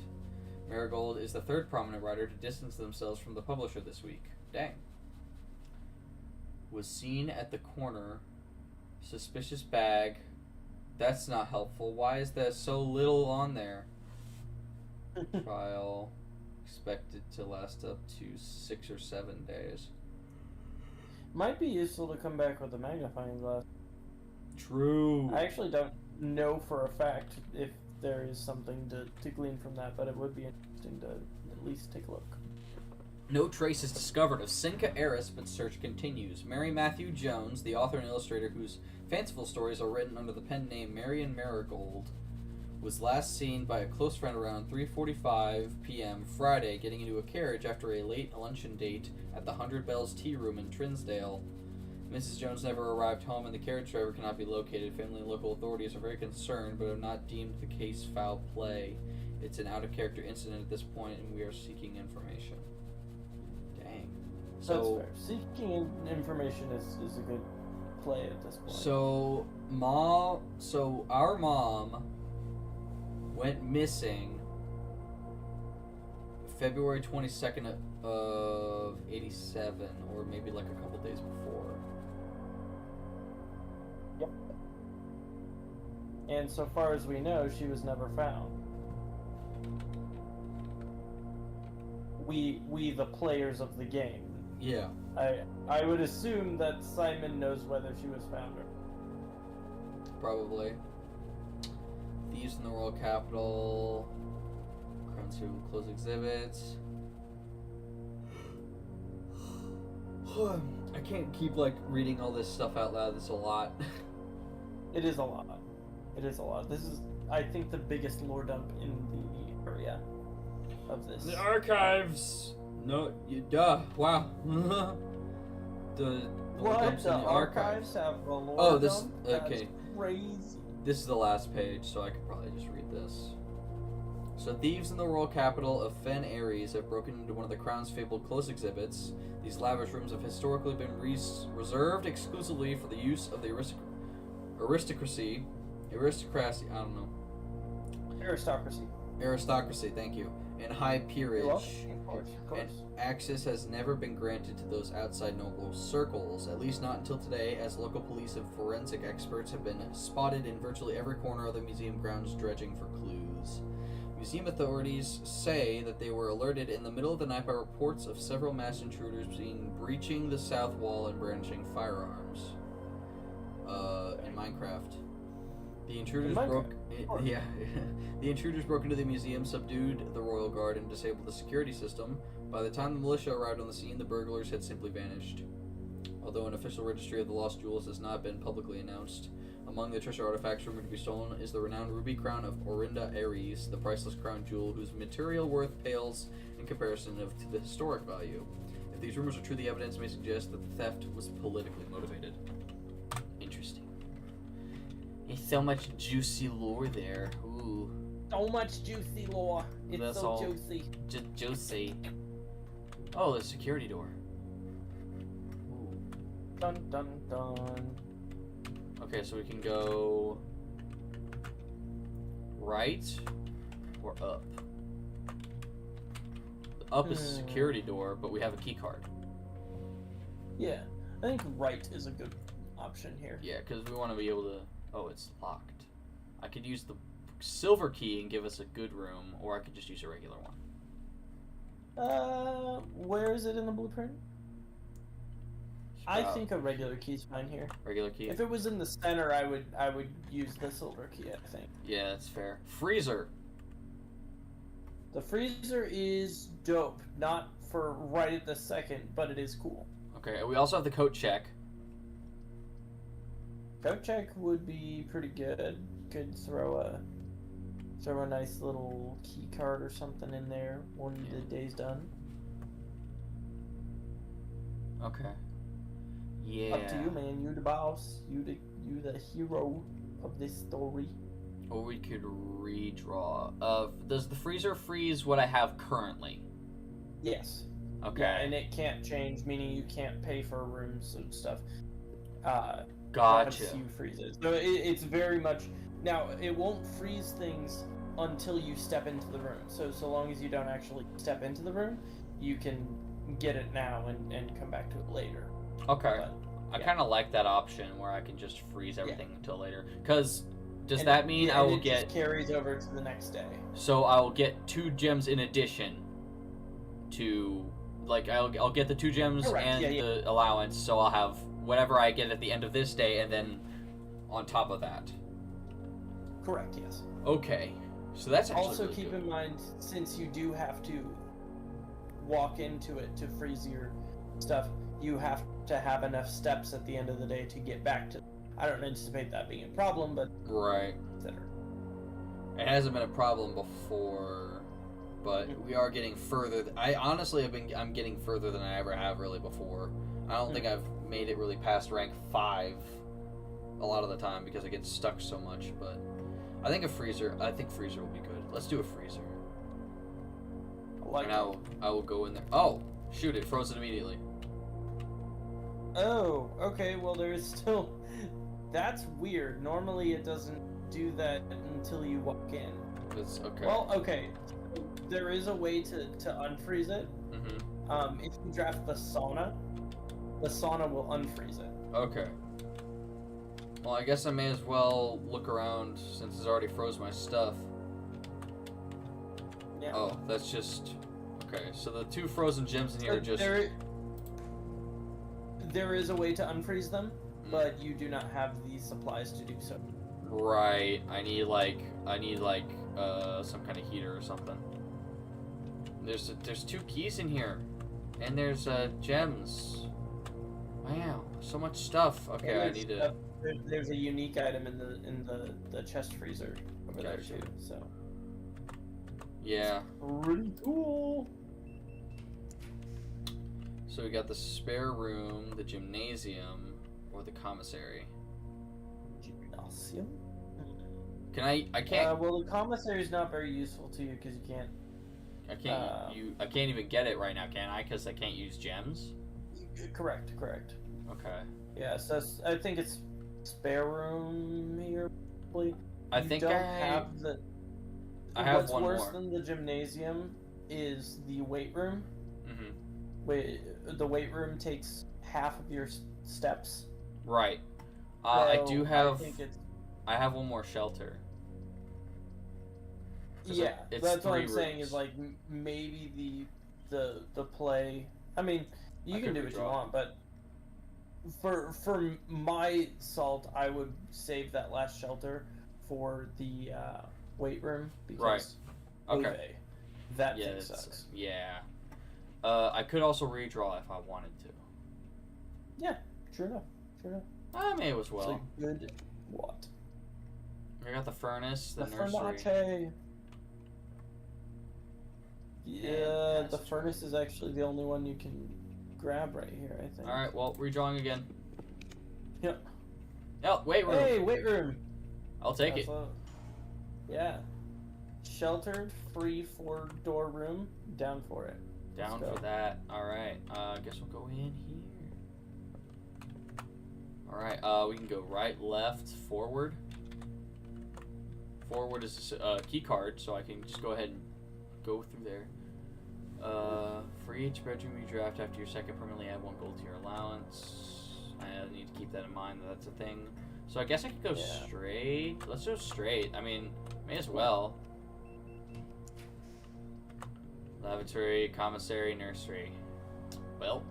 Marigold is the third prominent writer to distance themselves from the publisher this week. Dang. Was seen at the corner. Suspicious bag. That's not helpful. Why is there so little on there? Trial expected to last up to 6 or 7 days. Might be useful to come back with a magnifying glass. True. I actually don't know for a fact if there is something to glean from that, but it would be interesting to at least take a look. No trace is discovered of Cinca heiress, but search continues. Mary Matthew Jones, the author and illustrator whose fanciful stories are written under the pen name Marion Marigold, was last seen by a close friend around 3:45 p.m. Friday getting into a carriage after a late luncheon date at the 100 Bells Tea Room in Trinsdale. Mrs. Jones never arrived home and the carriage driver cannot be located. Family and local authorities are very concerned but have not deemed the case foul play. It's an out-of-character incident at this point and we are seeking information. Dang. So, that's fair. Seeking information is a good play at this point. So our mom went missing February 22nd of 87, or maybe like a couple days before. Yep. And so far as we know, she was never found. We the players of the game. Yeah. I would assume that Simon knows whether she was found or probably. Thieves in the Royal Capitol. Crimes who close exhibits. I can't keep reading all this stuff out loud. It's a lot. It is a lot. It is a lot. This is, I think, the biggest lore dump in the area of this. The archives. No, duh. Wow. the what? dumps The in the archives have a lore Oh, this. dump? Okay. That's crazy. This is the last page, so I could probably just read this. So, thieves in the royal capital of Fen Ares have broken into one of the Crown's fabled close exhibits. These lavish rooms have historically been reserved exclusively for the use of the aristocracy, I don't know. Aristocracy, thank you. And high peerage. Of course. And access has never been granted to those outside noble circles, at least not until today, as local police and forensic experts have been spotted in virtually every corner of the museum grounds dredging for clues. Museum authorities say that they were alerted in the middle of the night by reports of several masked intruders breaching the south wall and brandishing firearms. In Minecraft. The intruders broke into the museum, subdued the royal guard, and disabled the security system. By the time the militia arrived on the scene, the burglars had simply vanished. Although an official registry of the lost jewels has not been publicly announced. Among the treasure artifacts rumored to be stolen is the renowned ruby crown of Orinda Ares, the priceless crown jewel whose material worth pales in comparison to the historic value. If these rumors are true, the evidence may suggest that the theft was politically motivated. Interesting. There's so much juicy lore there. Ooh. So much juicy lore. It's That's so all. juicy. Juicy. Oh, the security door. Ooh. Dun dun dun. Okay, so we can go right or up. Up is a security door, but we have a key card. Yeah, I think right is a good option here. Yeah, because we want to be able to... Oh, it's locked. I could use the silver key and give us a good room, or I could just use a regular one. Where is it in the blueprint? I think a regular key's fine here. Regular key? If it was in the center, I would use the silver key, I think. Yeah, that's fair. Freezer! The freezer is dope. Not for right at the second, but it is cool. Okay, we also have the coat check. Coat check would be pretty good. Could throw a nice little key card or something in there when the day's done. Okay. Yeah. Up to you, man. You the boss. You the hero of this story. Or we could redraw. Does the freezer freeze what I have currently? Yes. Okay. Yeah, and it can't change, meaning you can't pay for rooms and stuff. Gotcha. Once you freeze it. So it's very much... Now, it won't freeze things until you step into the room. So long as you don't actually step into the room, you can get it now and come back to it later. Okay. But, I yeah. kind of like that option where I can just freeze everything until later. Because does And that mean I will it get... just carries over to the next day. So I will get 2 gems in addition to... Like, I'll get the 2 gems Correct, and yeah. the allowance, so I'll have whatever I get at the end of this day, and then on top of that. Correct, yes. Okay. So that's actually Also really keep good. in mind, since you do have to walk into it to freeze your stuff, you have to have enough steps at the end of the day to get back to... I don't anticipate that being a problem, but... Right. etc. It hasn't been a problem before, but we are getting further. I honestly I'm getting further than I ever have really before. I don't think I've made it really past rank 5 a lot of the time because I get stuck so much, but I think freezer will be good. Let's do a freezer. And I will go in there. Oh, shoot, it froze it immediately. Oh, okay, well there's still... That's weird. Normally it doesn't do that until you walk in. It's okay. Well, okay. There is a way to unfreeze it. Mm-hmm. If you draft the sauna will unfreeze it. Okay. Well, I guess I may as well look around since it's already froze my stuff. Yeah. Oh, that's just... Okay, so the 2 frozen gems in here are just... There is a way to unfreeze them, but you do not have the supplies to do so. Right. I need like some kind of heater or something. There's 2 keys in here, and there's gems. Wow, so much stuff. Okay, And I need to. There's a unique item in the chest freezer over there Gotcha. too. So. Yeah. Pretty cool. So we got the spare room, the gymnasium, or the commissary. Gymnasium. Can I can't. Well, the commissary is not very useful to you because you can't. I can't even get it right now, can I? Because I can't use gems. Correct. Okay. Yeah, so I think it's spare room here. Probably. I You think don't I have the. I have What's one worse more. than the gymnasium is the weight room. Mm-hmm. The weight room takes half of your steps. Right. I So do have. I think it's, I have one more shelter. 'Cause yeah, it's that's what 3 I'm saying. rooms. Is like maybe the play. I mean, you I can could do what you redraw. want, but for my salt, I would save that last shelter for the weight room because Okay. oy vey, that Yeah. thing sucks. Yeah. I could also redraw if I wanted to. Yeah, true enough. I may as well. So good. What? I got the furnace, the The nursery. Fernace. Yeah, the passageway. furnace is actually the only one you can grab right here, I think. Alright, well, redrawing again. Yep. Oh, weight room. Hey, weight room. I'll take it. Yeah. Sheltered, free 4-door room. Down for it. Down Let's for go. that. Alright, guess we'll go in here. Alright, we can go right, left, forward. Forward is a key card, so I can just go ahead and go through there. For each bedroom you draft after your second, permanently add 1 gold to your allowance. I need to keep that in mind, that's a thing. So I guess I could go Yeah. straight. Let's go straight. I mean, may as well. Lavatory, commissary, nursery. Well,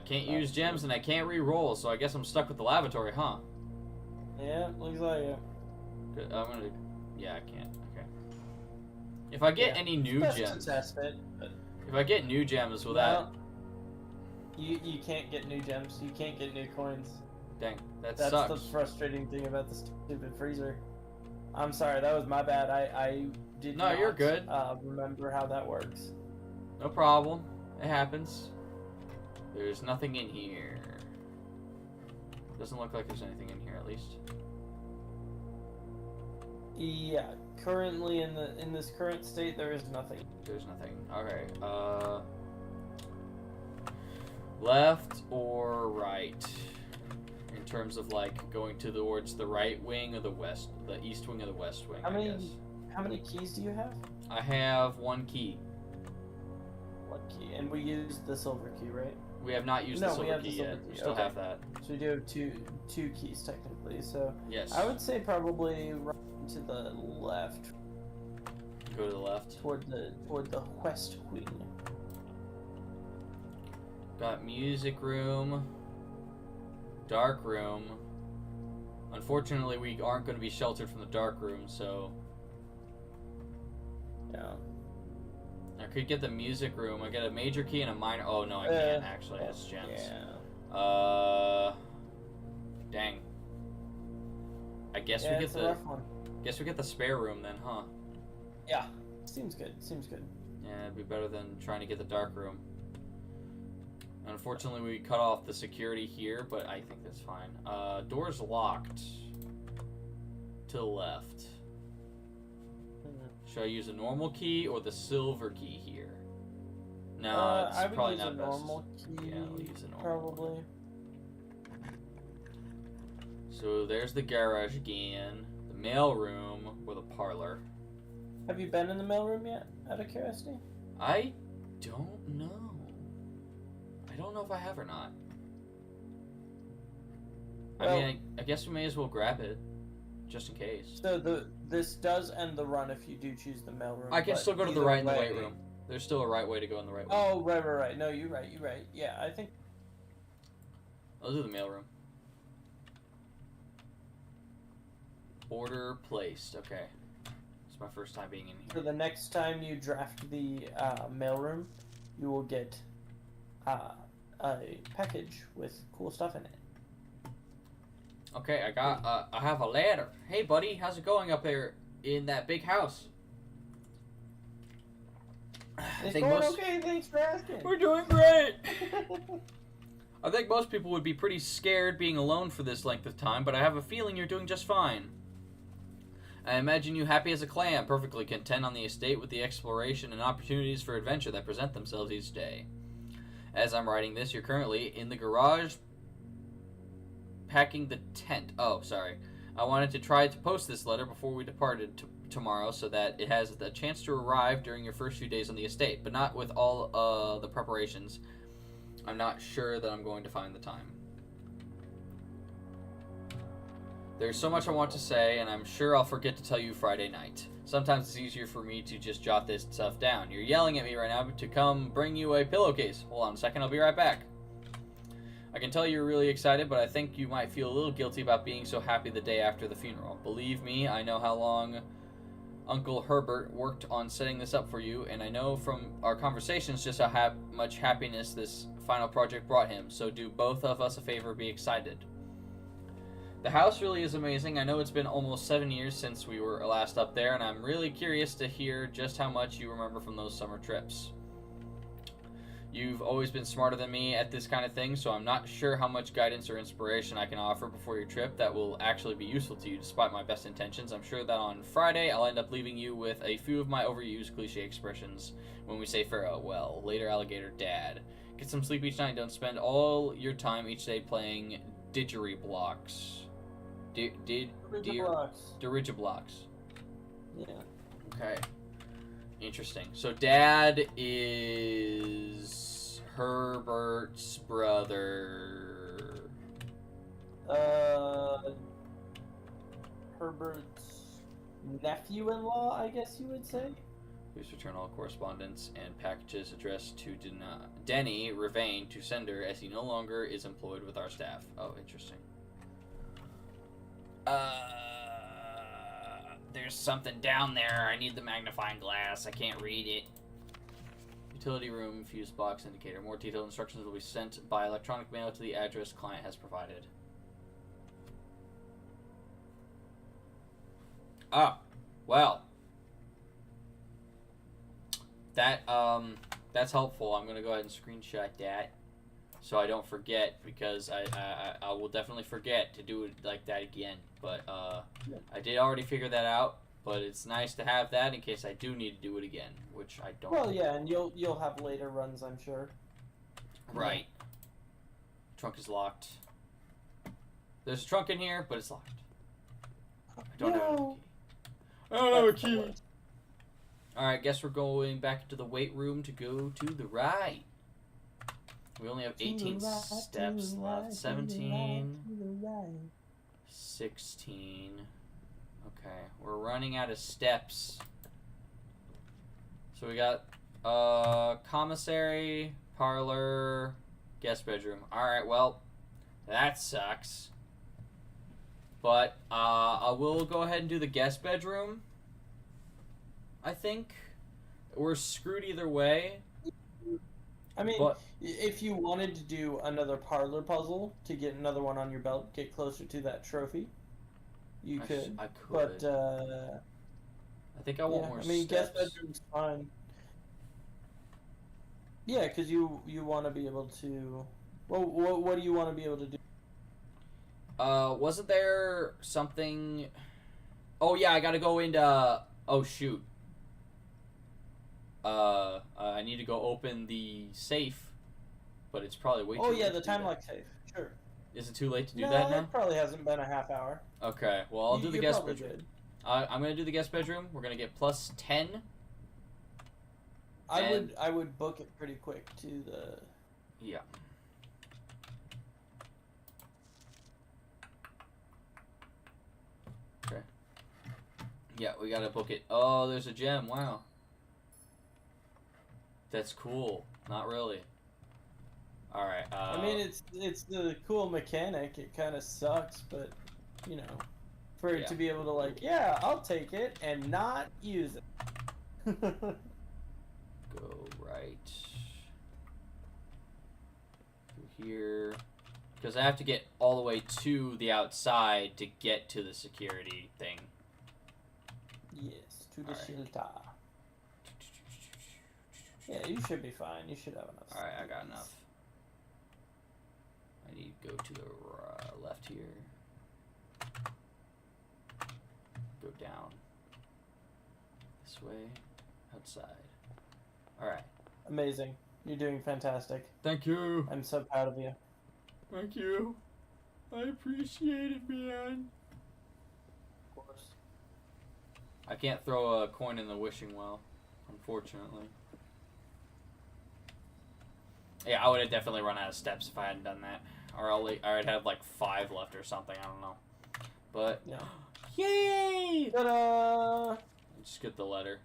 can't use gems and I can't re-roll, so I guess I'm stuck with the lavatory, huh? Yeah, looks like it. Good, I'm gonna. Yeah, I can't. Okay. If I get Yeah. any new Best gems, to test it, but If I get new gems, will that... You can't get new gems. You can't get new coins. Dang, That's sucks. the frustrating thing about the stupid freezer. I'm sorry, that was my bad. I did not. No, you're good. Remember how that works. No problem. It happens. There's nothing in here. Doesn't look like there's anything in here, at least. Yeah, currently in this current state, there is nothing. There's nothing. Okay. Left or right? In terms of like going towards the right wing or the east wing or the west wing. How many? I guess. How many keys do you have? I have 1 key. 1 key, and we used the silver key, right? We have not used the silver key yet. We still have that. So we do have two keys technically. So yes. I would say probably run to the left. Go to the left. Toward the west wing. Got music room. Dark room. Unfortunately, we aren't going to be sheltered from the dark room, so... Yeah. I could get the music room. I get a major key and a minor... Oh, no, I can't, actually. That's gems. Yeah. Dang. I guess we get the... Guess we get the spare room then, huh? Yeah. Seems good. Seems good. Yeah, it'd be better than trying to get the dark room. Unfortunately, we cut off the security here, but I think that's fine. Door's locked. To the left. Should I use a normal key or the silver key here? No, it's probably not best. Normal key. Yeah, I'll use a normal. Probably. So there's the garage again, the mail room, or the parlor. Have you been in the mailroom yet, out of curiosity? I don't know. I don't know if I have or not. Well, I mean, I guess we may as well grab it, just in case. So this does end the run if you do choose the mailroom. I can still go to the right in the weight room. There's still a right way to go in the right way. Oh, right. No, you're right. Yeah, I think... I'll do the mailroom. Order placed. Okay. It's my first time being in here. So the next time you draft the mailroom, you will get a package with cool stuff in it. Okay, I have a ladder. Hey, buddy, how's it going up there in that big house? It's going okay, thanks for asking. We're doing great! I think most people would be pretty scared being alone for this length of time, but I have a feeling you're doing just fine. I imagine you happy as a clam, perfectly content on the estate with the exploration and opportunities for adventure that present themselves each day. As I'm writing this, you're currently in the garage packing the tent. Oh, sorry. I wanted to try to post this letter before we departed tomorrow so that it has the chance to arrive during your first few days on the estate, but not with all the preparations. I'm not sure that I'm going to find the time. There's so much I want to say, and I'm sure I'll forget to tell you Friday night. Sometimes it's easier for me to just jot this stuff down. You're yelling at me right now to come bring you a pillowcase. Hold on a second, I'll be right back. I can tell you're really excited, but I think you might feel a little guilty about being so happy the day after the funeral. Believe me, I know how long Uncle Herbert worked on setting this up for you, and I know from our conversations just how much happiness this final project brought him, so do both of us a favor, be excited. The house really is amazing. I know it's been almost 7 years since we were last up there, and I'm really curious to hear just how much you remember from those summer trips. You've always been smarter than me at this kind of thing, so I'm not sure how much guidance or inspiration I can offer before your trip that will actually be useful to you, despite my best intentions. I'm sure that on Friday, I'll end up leaving you with a few of my overused cliche expressions when we say farewell. Later, alligator dad. Get some sleep each night and don't spend all your time each day playing Digiblocks. Digiblocks. Yeah. Okay. Interesting. So Dad is Herbert's brother. Herbert's nephew-in-law, I guess you would say. Please return all correspondence and packages addressed to Denny Ravain to sender, as he no longer is employed with our staff. Oh, interesting. There's something down there. I need the magnifying glass. I can't read it. Utility room, fuse box indicator. More detailed instructions will be sent by electronic mail to the address client has provided. Ah, well. That's helpful. I'm gonna go ahead and screenshot that so I don't forget, because I will definitely forget to do it like that again. But I did already figure that out. But it's nice to have that in case I do need to do it again, which I don't. Well, yeah, and you'll have later runs, I'm sure. Right. Trunk is locked. There's a trunk in here, but it's locked. I don't have a key. I don't have a key. Alright, guess we're going back to the weight room to go to the right. We only have 18 steps left. 17. 16. Okay, we're running out of steps. So we got commissary, parlor, guest bedroom. Alright, well, that sucks. But I will go ahead and do the guest bedroom. I think we're screwed either way. I mean, if you wanted to do another parlor puzzle to get another one on your belt, get closer to that trophy, you could. I could. But I think I want more I mean, steps. guest bedroom's fine. Yeah, because you want to be able to. Well, what do you want to be able to do? Wasn't there something? Oh yeah, I gotta go into. Oh shoot. I need to go open the safe, but it's probably way too late. Oh yeah, the to do time that. lock safe. Sure. Is it too late to do No, that now? it probably hasn't been a half hour. Okay, well I'll do the You're guest probably bedroom. good. I'm gonna do the guest bedroom. We're gonna get plus 10. I would book it pretty quick to the. Yeah. Okay. Yeah, we gotta book it. Oh, there's a gem. Wow. That's cool. Not really. All right. I mean, it's the cool mechanic. It kind of sucks, but you know, for it to be able to like, yeah, I'll take it and not use it. Go right through here, because I have to get all the way to the outside to get to the security thing. Yes, to the All right. shelter. Yeah, you should be fine. You should have enough. All right, I got enough. I need to go to the left here. Go down. This way. Outside. Alright. Amazing. You're doing fantastic. Thank you. I'm so proud of you. Thank you. I appreciate it, man. Of course. I can't throw a coin in the wishing well, unfortunately. Yeah, I would have definitely run out of steps if I hadn't done that. Or I'd have like 5 left or something, I don't know. But, Yeah. yay! Ta-da! Just get the letter.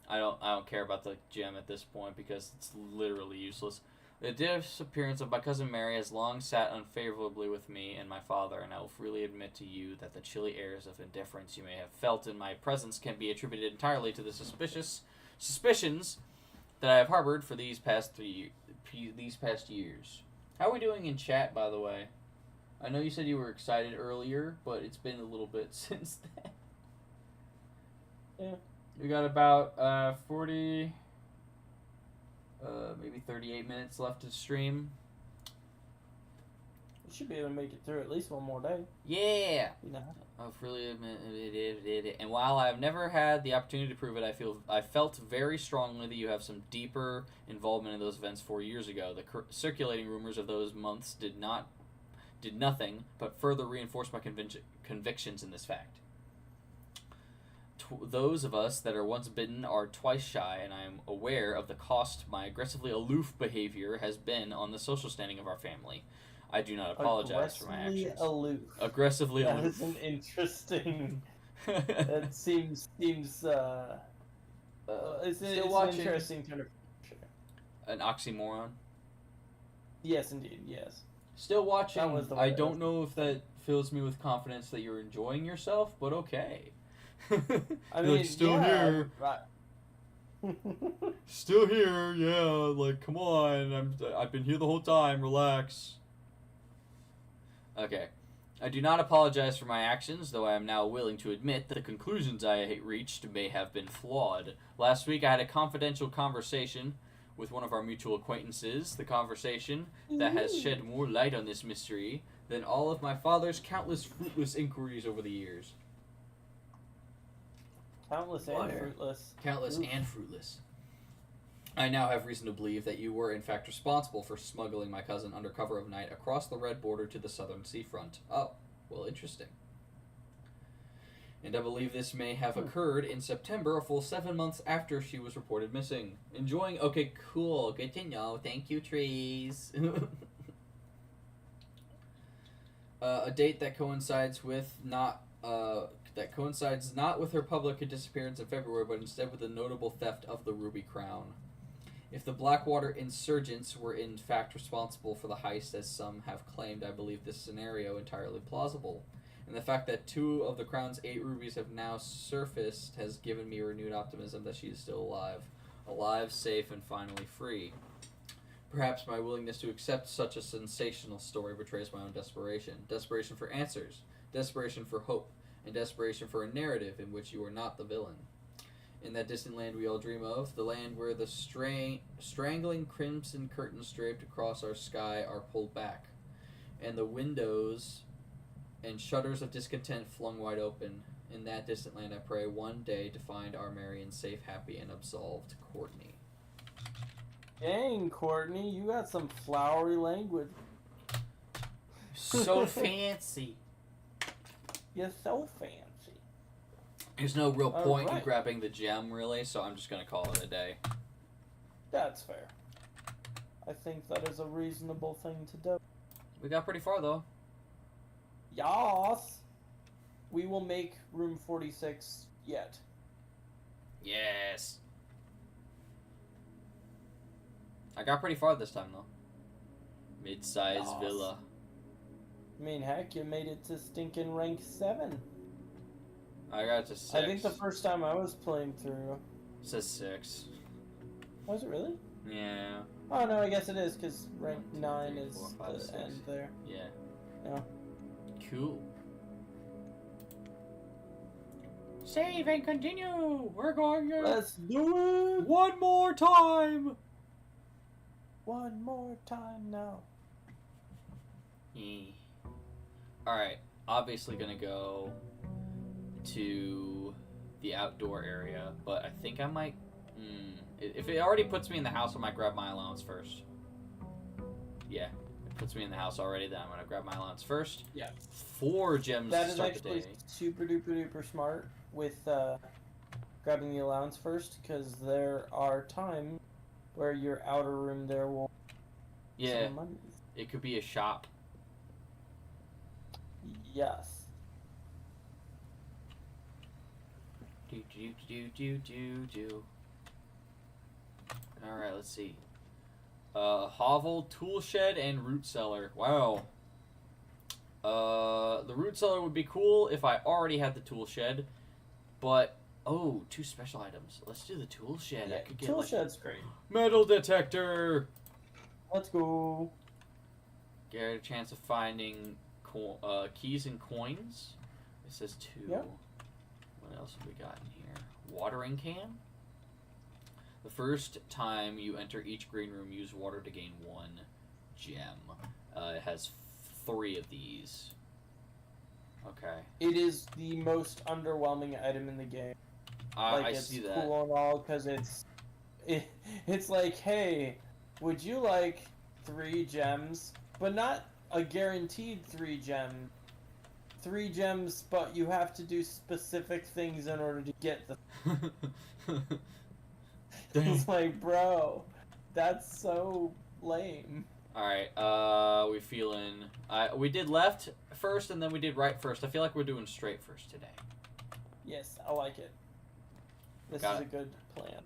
I don't care about the gem at this point because it's literally useless. The disappearance of my cousin Mary has long sat unfavorably with me and my father, and I will freely admit to you that the chilly airs of indifference you may have felt in my presence can be attributed entirely to the suspicions that I have harbored for these past years. How are we doing in chat, by the way? I know you said you were excited earlier, but it's been a little bit since then. Yeah. We got about 40, maybe 38 minutes left to stream. You should be able to make it through at least one more day. Yeah! You know. I've really and while I've never had the opportunity to prove it, I felt very strongly that you have some deeper involvement in those events 4 years ago. The circulating rumors of those months did nothing but further reinforce my convictions in this fact. Those of us that are once bitten are twice shy, and I am aware of the cost my aggressively aloof behavior has been on the social standing of our family. I do not apologize for my actions. Aggressively aloof. That is an interesting. That seems. It's an interesting turn of. An oxymoron. Yes, indeed. Yes. Still watching. That was the I word. don't know if that fills me with confidence that you're enjoying yourself, but okay. I You're mean, like, still yeah, here. Still here, yeah. Like, come on. I've been here the whole time. Relax. Okay. I do not apologize for my actions, though I am now willing to admit that the conclusions I reached may have been flawed. Last week I had a confidential conversation with one of our mutual acquaintances, the conversation that has shed more light on this mystery than all of my father's countless fruitless inquiries over the years. Countless and fruitless. Countless and fruitless. I now have reason to believe that you were in fact responsible for smuggling my cousin under cover of night across the red border to the southern seafront. Oh, well, interesting. And I believe this may have occurred in September, a full 7 months after she was reported missing. Enjoying? Okay, cool. Good to know. Thank you, trees. A date that coincides not with her public disappearance in February, but instead with the notable theft of the Ruby Crown. If the Blackwater insurgents were in fact responsible for the heist, as some have claimed, I believe this scenario entirely plausible. And the fact that 2 of the Crown's 8 rubies have now surfaced has given me renewed optimism that she is still alive. Alive, safe, and finally free. Perhaps my willingness to accept such a sensational story betrays my own desperation. Desperation for answers, desperation for hope, and desperation for a narrative in which you are not the villain. In that distant land we all dream of, the land where the strangling crimson curtains draped across our sky are pulled back, and the windows and shutters of discontent flung wide open. In that distant land I pray one day to find our Marion safe, happy, and absolved Courtney. Dang, Courtney, you got some flowery language. So fancy. You're so fancy. There's no real point in Alright. grabbing the gem, really, so I'm just going to call it a day. That's fair. I think that is a reasonable thing to do. We got pretty far, though. Yas! We will make room 46 yet. Yes. I got pretty far this time, though. Mid-sized Yas. villa. I mean, heck, you made it to stinking rank 7. I got to 6. I think the first time I was playing through... It says 6. Was it really? Yeah. Oh, no, I guess it is, because rank 1, 2, 9 3, is 4, 5, the 6. end there. Yeah. Yeah. Cool. Save and continue! We're going to... Let's do it! One more time! One more time now. Alright, obviously gonna go to the outdoor area, but I think I might... If it already puts me in the house, I might grab my allowance first. Yeah, it puts me in the house already, then I'm gonna grab my allowance first. Yeah. 4 gems That to is start the actually day. super duper duper smart with grabbing the allowance first, because there are times where your outer room there will Yeah, some money. it could be a shop. Yes. Do. Alright, let's see. Hovel, tool shed, and root cellar. Wow. The root cellar would be cool if I already had the tool shed, but oh, 2 special items. Let's do the tool shed. Yeah, I could get tool like shed's great. metal detector. Let's go. Get a chance of finding keys and coins. It says 2. Yep. What else have we got in here? Watering can. The first time you enter each green room, use water to gain 1 gem. It has 3 of these. Okay. It is the most underwhelming item in the game. I it's see that. cool and all because it's like, hey, would you like 3 gems, but not a guaranteed 3 gems. 3 gems, but you have to do specific things in order to get the. It's like, bro, that's so lame. Alright, we feeling... we did left first, and then we did right first. I feel like we're doing straight first today. Yes, I like it. This Got is it. a good plan.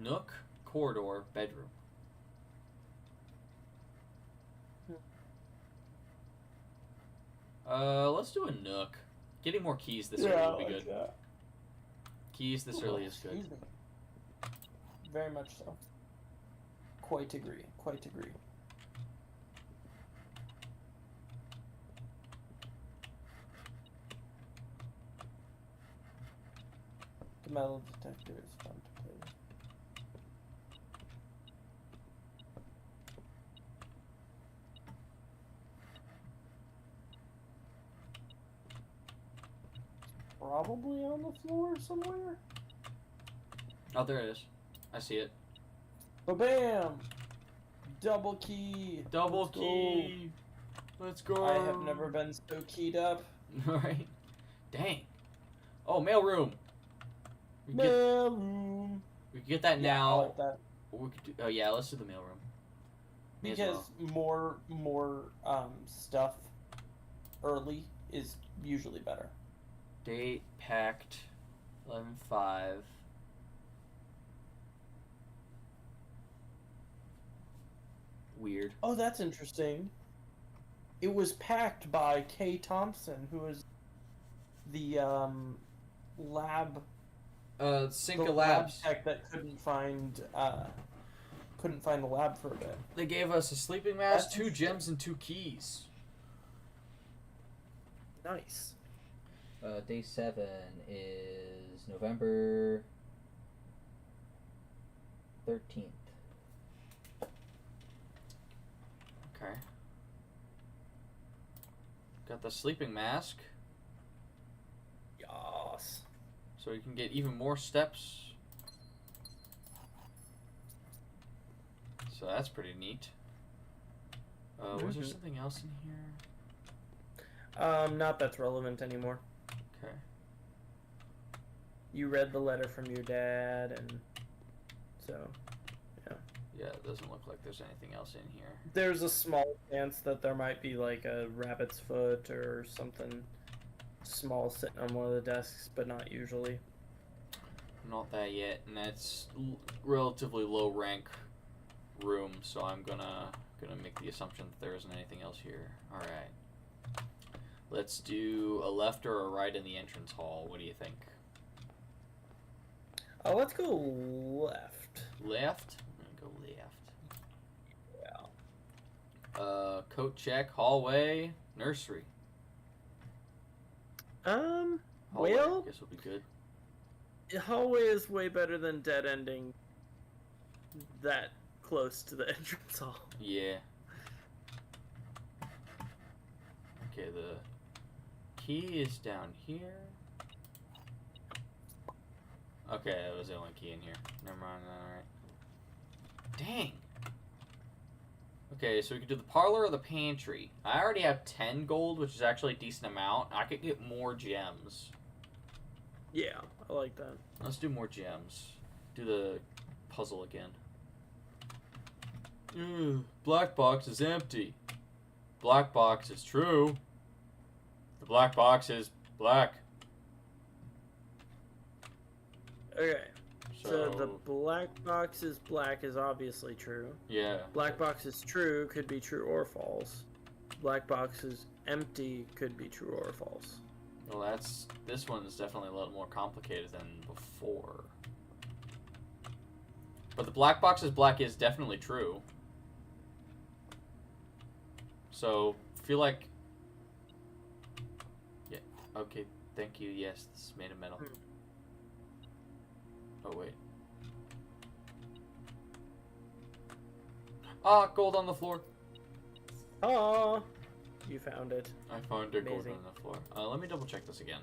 Nook, corridor, bedroom. Let's do a nook. Getting more keys this early would be good. Keys this early is good. Excuse me. very much so. Quite agree. Quite agree. The metal detector is fun to play with. Probably on the floor somewhere. Oh, there it is. I see it. Ba-bam! Double key. Double Let's go. key. Let's go. I have never been so keyed up. Alright. Dang. Oh, mailroom. We could Mailroom. get that Yeah, I now. like that. We could do, oh yeah, let's do the mailroom. May as Because more stuff early is usually better. Date packed 11/5. Weird. Oh, that's interesting. It was packed by Kay Thompson, who is the lab Cinca the Labs. lab tech that couldn't find the lab for a bit. They gave us a sleeping mask, That's 2 gems, and 2 keys. Nice. Day 7 is November 13th. Okay. Got the sleeping mask, Yas. so you can get even more steps. So that's pretty neat. Was there something else in here? Not that's relevant anymore. Okay. You read the letter from your dad, and so Yeah, it doesn't look like there's anything else in here. there's a small chance that there might be like a rabbit's foot or something small sitting on one of the desks, but not usually. Not that yet, and that's relatively low rank room, so I'm gonna make the assumption that there isn't anything else here. All right. Let's do a left or a right in the entrance hall. What do you think? Let's go left. Left? I'm gonna go left. Yeah. Coat check, hallway, nursery. Hallway, Well, I guess will be good. the hallway is way better than dead ending that close to the entrance hall. Yeah. Okay, the key is down here. Okay, that was the only key in here. Never mind, alright. Dang! Okay, so we could do the parlor or the pantry. I already have 10 gold, which is actually a decent amount. I could get more gems. Yeah, I like that. Let's do more gems. Do the puzzle again. Black box is empty. Black box is true. The black box is black. Okay, so the black box is black is obviously true. Yeah. Black box is true could be true or false. Black box is empty could be true or false. Well, this one is definitely a little more complicated than before. But the black box is black is definitely true. So, feel like... Yeah, okay, thank you, yes, this is made of metal. Oh, wait. Ah, gold on the floor. Oh, you found it. I found a gold Amazing. on the floor. Let me double check this again.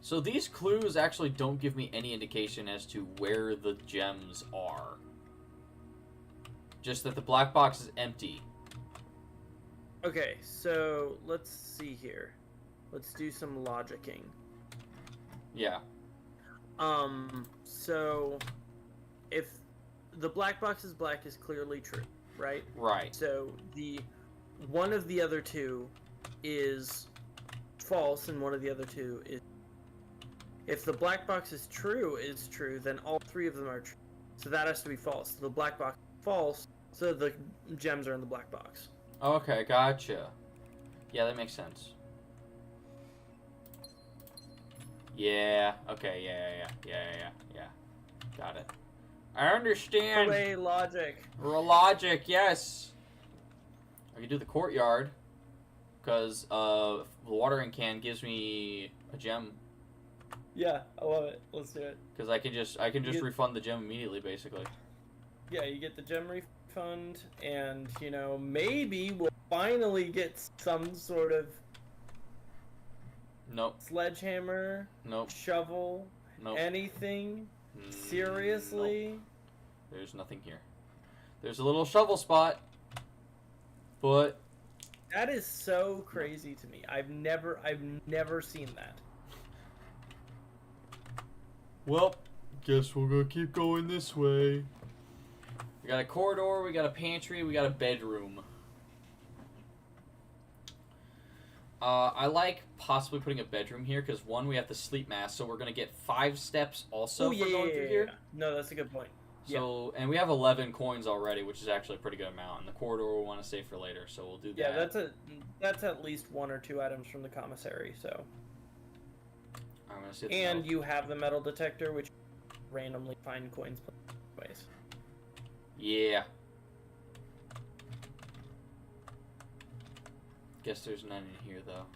So these clues actually don't give me any indication as to where the gems are. Just that the black box is empty. Okay, so let's see here. Let's do some logicking. Yeah. So if the black box is black is clearly true, right? Right. So the one of the other two is false and one of the other two is. If the black box is true, then all three of them are true. So that has to be false. So the black box is false, so the gems are in the black box. Okay, gotcha. Yeah, that makes sense. Yeah. Okay. Yeah. Got it. I understand. Hooray, logic. Logic. Yes. I can do the courtyard, because the watering can gives me a gem. Yeah, I love it. Let's do it. Because I can just refund the gem immediately, basically. Yeah, you get the gem refund, and maybe we'll finally get some sort of Nope. sledgehammer, Nope. shovel, Nope. anything. Seriously? Nope. There's nothing here. There's a little shovel spot, but That is so crazy to me. I've never seen that. well, guess we're gonna keep going this way. We got a corridor, we got a pantry, we got a bedroom. I like possibly putting a bedroom here because one, we have the sleep mask, so we're gonna get 5 steps also for going through here. No, that's a good point. So, and we have 11 coins already, which is actually a pretty good amount. And the corridor we'll want to save for later, so we'll do that. Yeah, that's at least 1 or 2 items from the commissary. So. I'm gonna see. And you have the metal detector, which randomly find coins ways. Yeah. Guess there's none in here though.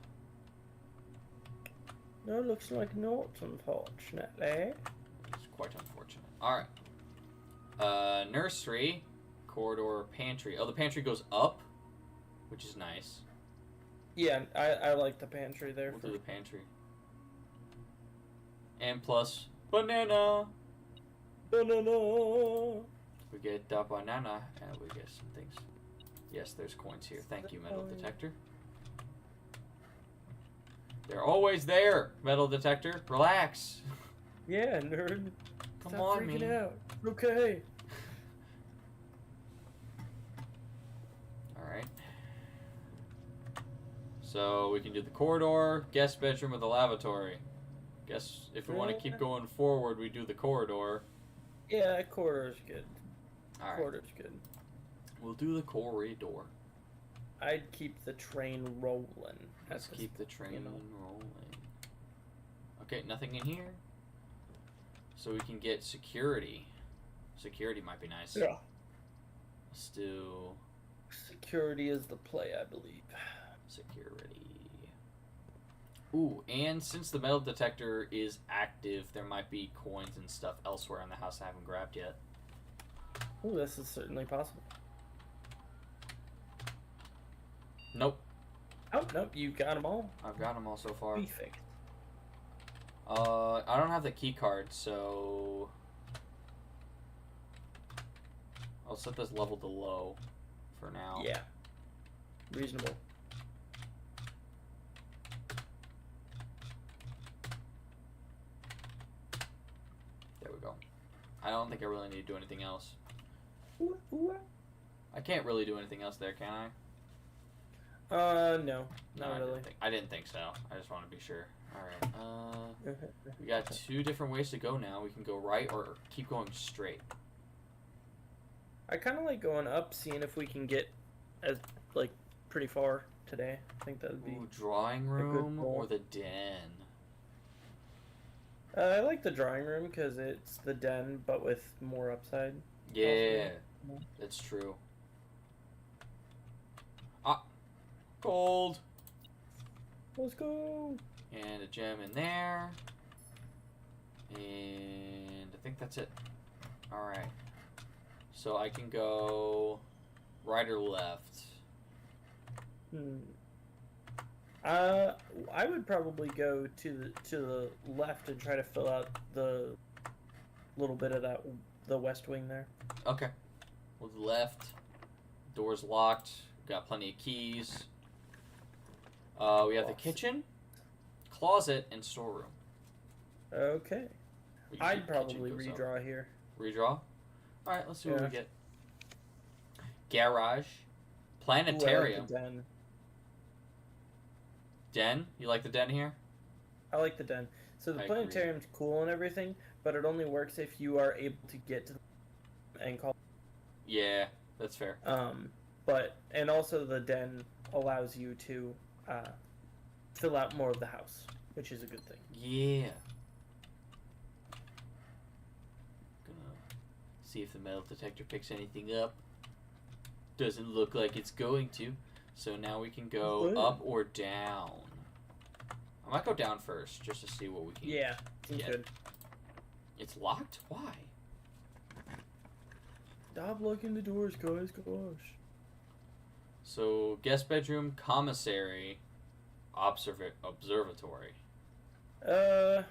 No, looks like not, unfortunately. It's quite unfortunate. All right. Nursery, corridor, pantry. Oh, the pantry goes up, which is nice. Yeah, I like the pantry there. We'll do the pantry. And plus, banana. Banana. We get the banana, and we get some things. Yes, there's coins here. Thank you, metal detector. They're always there, metal detector. Relax. Yeah, nerd. Come Stop on, freaking man. out. Okay. Alright. So we can do the corridor, guest bedroom, or the lavatory. Guess if we want to keep going forward, we do the corridor. Yeah, corridor's good. Alright. Corridor's good. We'll do the corridor. I'd keep the train rolling. Let's keep the train rolling. Okay, nothing in here. So we can get security. Security might be nice. Yeah. Let's do Security is the play, I believe. security. Ooh, and since the metal detector is active, there might be coins and stuff elsewhere in the house I haven't grabbed yet. Ooh, this is certainly possible. Nope. Oh, nope, you got them all. I've got them all so far. Perfect. I don't have the key card, so I'll set this level to low for now. Yeah. Reasonable. There we go. I don't think I really need to do anything else. Ooh, ooh. I can't really do anything else there, can I? No, not really. I didn't think so. I just want to be sure. Alright, we got 2 different ways to go now. We can go right or keep going straight. I kind of like going up, seeing if we can get pretty far today. I think that would be. Ooh, drawing good room goal. or the den? I like the drawing room because it's the den, but with more upside. Yeah, Possibly. that's true. Ah, gold. Let's go. And a gem in there. And I think that's it. Alright. So I can go right or left. I would probably go to the left and try to fill out the little bit of the west wing there. Okay. Well, the left. Door's locked. Got plenty of keys. We have the kitchen, closet, and storeroom. Okay. Usually I'd the kitchen probably goes up. redraw here. Redraw? Alright, let's see what Yeah. we get. Garage. Ooh, Planetarium. I like the den. Den? You like the den here? I like the den. So the I agree. planetarium's cool and everything, but it only works if you are able to get to the and call. Yeah, that's fair. And also the den allows you to fill out more of the house. which is a good thing. Yeah. Gonna see if the metal detector picks anything up. Doesn't look like it's going to. So now we can go up or down. I might go down first, just to see what we can Seems get. good. It's locked? Why? Stop locking the doors, guys. Gosh. So, guest bedroom, commissary, observatory. I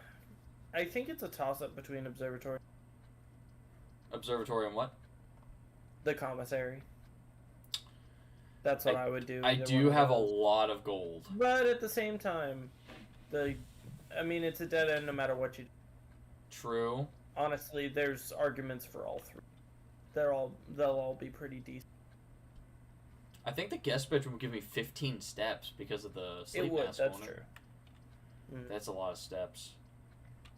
think it's a toss-up between observatory Observatory and what? the commissary. That's what I would do. I either do one of have a those. lot of gold. But at the same time, it's a dead end no matter what you do. True. Honestly, there's arguments for all three. They'll all be pretty decent. I think the guest bedroom would give me 15 steps because of the sleep It would, mask. that's won't it? true. That's a lot of steps.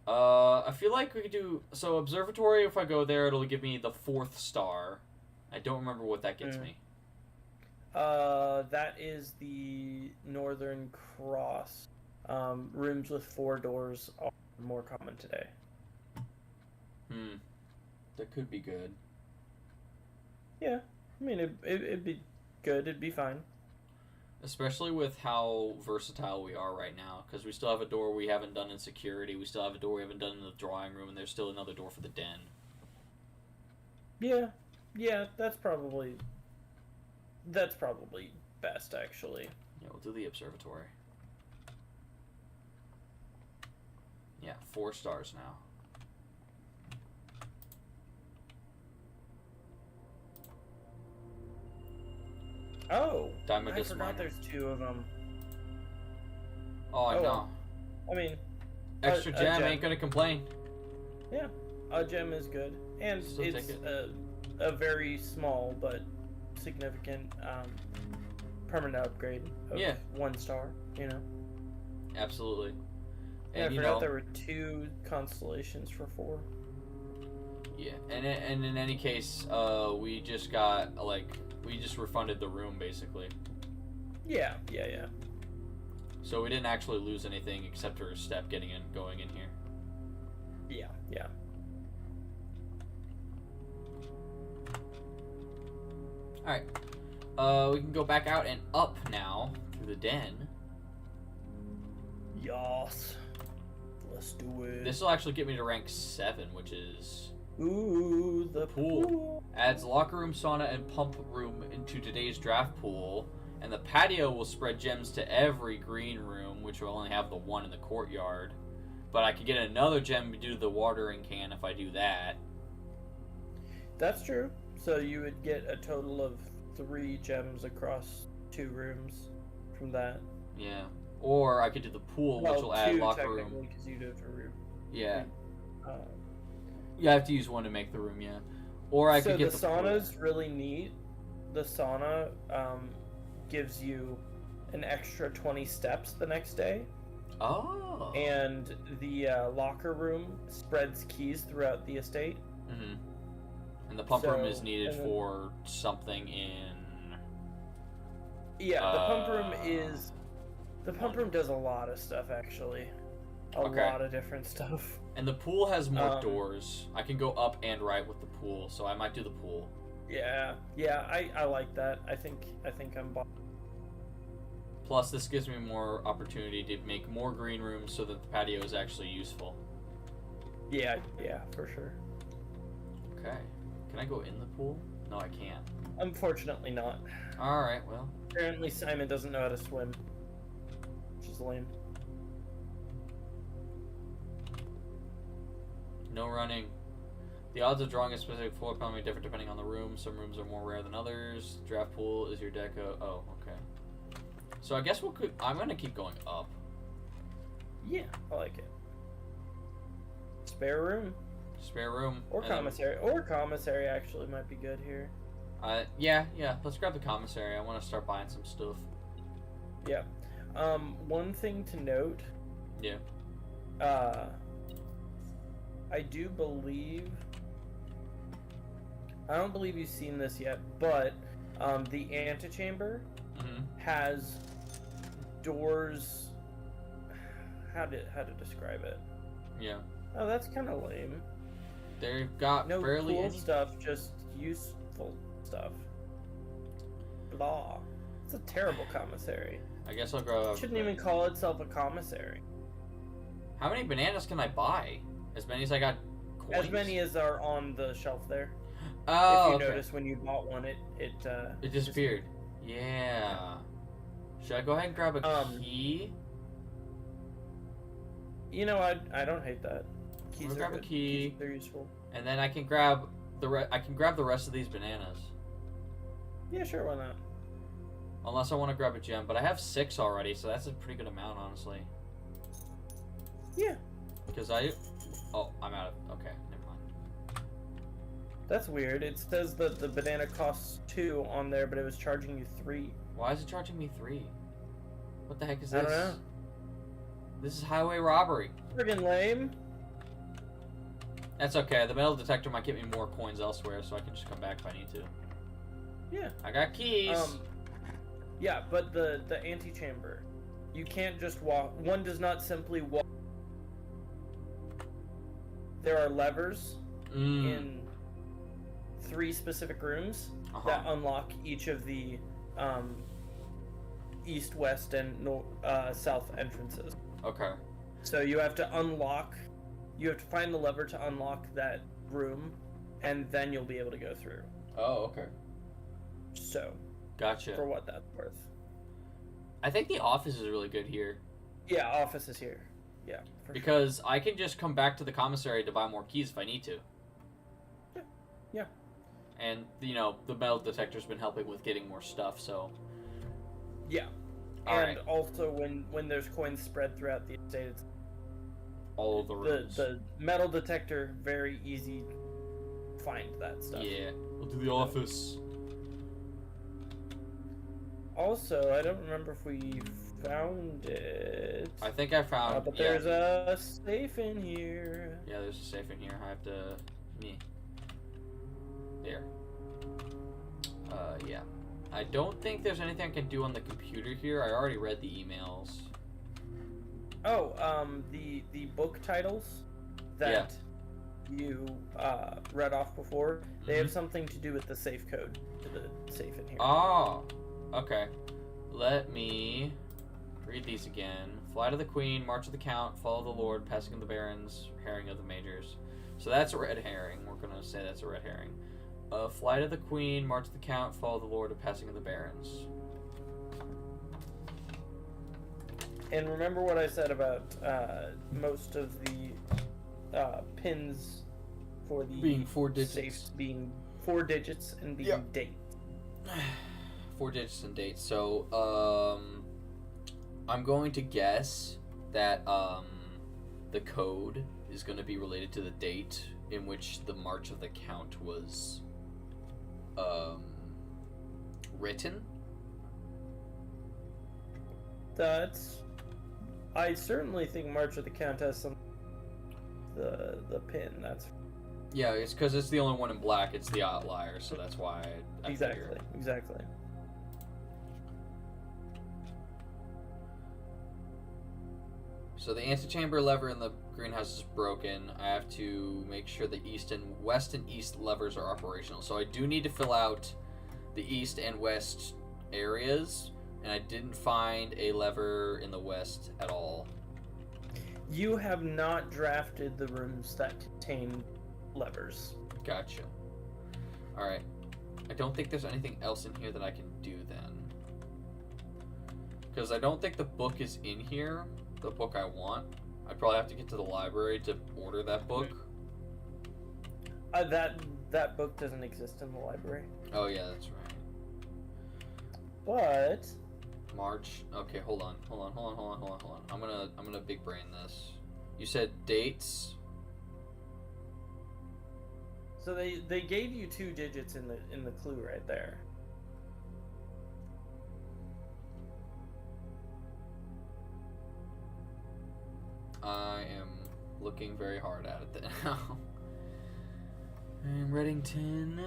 I feel like we could do... So, observatory, if I go there, it'll give me the 4th star. I don't remember what that gets me. That is the Northern Cross. Rooms with 4 doors are more common today. That could be good. Yeah, I mean, it'd be good. It'd be fine. Especially with how versatile we are right now. Because we still have a door we haven't done in security. We still have a door we haven't done in the drawing room. And there's still another door for the den. Yeah, that's probably best, actually. Yeah, we'll do the observatory. Yeah, 4 stars now. Oh, Diamond I forgot there's 2 of them. Oh, no. I mean, Extra a gem gem. ain't gonna complain. Yeah, a gem is good, and Still it's take a very small but significant permanent upgrade of 1 star. You know. Absolutely. Yeah, And I forgot there were 2 constellations for 4. Yeah, and in any case, we just got we just refunded the room basically. Yeah. So we didn't actually lose anything except for Step going in here. Yeah. Alright. We can go back out and up now through the den. Yas. Let's do it. This will actually get me to rank 7, which is... Ooh, the pool. Adds locker room, sauna, and pump room into today's draft pool. And the patio will spread gems to every green room, which will only have the 1 in the courtyard. But I could get another gem due to the watering can if I do that. That's true. So you would get a total of 3 gems across 2 rooms from that. Yeah. Or I could do the pool, which will add 2 locker room. technically, because you do it for room. Yeah. Um, You have to use 1 to make the room, yeah. Or I could get the sauna's really neat. The sauna gives you an extra 20 steps the next day. Oh. And the locker room spreads keys throughout the estate. Mm-hmm. And the pump room is needed for something in... Yeah, the pump room is... The pump room does a lot of stuff, actually. A lot of different stuff. And the pool has more doors. I can go up and right with the pool, so I might do the pool. Yeah, I like that. I think I'm... Plus, this gives me more opportunity to make more green rooms so that the patio is actually useful. Yeah, for sure. Okay. Can I go in the pool? No, I can't. Unfortunately not. Alright, well. Apparently Simon doesn't know how to swim. Which is lame. No running. The odds of drawing a specific floor plan may be different depending on the room. Some rooms are more rare than others. Draft pool is your deco. Oh, okay. So I guess I'm gonna keep going up. Yeah, I like it. Spare room. Spare room. Or commissary. Or commissary actually might be good here. Yeah. Let's grab the commissary. I want to start buying some stuff. Yeah. One thing to note. Yeah. I do believe... I don't believe you've seen this yet, but the antechamber has doors... how to describe it. Yeah. Oh, that's kind of lame. They've got No barely cool any... stuff, just useful stuff. Blah. It's a terrible commissary. I guess I'll grab... It shouldn't even call itself a commissary. How many bananas can I buy? As many as I got coins? As many as are on the shelf there. Oh, if you okay. notice when you bought one, It disappeared. Yeah. Should I go ahead and grab a key? You know, I don't hate that. Keys are grab a good. key. They're useful. And then I can grab the rest of these bananas. Yeah, sure, why not? Unless I want to grab a gem, but I have 6 already, so that's a pretty good amount, honestly. Yeah. Because oh, I'm out of... Okay, never mind. That's weird. It says that the banana costs 2 on there, but it was charging you 3. Why is it charging me 3? What the heck is this? I don't know. This is highway robbery. Friggin' lame. That's okay. The metal detector might get me more coins elsewhere, so I can just come back if I need to. Yeah. I got keys. Yeah, but the antechamber, you can't just walk. One does not simply walk. There are levers in 3 specific rooms that unlock each of the east, west, and south entrances. Okay. So you have to unlock. You have to find the lever to unlock that room, and then you'll be able to go through. Oh, okay. So, Gotcha. for what that's worth. I think the office is really good here. Yeah, office is here. Yeah. Because I can just come back to the commissary to buy more keys if I need to. Yeah. And, you know, the metal detector's been helping with getting more stuff, so... Yeah. And also when there's coins spread throughout the estate, it's all of the rooms. The metal detector, very easy to find that stuff. Yeah. We'll do the office. Also, I don't remember if we found it. I think I found... but there's a safe in here. Yeah, there's a safe in here. I have to... There. Yeah. I don't think there's anything I can do on the computer here. I already read the emails. Oh, the book titles that you read off before, they have something to do with the safe code to the safe in here. Oh, okay. Let me read these again. Flight of the Queen, March of the Count, Fall of the Lord, Passing of the Barons, Herring of the Majors. So that's a red herring. We're gonna say that's a red herring. Flight of the Queen, March of the Count, Fall of the Lord, and Passing of the Barons. And remember what I said about most of the pins for the being 4 digits. Safes being 4 digits and being date. 4 digits and dates. So, I'm going to guess that the code is going to be related to the date in which the March of the Count was written. I certainly think March of the Count has some the pin. That's yeah. It's because it's the only one in black. It's the outlier, so that's why. I exactly. figured. Exactly. So the antechamber lever in the greenhouse is broken. I have to make sure the west and east levers are operational. So I do need to fill out the east and west areas, and I didn't find a lever in the west at all. You have not drafted the rooms that contain levers. Gotcha. Alright. I don't think there's anything else in here that I can do then. Because I don't think the book is in here. The book I want. I'd probably have to get to the library to order that book. That book doesn't exist in the library. Oh yeah, that's right. But March. Okay, hold on. I'm gonna big brain this. You said dates. So they gave you 2 digits in the clue right there. I am looking very hard at it now. Reddington.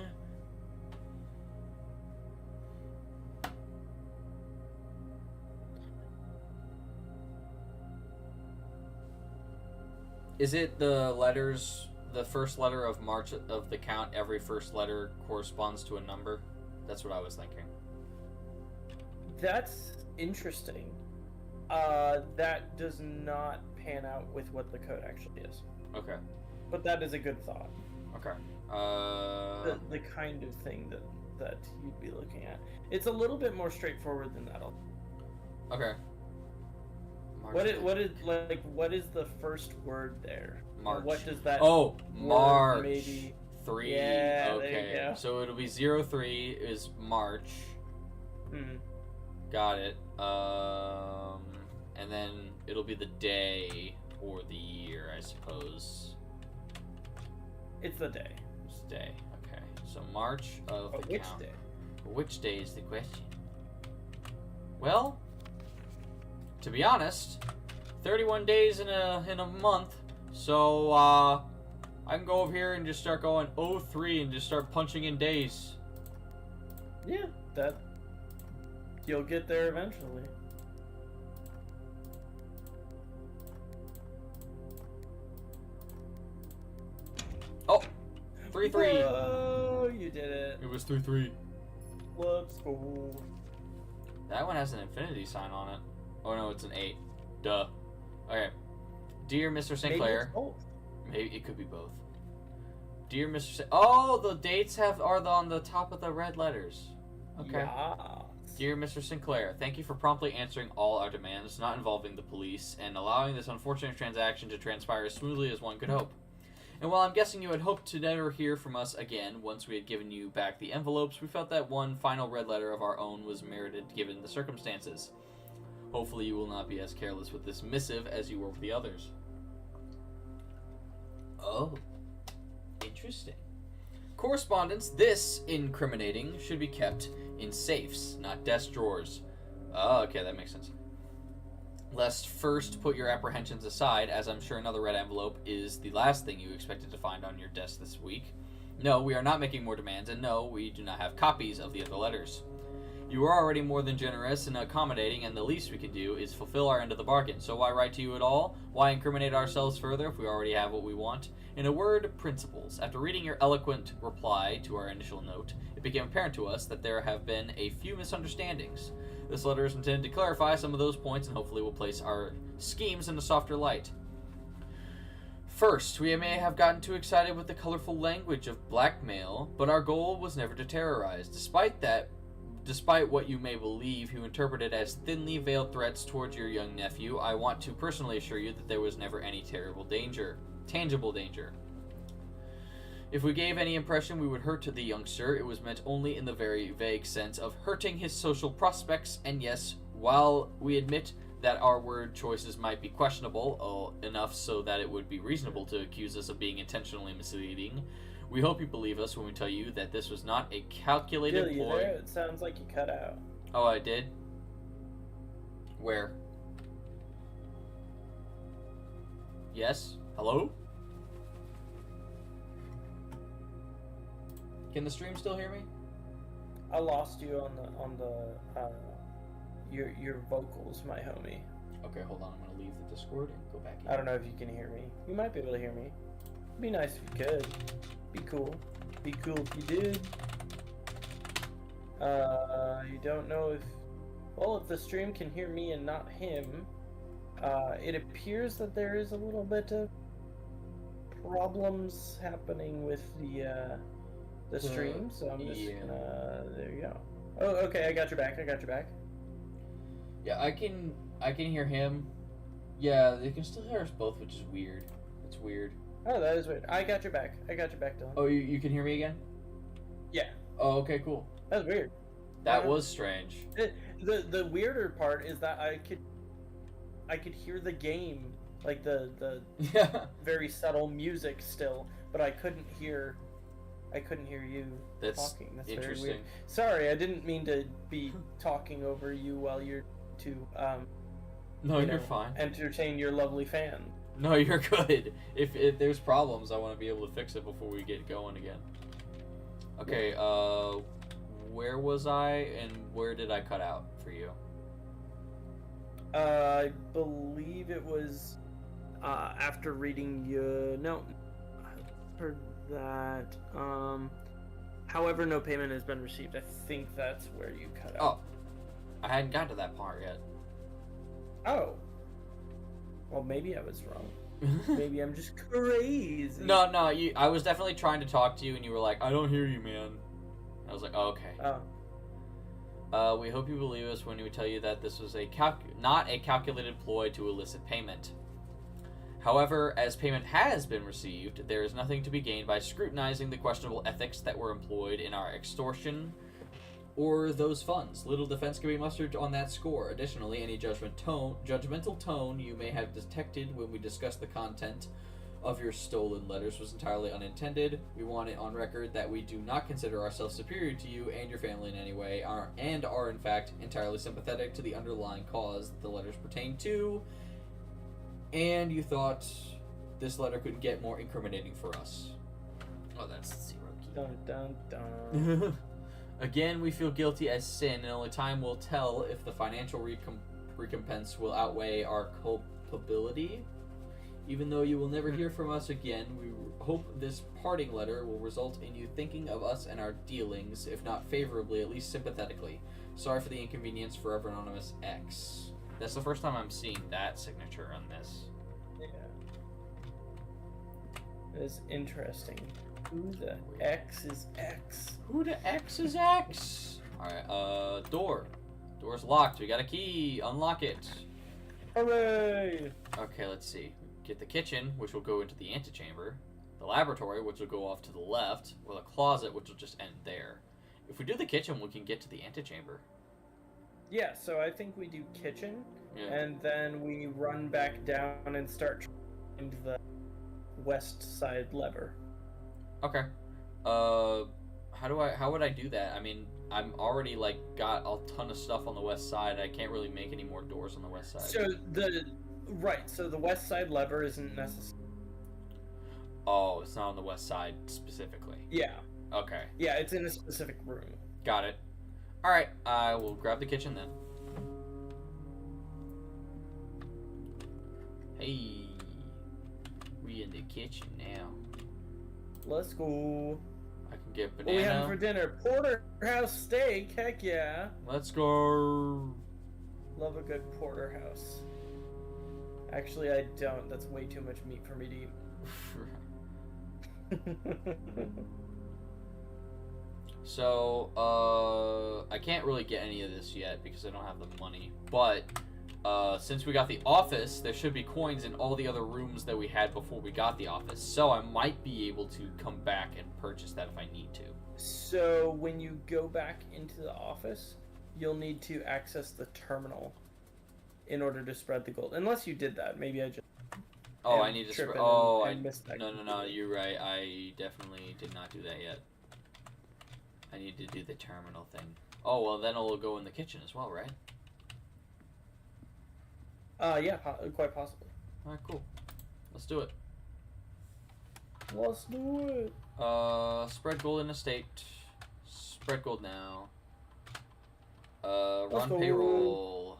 Is it the letters, the first letter of March of the count, every first letter corresponds to a number? That's what I was thinking. That's interesting. That does not pan out with what the code actually is. Okay. But that is a good thought. Okay. The kind of thing that you'd be looking at. It's a little bit more straightforward than that. Okay. March What is the first word there? March. What does that? Oh, March. Maybe 3. Yeah, okay. there you go. So it'll be 03 is March. Hmm. Got it. And then it'll be the day or the year, I suppose. It's the day. It's day. Okay. So March of But the which count. day? Which day is the question? Well, to be honest, 31 days in a month. So I can go over here and just start going 03 and just start punching in days. Yeah, that. You'll get there eventually. Oh, 3-3. Oh, you did it. It was 3-3. Let's go. That one has an infinity sign on it. Oh no, it's an 8. Duh. Okay. Dear Mr. Sinclair. Maybe it could be both. Dear Mr. Oh, the dates are on the top of the red letters. Okay. Yeah. Dear Mr. Sinclair, thank you for promptly answering all our demands, not involving the police, and allowing this unfortunate transaction to transpire as smoothly as one could hope. And while I'm guessing you had hoped to never hear from us again once we had given you back the envelopes, we felt that one final red letter of our own was merited given the circumstances. Hopefully you will not be as careless with this missive as you were with the others. Oh. Interesting. Correspondence this incriminating should be kept in safes, not desk drawers. Oh, okay, that makes sense. Lest first put your apprehensions aside, as I'm sure another red envelope is the last thing you expected to find on your desk this week. No, we are not making more demands, and no, we do not have copies of the other letters. You are already more than generous and accommodating, and the least we can do is fulfill our end of the bargain. So why write to you at all? Why incriminate ourselves further if we already have what we want? In a word, principles. After reading your eloquent reply to our initial note, it became apparent to us that there have been a few misunderstandings. This letter is intended to clarify some of those points and hopefully will place our schemes in a softer light. First, we may have gotten too excited with the colorful language of blackmail, but our goal was never to terrorize. Despite what you may believe you interpreted as thinly veiled threats towards your young nephew, I want to personally assure you that there was never any tangible danger. If we gave any impression we would hurt the youngster, it was meant only in the very vague sense of hurting his social prospects, and yes, while we admit that our word choices might be questionable, enough so that it would be reasonable to accuse us of being intentionally misleading, we hope you believe us when we tell you that this was not a calculated Jill, ploy. you there? It sounds like you cut out. Oh, I did? Where? Yes? Hello? Can the stream still hear me? I lost you on the your vocals, my homie. Okay, hold on. I'm gonna leave the Discord and go back in. I don't know if you can hear me. You might be able to hear me. It'd be nice if you could. Be cool. Be cool if you did. You don't know if... Well, if the stream can hear me and not him, it appears that there is a little bit of problems happening with the stream, so I'm just gonna... There you go. Oh, okay, I got your back. Yeah, I can hear him. Yeah, they can still hear us both, which is weird. It's weird. Oh, that is weird. I got your back, Dylan. Oh, you can hear me again? Yeah. Oh, okay, cool. That's weird. That was strange. The weirder part is that I could hear the game, like the Yeah. very subtle music still, but I couldn't hear you talking. That's interesting. very weird. Sorry, I didn't mean to be talking over you while you're No, you're fine. entertain your lovely fan. No, you're good. If there's problems, I want to be able to fix it before we get going again. Okay, where was I and where did I cut out for you? I believe it was after reading you no, I heard that. However, no payment has been received. I think that's where you cut out. Oh, I hadn't gotten to that part yet. Oh. Well, maybe I was wrong. Maybe I'm just crazy. No, I was definitely trying to talk to you, and you were like, "I don't hear you, man." I was like, oh, "Okay." Oh. We hope you believe us when we tell you that this was not a calculated ploy to elicit payment. However, as payment has been received, there is nothing to be gained by scrutinizing the questionable ethics that were employed in our extortion or those funds. Little defense can be mustered on that score. Additionally, any judgmental tone you may have detected when we discuss the content of your stolen letters was entirely unintended. We want it on record that we do not consider ourselves superior to you and your family in any way, and are in fact entirely sympathetic to the underlying cause that the letters pertain to, and you thought this letter could get more incriminating for us. Oh, that's zero key. Dun dun dun. Again, we feel guilty as sin, and only time will tell if the financial recompense will outweigh our culpability. Even though you will never hear from us again, we hope this parting letter will result in you thinking of us and our dealings, if not favorably, at least sympathetically. Sorry for the inconvenience, Forever Anonymous X. That's the first time I'm seeing that signature on this. Yeah. It is interesting. Who the X is X? Who the X is X? Alright, door. Door's locked. We got a key. Unlock it. Hooray! Okay, let's see. Get the kitchen, which will go into the antechamber. The laboratory, which will go off to the left. Or the closet, which will just end there. If we do the kitchen, we can get to the antechamber. Yeah, so I think we do kitchen, Yeah. and then we run back down and start trying the west side lever. Okay. How would I do that? I mean, I'm already like got a ton of stuff on the west side. I can't really make any more doors on the west side. So the west side lever isn't necessary. Oh, it's not on the west side specifically. Yeah. Okay. Yeah, it's in a specific room. Got it. Alright, I will grab the kitchen then. Hey, we in the kitchen now. Let's go. I can get What are we having for banana. dinner? Porterhouse steak. Heck yeah. Let's go. Love a good porterhouse. Actually, I don't. That's way too much meat for me to eat. So, I can't really get any of this yet because I don't have the money. But, since we got the office, there should be coins in all the other rooms that we had before we got the office. So I might be able to come back and purchase that if I need to. So when you go back into the office, you'll need to access the terminal in order to spread the gold. Unless you did that. Maybe I just... Oh, am I need to spread... tripping Oh, and missed that. No, you're right. I definitely did not do that yet. I need to do the terminal thing. Oh, well, then it'll go in the kitchen as well, right? Yeah, quite possibly. Alright, cool. Let's do it. Let's do it. Spread gold in estate. Spread gold now. Let's Run go. payroll.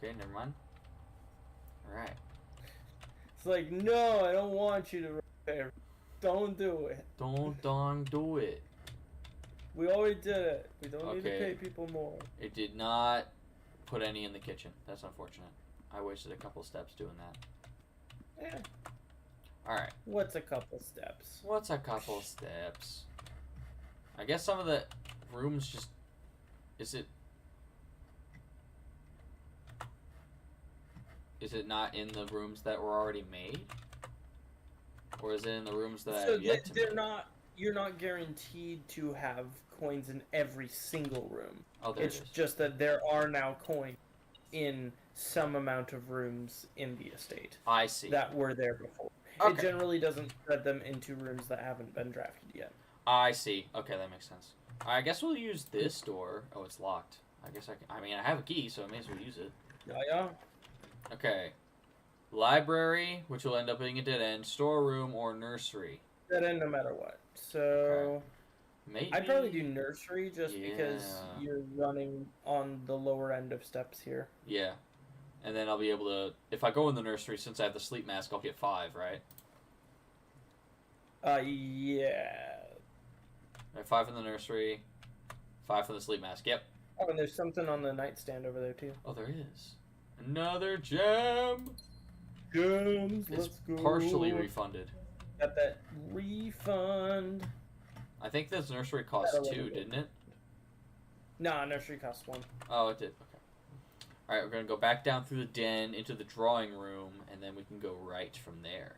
Okay, never mind. Alright. It's like, no, I don't want you to repair. Don't do it. Don't do it. We already did it. We don't need to Okay. pay people more. It did not put any in the kitchen. That's unfortunate. I wasted a couple steps doing that. Eh, Alright. what's a couple steps? What's a couple steps? I guess some of the rooms just... Is it not in the rooms that were already made? Or is it in the rooms that I So have yet to they're make? not. You're not guaranteed to have coins in every single room. Oh, there It's it is. just that there are now coins in some amount of rooms in the estate I see. that were there before. It Okay. generally doesn't spread them into rooms that haven't been drafted yet. I see. Okay, that makes sense. I guess we'll use this door. Oh, it's locked. I guess I can... I mean, I have a key, so I may as well use it. Yeah. Okay. Library, which will end up being a dead end. Storeroom or nursery. Dead end no matter what. So Maybe... I'd probably do nursery just because Yeah. you're running on the lower end of steps here. Yeah. And then I'll be able to, if I go in the nursery, since I have the sleep mask, I'll get 5, right? Yeah. Right, 5 in the nursery, 5 for the sleep mask. Yep. Oh, and there's something on the nightstand over there too. Oh, there is. Another gem! Gems, It's let's go. partially refunded. Got that refund. I think this nursery cost 2, didn't it? Nah, nursery costs 1. Oh, it did. Okay. Alright, we're going to go back down through the den into the drawing room, and then we can go right from there.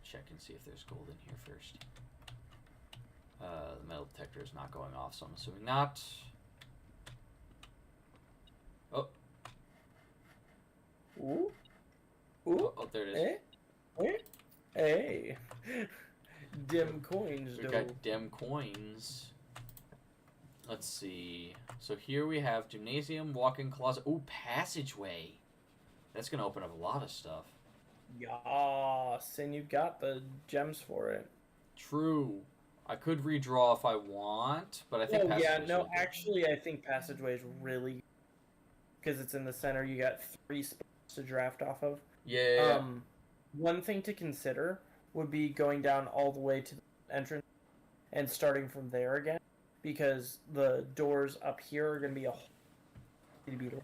Check and see if there's gold in here first. The metal detector is not going off, so I'm assuming not. Oh. Ooh. Ooh. Oh, there it is. Hey. Dim coins, We though. got dem coins. Let's see. So here we have gymnasium, walk-in closet. Ooh, passageway. That's gonna open up a lot of stuff. Yas, and you got the gems for it. True. I could redraw if I want, but I think. Oh yeah, passageway's no, really good. actually, I think passageway is really because it's in the center. You got 3 spots to draft off of. Yeah. One thing to consider would be going down all the way to the entrance and starting from there again, because the doors up here are going to be a whole better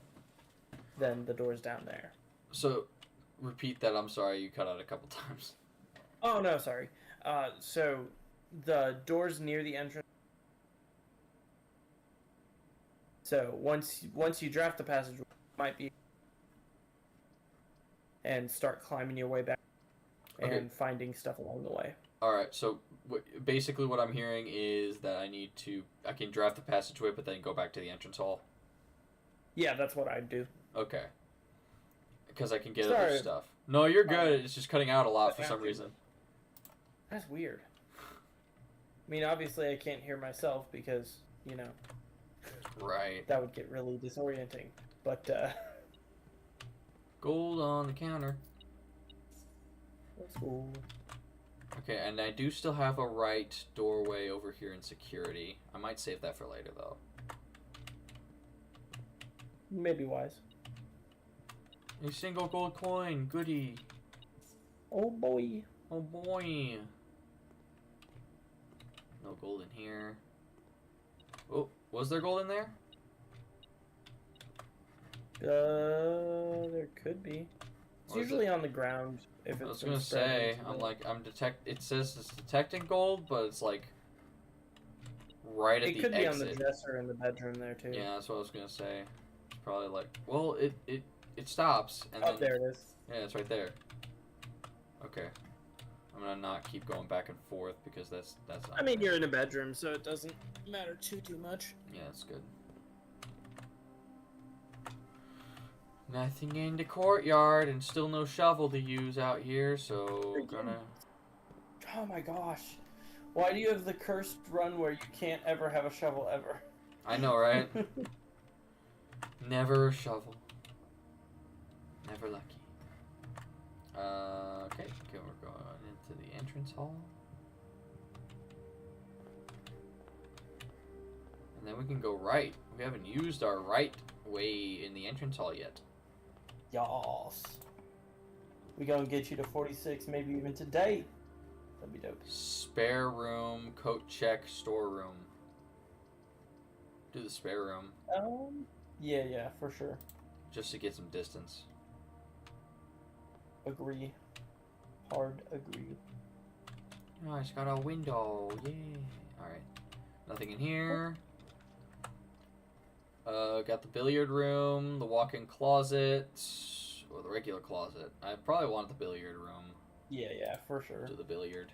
than the doors down there. So, repeat that. I'm sorry, you cut out a couple times. Oh no, sorry. So the doors near the entrance. So once you draft the passage, might be and start climbing your way back and Okay. finding stuff along the way. All right. So basically, what I'm hearing is that I can draft the passageway, but then go back to the entrance hall. Yeah, that's what I'd do. Okay. Because I can get other Sorry. stuff. No, you're good. It's just cutting out a lot for some reason. That's weird. I mean, obviously, I can't hear myself because Right. that would get really disorienting. But Gold on the counter. that's cool. Okay, and I do still have a right doorway over here in security. I might save that for later, though. Maybe wise. A single gold coin. Goody. Oh boy. Oh, boy. No gold in here. Oh, was there gold in there? There could be. It's Or is usually on the ground if it's. I was been gonna spread say, into I'm the- like, it says it's detecting gold, but it's like right at It the could be on exit. the dresser in the bedroom there too. Yeah, that's what I was gonna say. It's probably like, well, it stops, and Oh, then there it is. yeah, it's right there. Okay, I'm gonna not keep going back and forth because that's not. I mean, fair. you're in a bedroom, so it doesn't matter too much. Yeah, that's good. Nothing in the courtyard, and still no shovel to use out here, so Again. gonna. Oh my gosh. Why do you have the cursed run where you can't ever have a shovel ever? I know, right? Never a shovel. Never lucky. Okay, we're going into the entrance hall. And then we can go right. We haven't used our right way in the entrance hall yet. Yas. We gonna get you to 46, maybe even today. That'd be dope. Spare room, coat check, storeroom. Do the spare room, Yeah, for sure. just to get some distance. Agree. Hard agree. Oh, it's got a window. Yay. Alright. Nothing in here. Got the billiard room, the walk-in closet, or the regular closet. I probably want the billiard room. Yeah, for sure. Do the billiard.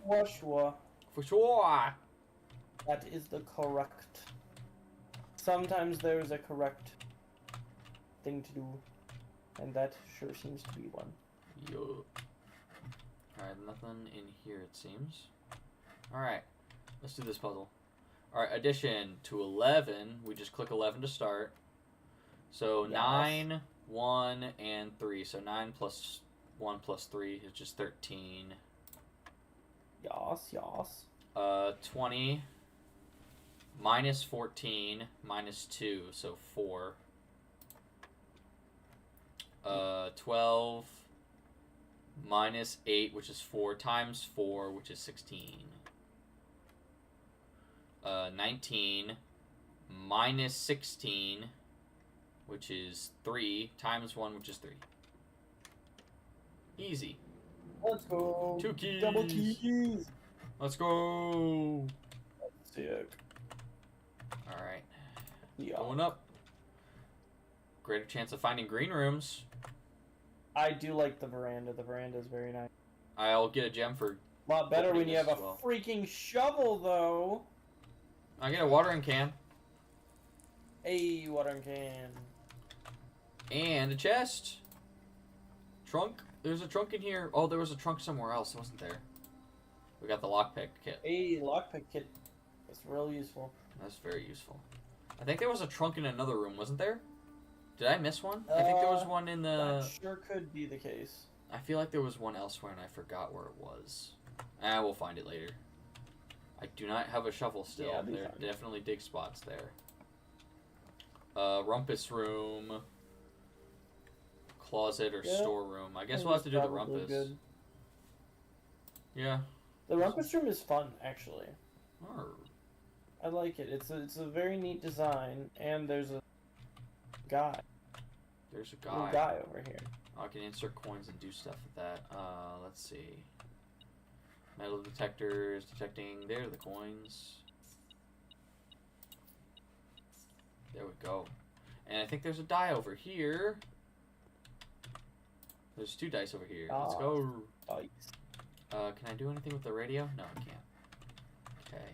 For sure. For sure! That is the correct. Sometimes there is a correct thing to do, and that sure seems to be one. Yo. Alright, nothing in here it seems. Alright, let's do this puzzle. Alright, addition to 11. We just click 11 to start. So Yes. 9, 1, and 3. So 9 plus 1 plus 3 is just 13. Yas. 20 minus 14 minus 2, so 4. 12 minus 8, which is 4, times 4, which is 16. 19 minus 16, which is 3, times 1, which is 3. Easy. Let's go. 2 keys. Double keys. Let's go. Sick. Alright. Yeah. Going up. Greater chance of finding green rooms. I do like the veranda. The veranda is very nice. I'll get a gem for... A lot better when Opening you have this a as well. freaking shovel, though. I get a watering can. Hey, watering can. And a chest. Trunk. There's a trunk in here. Oh, there was a trunk somewhere else, wasn't there? We got the lockpick kit. Hey, lockpick kit. That's real useful. That's very useful. I think there was a trunk in another room, wasn't there? Did I miss one? I think there was one in the... That sure could be the case. I feel like there was one elsewhere and I forgot where it was. We'll find it later. I do not have a shovel still. Yeah, There are definitely dig spots there. Rumpus room. Closet or storeroom. I guess we'll have to do the rumpus. Good. Yeah. The rumpus room is fun, actually. Arr. I like it. It's a very neat design, and there's a guy. There's a Little guy. guy over here. I can insert coins and do stuff with that. Let's see. Metal detectors, detecting. There are the coins. There we go. And I think there's a die over here. There's 2 dice over here. Let's go. Dice. Can I do anything with the radio? No, I can't. Okay.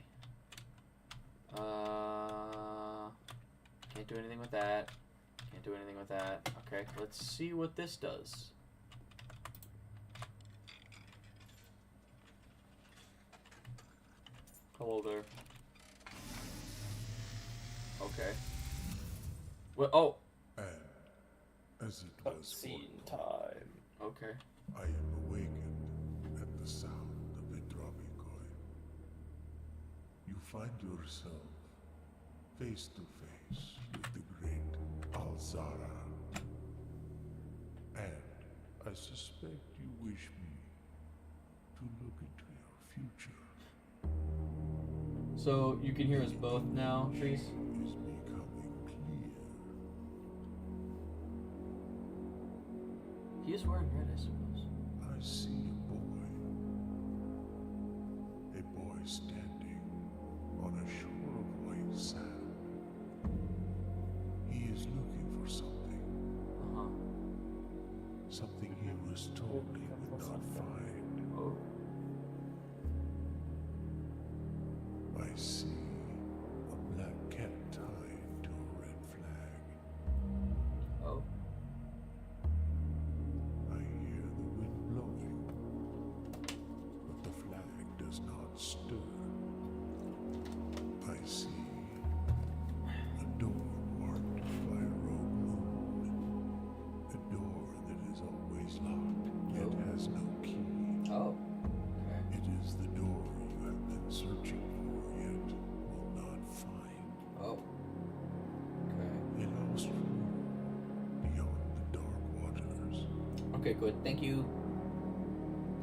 Can't do anything with that. Can't do anything with that. Okay, let's see what this does. Hello there. Okay. Well, oh. And as it was Scene foretold, time. Okay. I am awakened at the sound of a dropping coin. You find yourself face to face with the great Alzara. And I suspect you wish me to look into your future. So you can hear us both now, Trees? Is becoming clear. He is wearing red, I suppose. I see a boy standing on a shore of white sand. He is looking for something, Uh-huh. something he was told he would not find. Oh. I see a black cat tied to a red flag. Oh. I hear the wind blowing, but the flag does not stir. I see a door marked by a rogue moon. A door that is always locked, yet has no key. Oh. Okay. It is the door you have been searching for, yet will not find. Oh. Okay. A lost room beyond the dark waters. Okay, good. Thank you.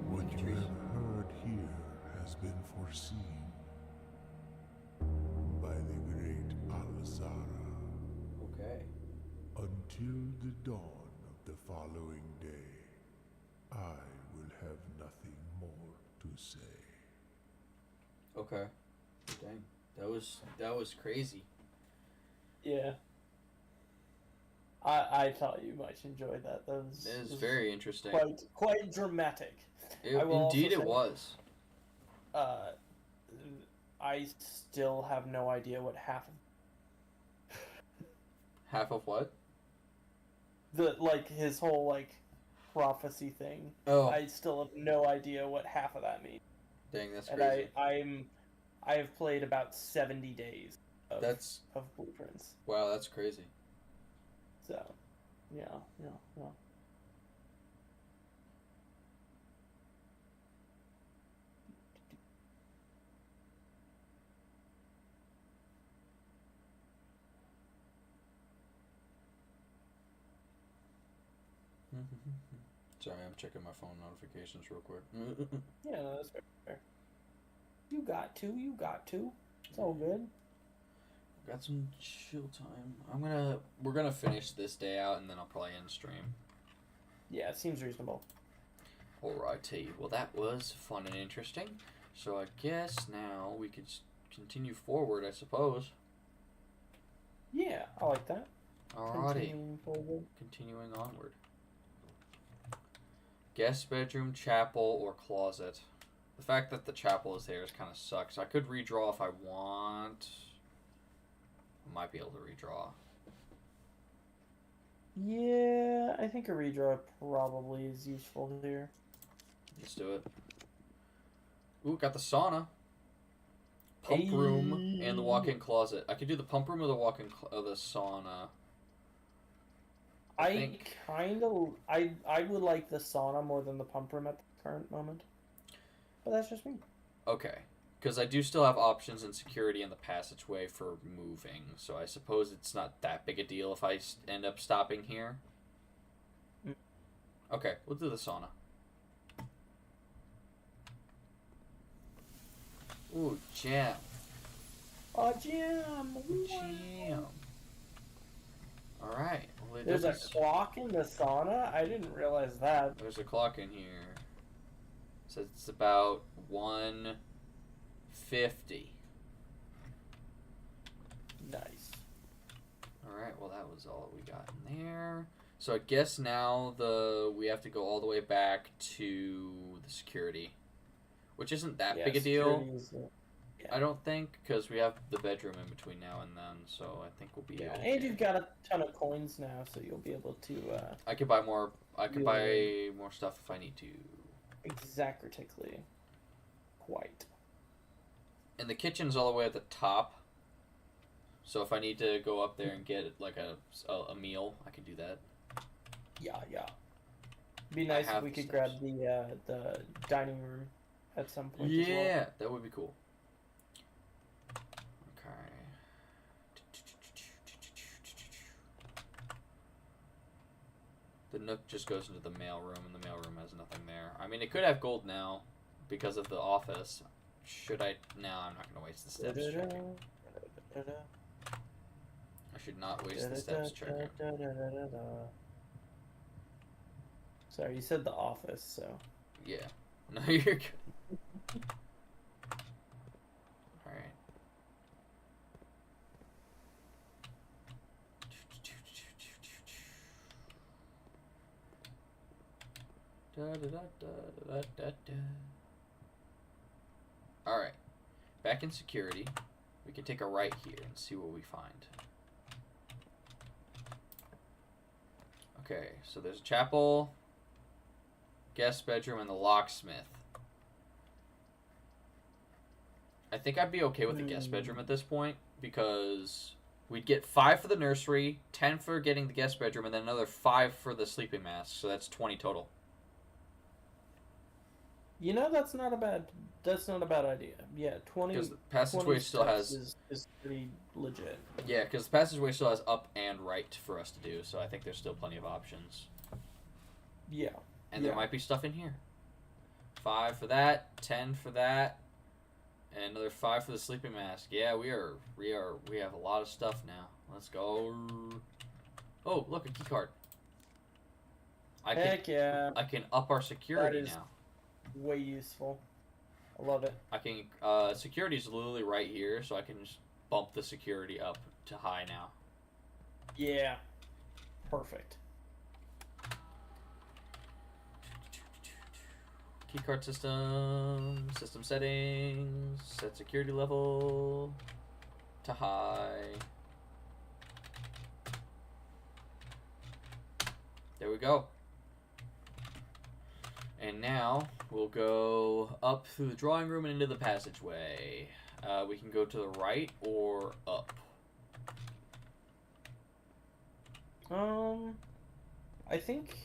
What Thank you you, have Trees. heard here has been foreseen by the great Alzara. Okay. Until the dawn of the following day, I will have nothing more to say. Okay. Dang. That was crazy. Yeah. I thought you might enjoy that. That was, It is was very interesting. quite dramatic. It, I will also indeed, it say- was. I still have no idea what half of Half of what? his whole prophecy thing. Oh, I still have no idea what half of that means. dang, that's And crazy. I have played about 70 days of That's blueprints. wow, that's crazy. So, yeah. Sorry, I'm checking my phone notifications real quick. Yeah, no, that's fair. You got to. It's all good. Got some chill time. We're gonna finish this day out, and then I'll probably end stream. Yeah, it seems reasonable. Alrighty. Well, that was fun and interesting. So I guess now we could continue forward, I suppose. Yeah, I like that. Alrighty. Continuing onward. Guest bedroom, chapel, or closet. The fact that the chapel is there kind of sucks. I could redraw if I want. I might be able to redraw. Yeah, I think a redraw probably is useful here. Let's do it. Ooh, got the sauna. Pump room and the walk-in closet. I could do the pump room or the walk-in the sauna. I would like the sauna more than the pump room at the current moment. But that's just me. Okay. Because I do still have options in security in the passageway for moving, so I suppose it's not that big a deal if I end up stopping here. Okay, we'll do the sauna. Ooh, jam. Oh, jam! Jam. Alright. Well, There's a clock in the sauna? I didn't realize that. There's a clock in here. So it's about 1:50. Nice. Alright, well that was all we got in there. So I guess now we have to go all the way back to the security. Which isn't that big a deal, yeah. I don't think, because we have the bedroom in between now and then, so I think we'll be able to. And you've got a ton of coins now, so you'll be able to. I could buy more. I could buy more stuff if I need to. Exactly. Quite. And the kitchen's all the way at the top, so if I need to go up there and get like a meal, I can do that. Yeah. Be nice if we could grab the dining room at some point. Yeah, as well. that would be cool. Okay. The nook just goes into the mail room, and the mail room has nothing there. I mean, it could have gold now because of the office. Should I? No, I'm not going to waste the steps checking. I should not waste the steps checking. Sorry, you said the office, so. Yeah. No, you're good. Alright. Alright. Back in security. We can take a right here and see what we find. Okay, so there's a chapel, guest bedroom, and the locksmith. I think I'd be okay with the guest bedroom at this point, because we'd get 5 for the nursery, 10 for getting the guest bedroom, and then another 5 for the sleeping mask, so that's 20 total. You know, that's not a bad idea. Yeah, 20. Because the passageway still has is pretty legit. Yeah, because the passageway still has up and right for us to do, so I think there's still plenty of options. Yeah. And there might be stuff in here. 5 for that, 10 for that, and another 5 for the sleeping mask. Yeah, we have a lot of stuff now. Let's go. Oh, look, a key card. Heck yeah. I can up our security now. Way useful. I love it. I can security is literally right here, so I can just bump the security up to high now. Yeah. Perfect. Keycard system settings, set security level to high. There we go. And now we'll go up through the drawing room and into the passageway. We can go to the right or up. I think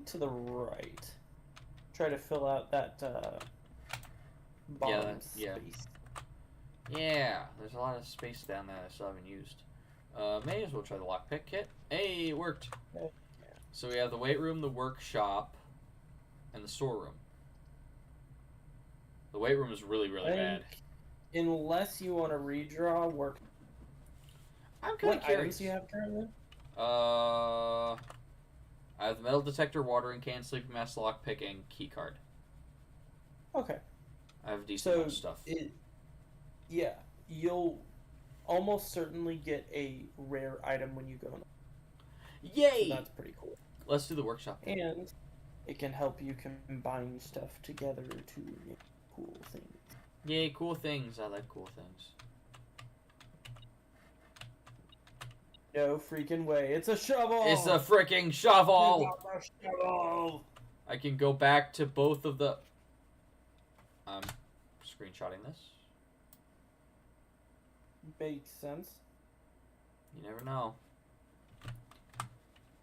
to the right. Try to fill out that bottom space. Yeah, there's a lot of space down there I still haven't used. May as well try the lockpick kit. Hey, it worked. Yeah. So we have the weight room, the workshop, and the storeroom. The weight room is really, really bad. Unless you want to redraw work. I'm kind of What curious. items do you have currently? I have the metal detector, watering can, sleeping mask, lock pick, and key card. Okay. I have decent amount of stuff. Yeah, you'll almost certainly get a rare item when you go in. Yay! So that's pretty cool. Let's do the workshop. And it can help you combine stuff together to make cool things. Yay, cool things. I like cool things. No freaking way. It's a shovel! It's a freaking shovel! It's a shovel! I can go back to both of the... I'm screenshotting this. Makes sense. You never know.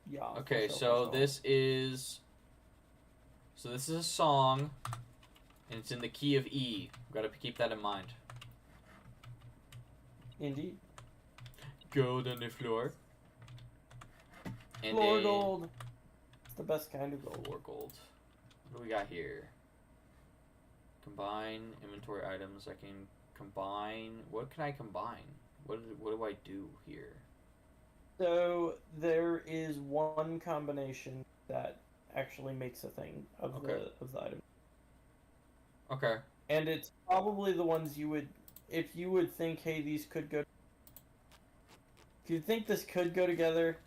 Yeah. Okay, so this is... So this is a song, and it's in the key of E. Gotta keep that in mind. Indeed. Gold on the floor. And Floor gold. It's the best kind of gold. Floor gold. What do we got here? Combine inventory items. I can combine. What can I combine? What do I do here? So there is one combination that actually makes a thing of the item. Okay. And it's probably the ones you would, if you would think, hey, these could go. If you think this could go together,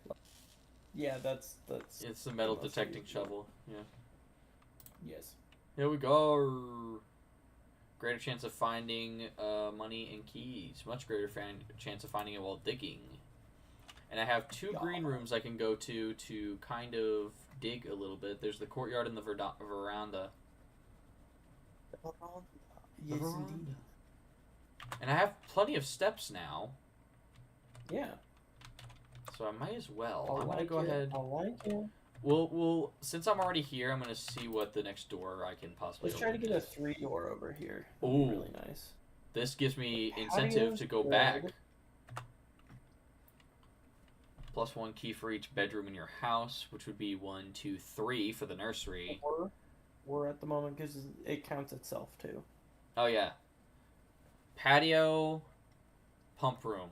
yeah, that's. It's the metal detecting shovel. Yeah. Yes. Here we go. Greater chance of finding money and keys. Much greater chance of finding it while digging. And I have two green rooms I can go to kind of dig a little bit. There's the courtyard and the veranda. Yes, indeed. And I have plenty of steps now. Yeah. So I might as well. I'm gonna go ahead. I like it. We'll since I'm already here, I'm gonna see what the next door I can possibly. Let's try to get a 3-door over here. Ooh, really nice. This gives me incentive to go back. +1 key for each bedroom in your house, which would be 1, 2, 3 for the nursery. Or at the moment because it counts itself too. Oh yeah. Patio, pump room.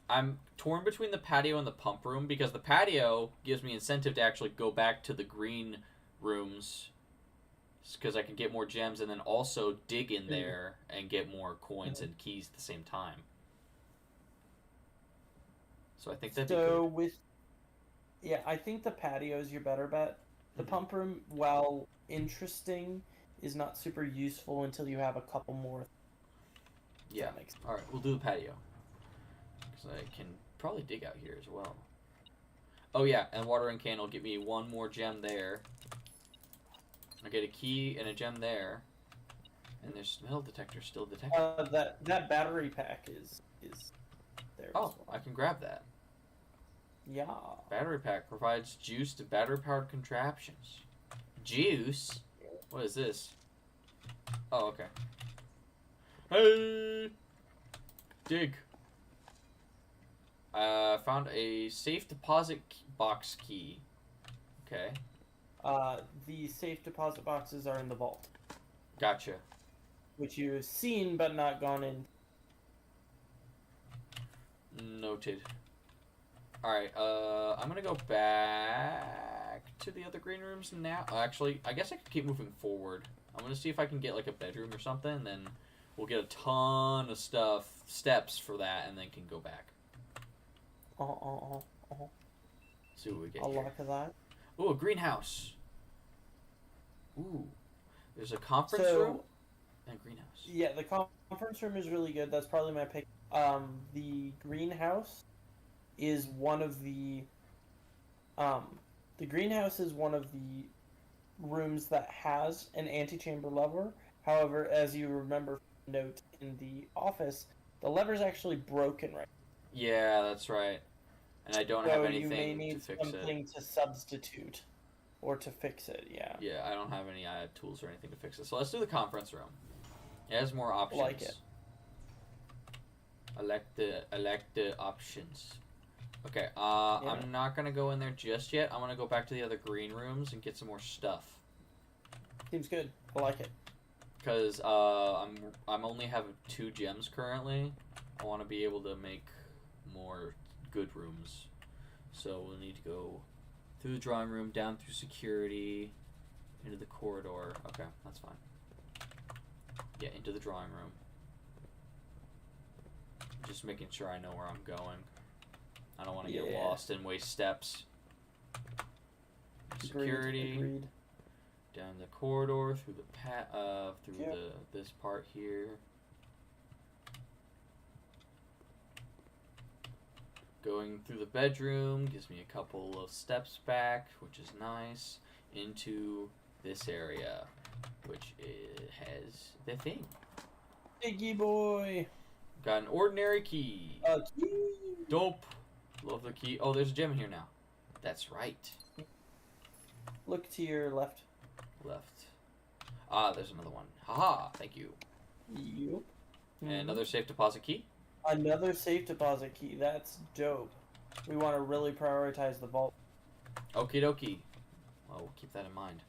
I'm torn between the patio and the pump room because the patio gives me incentive to actually go back to the green rooms because I can get more gems and then also dig in there and get more coins and keys at the same time. So I think that'd be good. Yeah, I think the patio is your better bet. The pump room, while interesting, is not super useful until you have a couple more. Yeah. All right, we'll do the patio. Because I can probably dig out here as well. Oh yeah, and watering can will get me one more gem there. I get a key and a gem there. And there's metal detector still detecting. That battery pack is there. Oh, as well. I can grab that. Yeah. Battery pack provides juice to battery-powered contraptions. Juice? What is this? Oh, okay. Hey! Dig. Found a safe deposit box key. Okay. The safe deposit boxes are in the vault, Gotcha. which you've seen but not gone in. Noted. Alright, I'm gonna go back to the other green rooms now. Actually, I guess I could keep moving forward. I'm gonna see if I can get like a bedroom or something, and then we'll get a ton of steps for that, and then can go back. See what we get I here. like that. Ooh, a greenhouse. Ooh. There's a conference room and a greenhouse. Yeah, the conference room is really good. That's probably my pick. The greenhouse is one of the greenhouse is one of the rooms that has an antechamber lever. However, as you remember from the note in the office, the lever's actually broken right now. Yeah, that's right. And I don't have anything you may need to fix something to substitute or to fix it. Yeah. Yeah, I don't have any tools or anything to fix it. So let's do the conference room. It has more options. Like it. I like the options. Okay, I'm not gonna go in there just yet. I'm gonna go back to the other green rooms and get some more stuff. Seems good. I like it. Because I'm only have 2 gems currently. I want to be able to make more good rooms. So we'll need to go through the drawing room, down through security, into the corridor. Okay, that's fine. Yeah, into the drawing room. Just making sure I know where I'm going. I don't want to get lost and waste steps. Security. Agreed. Down the corridor, through the this part here. Going through the bedroom gives me a couple of steps back, which is nice, into this area, which has the thing. Iggy boy. Got an ordinary key. A key. Dope. Love the key. Oh, there's a gem here now. That's right. Look to your left. Left. Ah, there's another one. Haha, thank you. Yep. And another safe deposit key. Another safe deposit key. That's dope. We want to really prioritize the vault. Okie dokie. Well, we'll keep that in mind.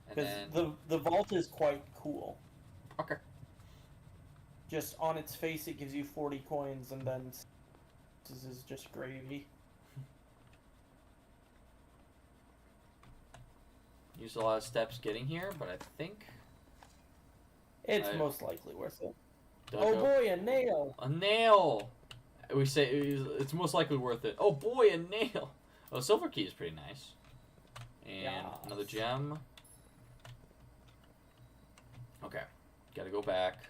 Because then... the vault is quite cool. Okay. Just on its face, it gives you 40 coins, and then this is just gravy. Used a lot of steps getting here, but I think It's most likely worth it. Don't Oh go- boy, a nail! A nail! We say it's most likely worth it. Oh boy, a nail! Oh, silver key is pretty nice. And Yes. another gem. Okay. Gotta go back.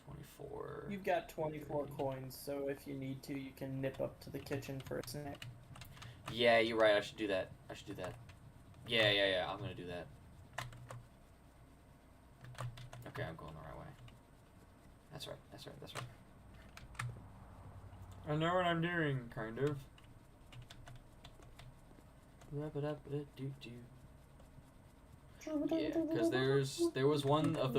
24. You've got 24 coins, so if you need to, you can nip up to the kitchen for a snack. Yeah, you're right. I should do that. Yeah. I'm gonna do that. Okay, I'm going the right way. That's right. I know what I'm doing, kind of. Yeah, because there was one of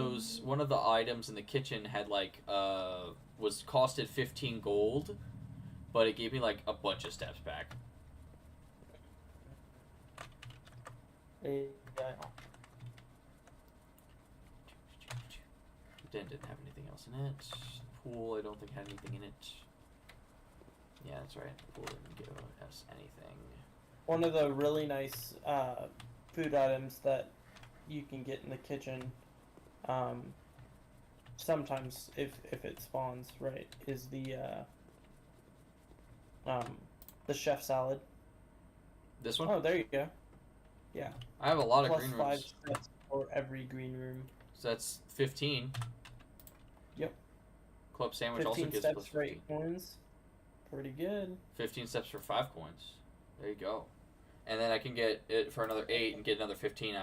the items in the kitchen had like was costed 15 gold, but it gave me like a bunch of steps back. Yeah. Den didn't have anything else in it. Pool, I don't think had anything in it. Yeah, that's right. The pool didn't give us anything. One of the really nice food items that you can get in the kitchen, sometimes if it spawns right, is the chef salad. This one? Oh, there you go. Yeah. I have a lot of Plus green 5 rooms. steps for every green room. So that's 15. Yep. Club sandwich also 15 gives steps plus for 15. 8 coins. Pretty good. 15 steps for 5 coins. There you go. And then I can get it for another 8 and get another 15.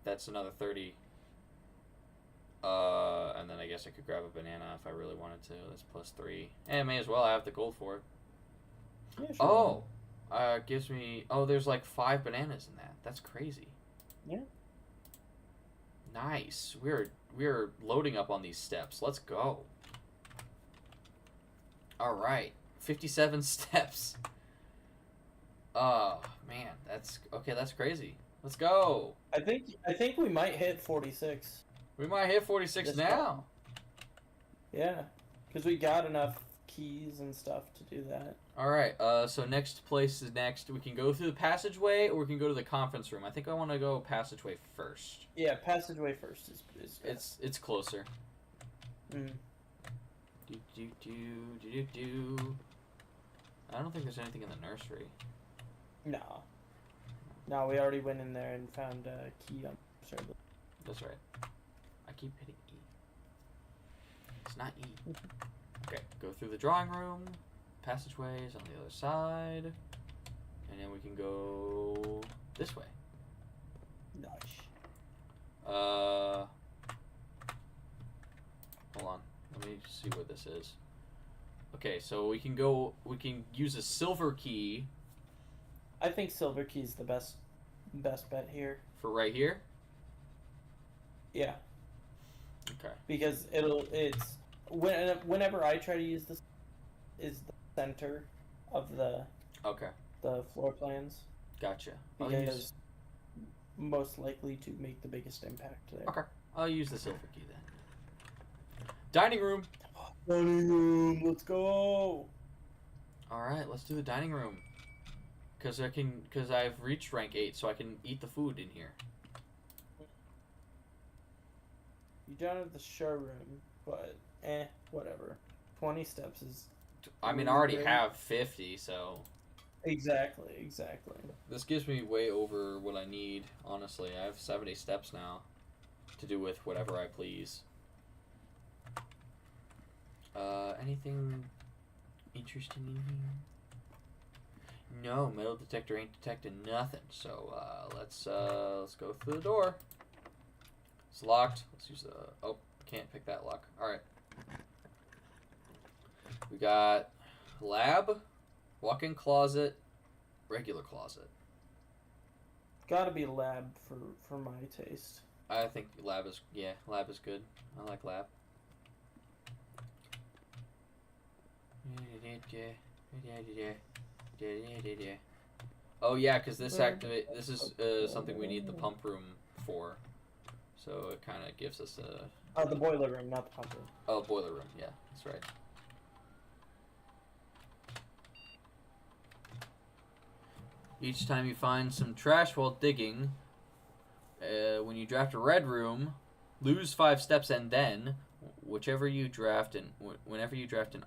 That's another 30. And then I guess I could grab a banana if I really wanted to. That's plus 3. And may as well. I have the gold for it. Yeah, sure. Oh, gives me. Oh, there's like 5 bananas in that. That's crazy. Yeah. Nice. We're loading up on these steps. Let's go. All right, 57 steps. Oh man, that's okay. That's crazy. Let's go. I think we might hit 46. We might hit 46 Just now. Yeah, because we got enough keys and stuff to do that. All right. So next place is next. We can go through the passageway, or we can go to the conference room. I think I want to go passageway first. Yeah, passageway first is good. It's closer. Mm. I don't think there's anything in the nursery. No, we already went in there and found a key on the server. That's right. I keep hitting E. It's not E. Okay, go through the drawing room. Passageways on the other side. And then we can go this way. Nice. Hold on. Let me see what this is. Okay, so we can use a silver key I think silver key is the best bet here. for right here. Yeah, Okay. because whenever I try to use this, is the center of the Okay, floor plans gotcha. because most likely to make the biggest impact there. Okay, I'll use the silver key then. Dining room. Dining room, let's go. All right, let's do the dining room. Cause I've reached rank 8, so I can eat the food in here. You don't have the showroom, but whatever. 20 steps is. I mean, I already have 50, so. Exactly. This gives me way over what I need, honestly. I have 70 steps now to do with whatever I please. Anything interesting in here? No, metal detector ain't detecting nothing. So, let's go through the door. It's locked. Let's use the... Oh, can't pick that lock. Alright. We got lab, walk-in closet, regular closet. Gotta be lab for my taste. I think lab is good. I like lab. Oh yeah, because this is something we need the pump room for, so it kind of gives us a. Oh, the boiler room, not the pump room. Oh, boiler room. Yeah, that's right. Each time you find some trash while digging, when you draft a red room, lose 5 steps, and then whenever you draft an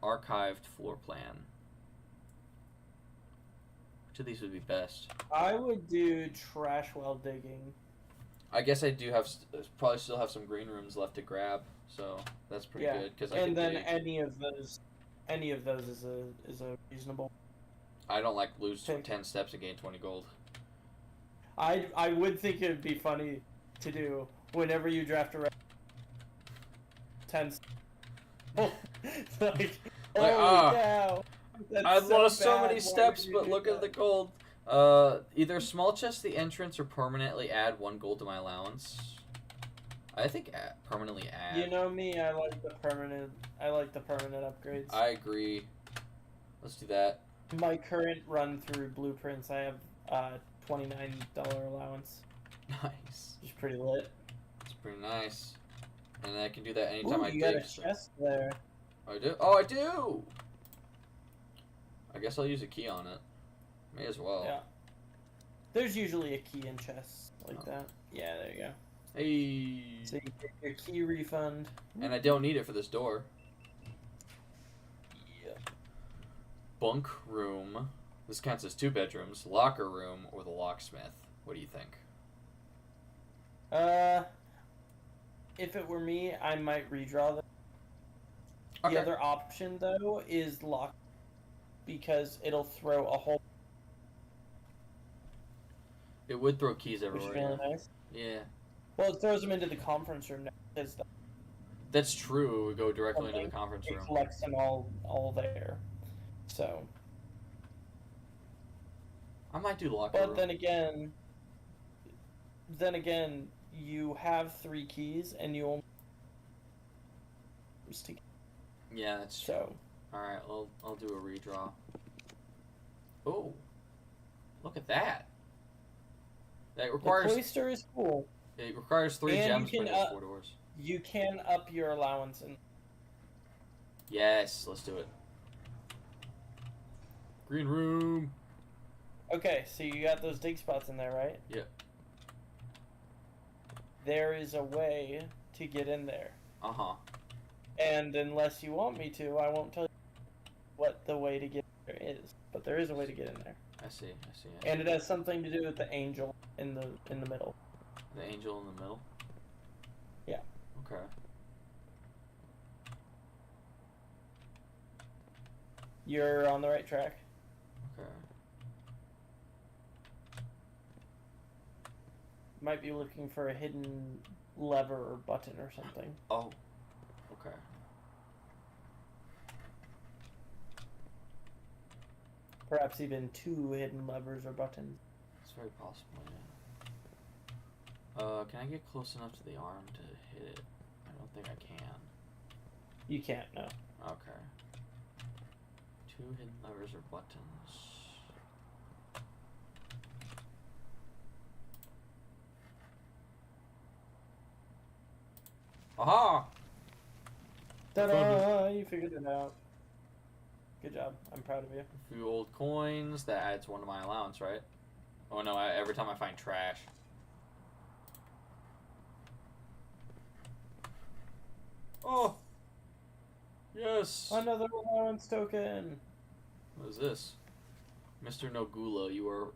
archived floor plan. Which of these would be best? I would do trash while digging. I guess I do have probably still have some green rooms left to grab, so that's pretty good. Cause I and then dig. any of those is a reasonable. I don't like lose 10 steps and gain 20 gold. I would think it would be funny to do whenever you draft a red 10. Like, cow. I've lost so many steps, but look at the gold. Either small chest the entrance or permanently add 1 gold to my allowance. I think permanently add. You know me, I like the permanent upgrades. I agree. Let's do that. My current run through blueprints, I have $29 allowance. Nice. Which is pretty lit. It's pretty nice. And I can do that anytime I dig. You got a chest there. I do? Oh, I do! I guess I'll use a key on it. May as well. Yeah. There's usually a key in chests like that. Yeah, there you go. Hey. So you get your key refund. And I don't need it for this door. Yeah. Bunk room. This counts as 2 bedrooms. Locker room or the locksmith. What do you think? If it were me, I might redraw them. Okay. The other option though is lock, because it'll throw a whole. It would throw keys Which everywhere. is really nice. Yeah. Well, it throws them into the conference room now because That's true. We go directly into the conference it room. collects them all there. So. I might do locker But room. then again, you have 3 keys and you only. Yeah, that's true. So. Alright, I'll do a redraw. Oh. Look at that. That requires. The cloister is cool. It requires 3 And gems, you but can, it has 4 doors. You can up your allowance and. Yes, let's do it. Green room. Okay, so you got those dig spots in there, right? Yep. There is a way to get in there. Uh-huh. And unless you want me to, I won't tell you what the way to get there is. But there is a way to get in there. I see. And it has something to do with the angel in the middle. The angel in the middle? Yeah. Okay. You're on the right track. Okay. Might be looking for a hidden lever or button or something. Oh. Okay. Perhaps even 2 hidden levers or buttons. It's very possible, yeah. Can I get close enough to the arm to hit it? I don't think I can. You can't, no. Okay. 2 hidden levers or buttons. Aha! Ta-da! You figured it out. Good job. I'm proud of you. A few old coins. That adds 1 to my allowance, right? Oh no, every time I find trash. Oh! Yes! Another allowance token! What is this? Mr. Nogula,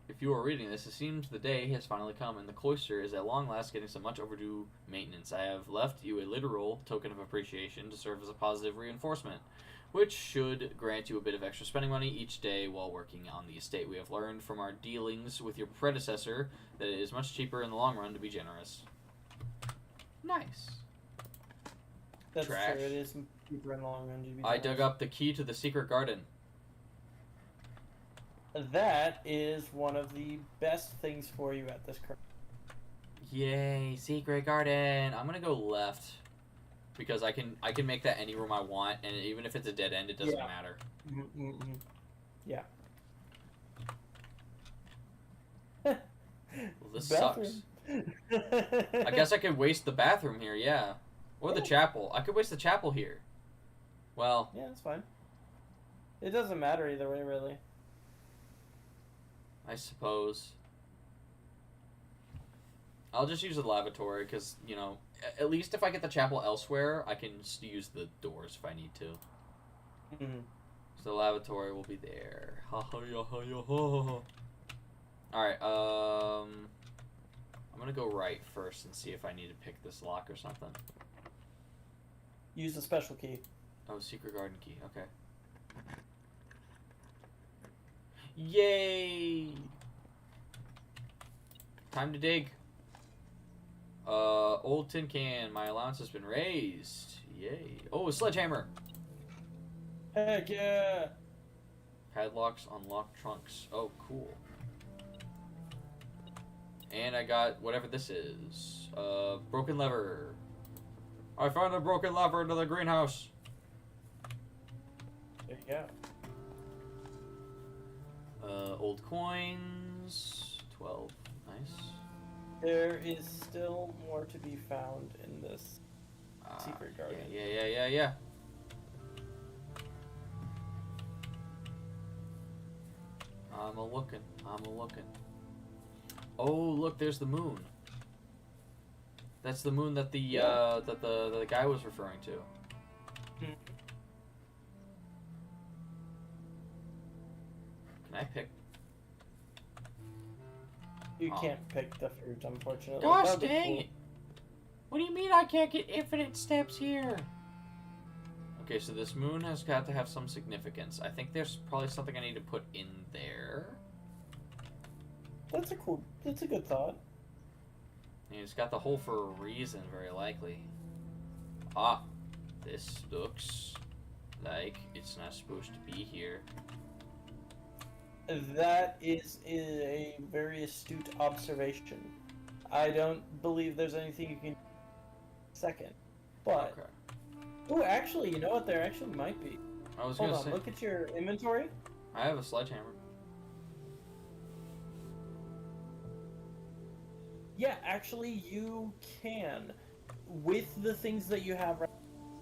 if you are reading this, it seems the day has finally come, and the cloister is at long last getting some much overdue maintenance. I have left you a literal token of appreciation to serve as a positive reinforcement, which should grant you a bit of extra spending money each day while working on the estate. We have learned from our dealings with your predecessor that it is much cheaper in the long run to be generous. Nice. That's Trash. true. It is cheaper in the long run to be I generous. dug up the key to the secret garden. That is one of the best things for you at this current. Yay, secret garden. I'm gonna go left because I can make that any room I want, and even if it's a dead end, it doesn't matter. Yeah. Well, this Bathroom. sucks. I guess I could waste the bathroom here, yeah. Or the chapel. I could waste the chapel here. Well. Yeah, that's fine. It doesn't matter either way, really. I suppose. I'll just use the lavatory because, you know, at least if I get the chapel elsewhere, I can use the doors if I need to. Mm-hmm. So the lavatory will be there. Alright, I'm gonna go right first and see if I need to pick this lock or something. Use the special key. Oh, secret garden key, okay. Yay! Time to dig. Old tin can. My allowance has been raised. Yay. Oh, a sledgehammer. Heck yeah! Padlocks unlock trunks. Oh, cool. And I got whatever this is. Broken lever. I found a broken lever into the greenhouse. There you go. Old coins. 12. Nice. There is still more to be found in this secret garden. Yeah. I'm a looking. Oh, look, there's the moon. That's the moon that the the guy was referring to. Can I pick? You can't pick the fruit, unfortunately. Gosh That'd be dang cool. it! What do you mean I can't get infinite steps here? Okay, so this moon has got to have some significance. I think there's probably something I need to put in there. That's a good thought. And it's got the hole for a reason, very likely. Ah, this looks like it's not supposed to be here. That is a very astute observation. I don't believe there's anything you can second. But Okay. oh, actually, you know what? There actually might be. I was Hold gonna on, say look at your inventory. I have a sledgehammer. Yeah, actually, you can. With the things that you have right,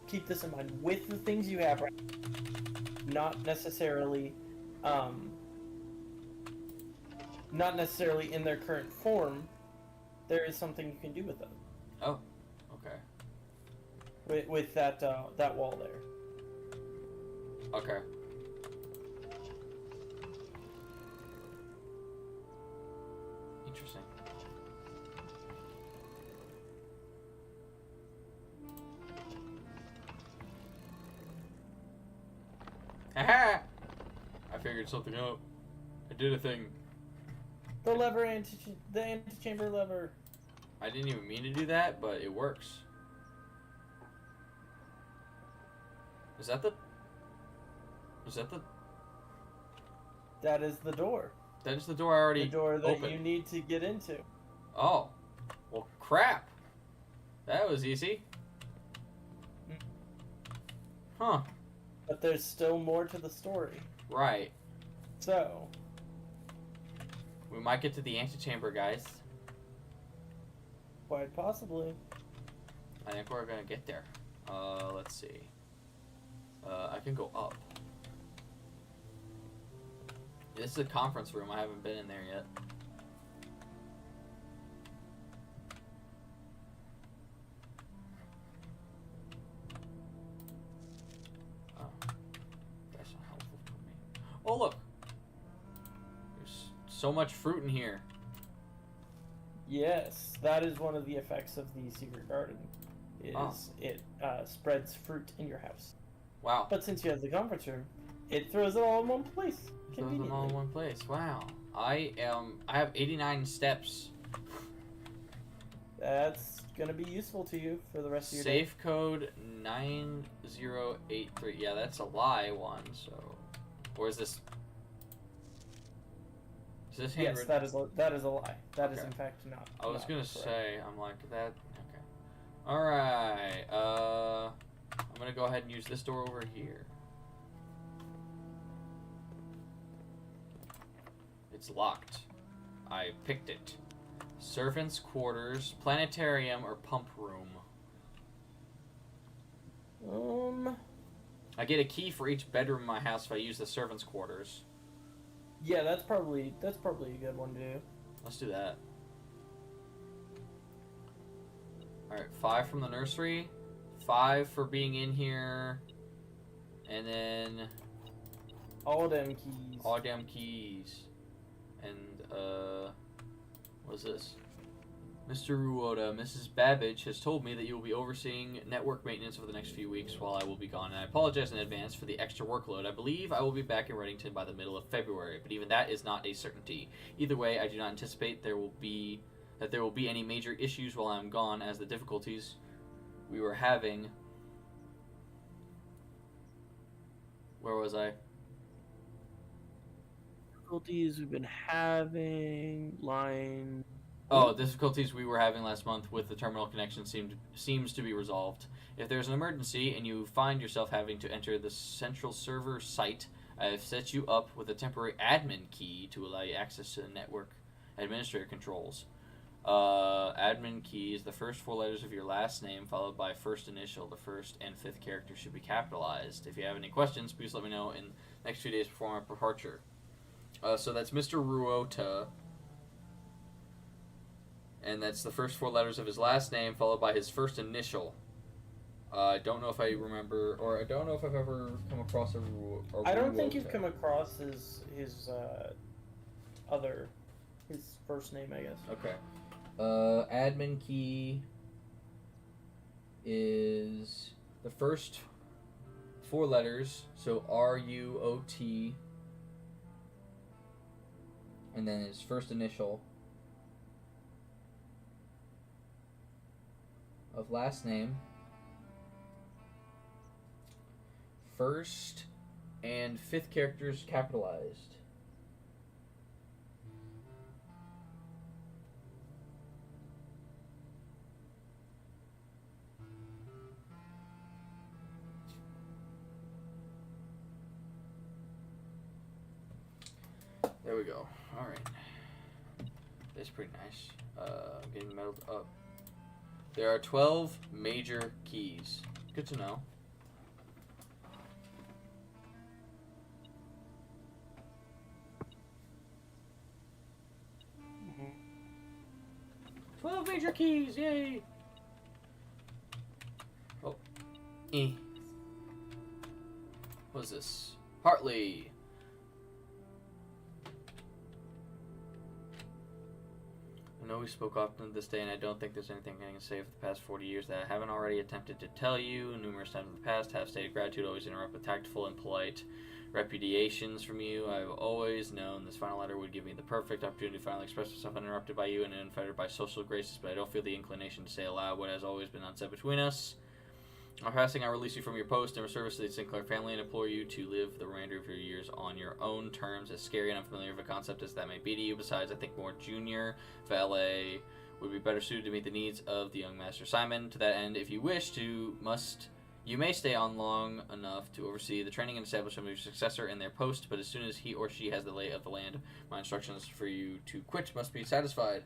keep this in mind. With the things you have right, not necessarily in their current form, there is something you can do with them. Oh, okay. With that wall there. Okay. Interesting. Haha! I figured something out. I did a thing. The the antechamber lever. I didn't even mean to do that, but it works. Is that the... That is the door. That is the door I already The door that opened. you need to get into. Oh. Well, crap. That was easy. Huh. But there's still more to the story. Right. So, We might get to the antechamber, guys. quite possibly. I think we're gonna get there. Let's see. I can go up. This is a conference room. I haven't been in there yet. Oh, that's not helpful for me. Oh, look! There's so much fruit in here. Yes, that is one of the effects of the secret garden. It spreads fruit in your house. Wow. But since you have the conference room, it throws it all in one place. Throws them all in one place. Wow. I have 89 steps. That's gonna be useful to you for the rest of your day. Safe code 9083. Yeah, that's a lie one. So, or is this? Is this handwritten? Yes, that is a lie. That is Okay. in fact not. I was not gonna correct. say, I'm like that. Okay. All right. I'm gonna go ahead and use this door over here. It's locked. I picked it. Servants' quarters, planetarium, or pump room. I get a key for each bedroom in my house if I use the servants' quarters. Yeah, that's probably a good one to do. Let's do that. Alright, 5 from the nursery, 5 for being in here, and then All them keys. all damn keys. And, what's this? Mr. Ruoda, Mrs. Babbage has told me that you will be overseeing network maintenance over the next few weeks while I will be gone, and I apologize in advance for the extra workload. I believe I will be back in Reddington by the middle of February, but even that is not a certainty. Either way, I do not anticipate there will be any major issues while I'm gone, as the difficulties we were having... Where was I? Difficulties we've been having, line... Oh, difficulties we were having last month with the terminal connection seems to be resolved. If there's an emergency and you find yourself having to enter the central server site, I have set you up with a temporary admin key to allow you access to the network administrator controls. Admin key is the first 4 letters of your last name followed by first initial. The first and 5th character should be capitalized. If you have any questions, please let me know in the next few days before my departure. So that's Mr. Ruota. And that's the first 4 letters of his last name followed by his first initial. I don't know if I remember, or I don't know if I've ever come across a I don't think you've come across his first name, I guess. Okay. Admin key is the first 4 letters, so R-U-O-T, and then his first initial of last name, first and 5th characters capitalized. There we go. Alright. That's pretty nice. Getting meddled up. There are 12 major keys. Good to know. Mm-hmm. 12 major keys, yay! Oh. What's this? Hartley! I know we spoke often this day, and I don't think there's anything I can say for the past 40 years that I haven't already attempted to tell you. Numerous times in the past, have stated gratitude, always interrupt with tactful and polite repudiations from you. I've always known this final letter would give me the perfect opportunity to finally express myself uninterrupted by you and unfettered by social graces, but I don't feel the inclination to say aloud what has always been unsaid between us. On passing, I release you from your post and service to the Sinclair family and implore you to live the remainder of your years on your own terms, as scary and unfamiliar of a concept as that may be to you. Besides, I think more junior valet would be better suited to meet the needs of the young Master Simon. To that end, if you wish to, You may stay on long enough to oversee the training and establishment of your successor in their post, but as soon as he or she has the lay of the land, my instructions for you to quit must be satisfied.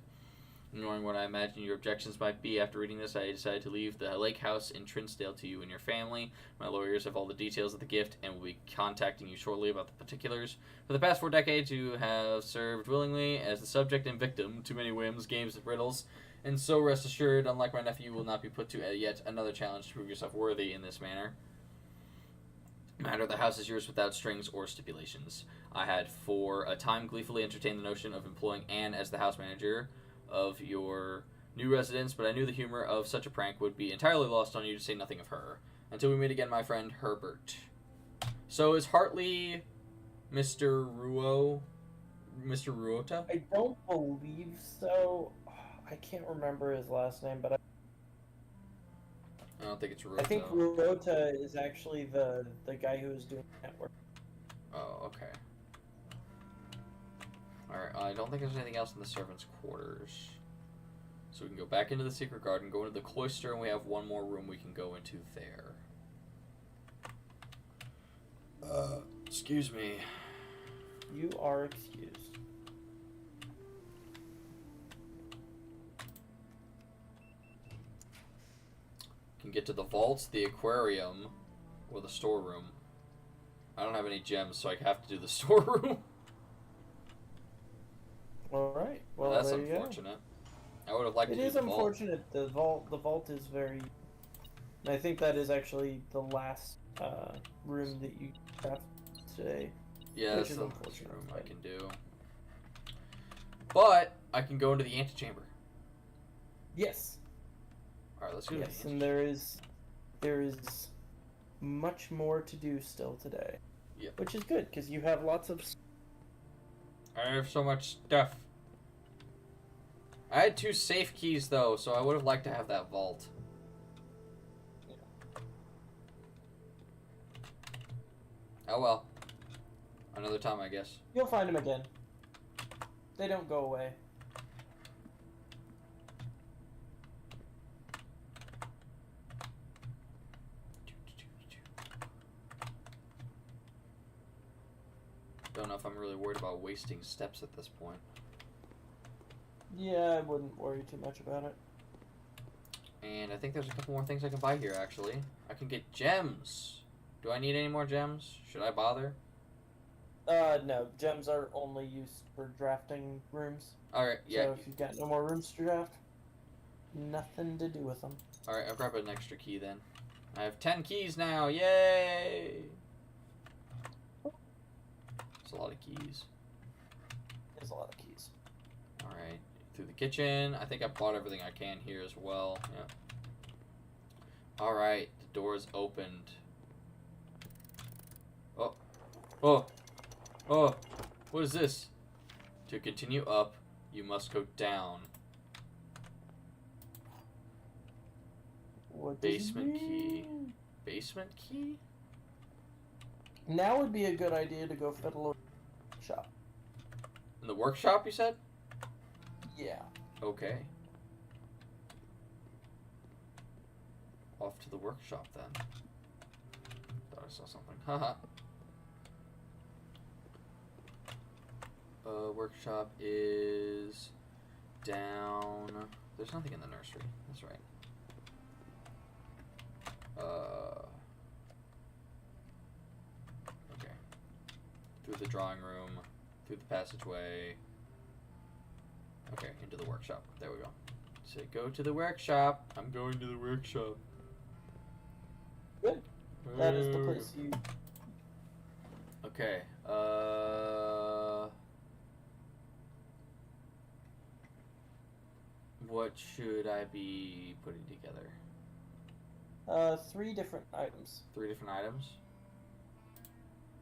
Knowing what I imagine your objections might be after reading this, I decided to leave the lake house in Trinsdale to you and your family. My lawyers have all the details of the gift and will be contacting you shortly about the particulars. For the past 4 decades, you have served willingly as the subject and victim to many whims, games, and riddles, and so rest assured, unlike my nephew, you will not be put to yet another challenge to prove yourself worthy in this manner. Matter, the house is yours without strings or stipulations. I had for a time gleefully entertained the notion of employing Anne as the house manager of your new residence, but I knew the humor of such a prank would be entirely lost on you, to say nothing of her. Until we meet again, my friend Herbert. So is Hartley Mr. Ruota? I don't believe so. I can't remember his last name, but I don't think it's Ruota. I think Ruota is actually the guy who is doing the network. Oh, okay. Alright, I don't think there's anything else in the servants' quarters. So we can go back into the secret garden, go into the cloister, and we have one more room we can go into there. Excuse me. You are excused. Can get to the vaults, the aquarium, or the storeroom. I don't have any gems, so I have to do the storeroom. All right. Well, that's unfortunate. I would have liked to do the vault. It is unfortunate. The vault is very. I think that is actually the last room that you have today. Yeah, that's the last room I can do. But I can go into the antechamber. Yes. All right, let's go. Yes, and there is much more to do still today. Yep. Which is good because you have lots of. I have so much stuff. I had 2 safe keys though, so I would have liked to have that vault. Yeah. Oh well. Another time, I guess. You'll find them again. They don't go away. Don't know if I'm really worried about wasting steps at this point. Yeah, I wouldn't worry too much about it. And I think there's a couple more things I can buy here, actually. I can get gems. Do I need any more gems? Should I bother? No. Gems are only used for drafting rooms. Alright, yeah. So if you've got no more rooms to draft, nothing to do with them. Alright, I'll grab an extra key then. I have 10 keys now! Yay! That's a lot of keys. There's a lot of keys. Alright, through the kitchen. I think I bought everything I can here as well. Yeah. Alright, the door's opened. Oh. Oh. Oh. What is this? To continue up, you must go down. What Basement key. Basement key? Now would be a good idea to go fiddle a shop. In the workshop, you said? Yeah. Okay. Off to the workshop then. Thought I saw something. Haha. Workshop is down. There's nothing in the nursery. That's right. Okay. Through the drawing room, through the passageway. Okay, into the workshop. There we go. So go to the workshop. I'm going to the workshop. Good. That is the place you. Okay. What should I be putting together? 3 different items. 3 different items?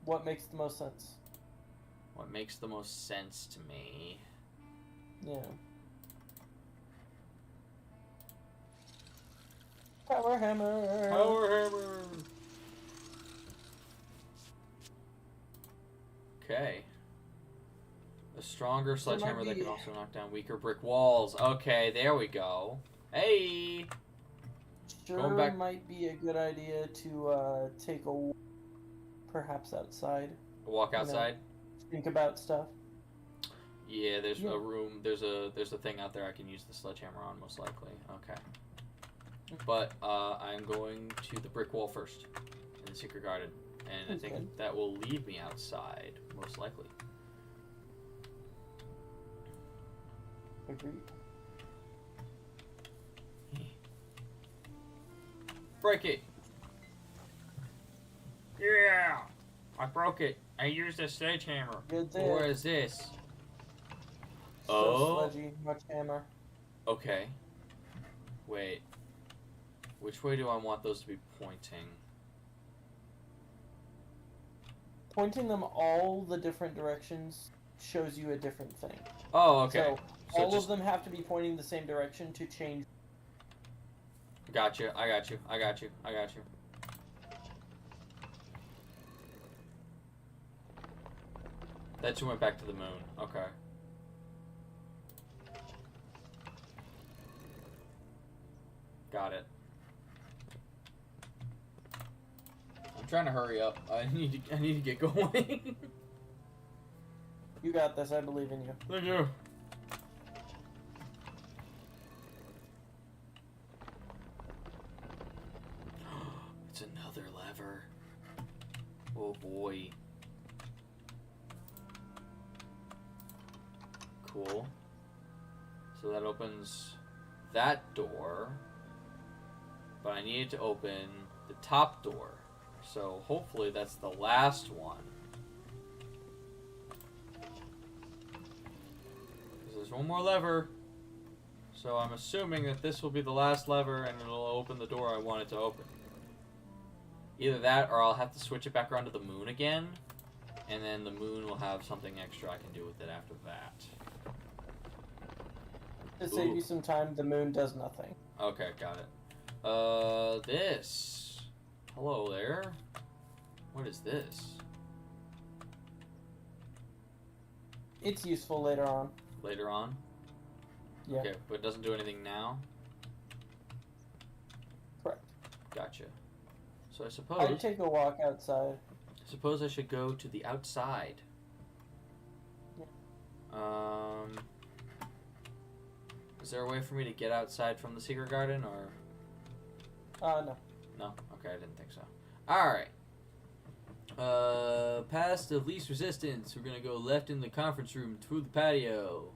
What makes the most sense? What makes the most sense to me? Yeah. Power hammer. Power hammer. Okay. A stronger sledgehammer that can also knock down weaker brick walls. Okay, there we go. Hey. Going back- might be a good idea to take a walk, perhaps outside. Walk know. outside. Think about stuff. Yeah, there's Yeah. a room. There's a thing out there I can use the sledgehammer on, most likely. Okay. But I'm going to the brick wall first in the secret garden, and I think Okay. that will lead me outside, most likely. Agreed. Break it! Yeah! I broke it. I used a sledgehammer. Good day. What is this? So Oh. sludgy, much hammer. Okay. Wait. Which way do I want those to be pointing? Pointing them all the different directions shows you a different thing. Oh, okay. So all just of them have to be pointing the same direction to change. got you. I got you. I got you. I got you. That two went back to the moon. Okay. Got it. I'm trying to hurry up. I need to get going. You got this. I believe in you. Thank you. It's another lever. Oh boy. Cool. So that opens that door. But I needed to open the top door. So hopefully that's the last one. Because there's one more lever. So I'm assuming that this will be the last lever and it'll open the door I want it to open. Either that or I'll have to switch it back around to the moon again. And then the moon will have something extra I can do with it after that. To save Ooh. you some time, the moon does nothing. Okay, got it. This. Hello there. What is this? It's useful later on. Later on? Yeah, Okay, but it doesn't do anything now? correct. Gotcha. So I I'd suppose take a walk outside. I should go to the outside. Is there a way for me to get outside from the secret garden, or No. no? Okay, I didn't think so. Alright. Past of least resistance. We're gonna go left in the conference room through the patio.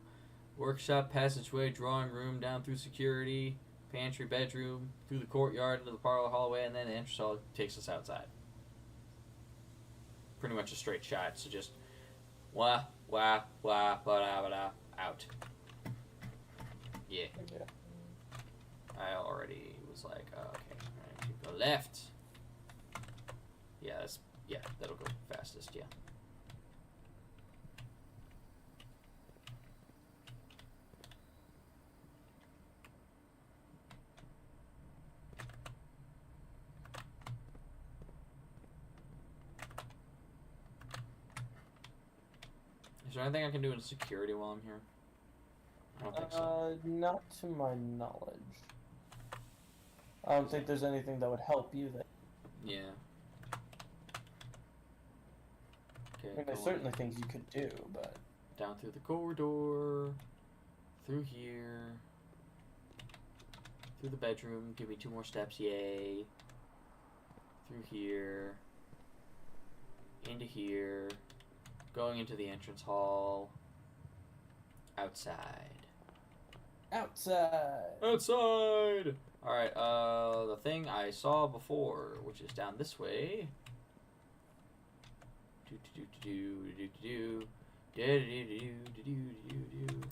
Workshop, passageway, drawing room, down through security, pantry, bedroom, through the courtyard, into the parlor, hallway, and then the entrance hall takes us outside. Pretty much a straight shot, so just wah, wah, wah, ba-da, ba-da, out. Yeah. Okay. I already was like, okay, I'm going to go left. Yeah, that'll go fastest, yeah. Is there anything I can do in security while I'm here? I don't think so. Not to my knowledge. I don't think there's anything that would help you there. Yeah. Okay, I mean, there's going certainly things you could do, but down through the corridor, through here, through the bedroom. Give me 2 more steps, yay. Through here, into here, going into the entrance hall, outside. outside. Outside! Alright, the thing I saw before, which is down this way.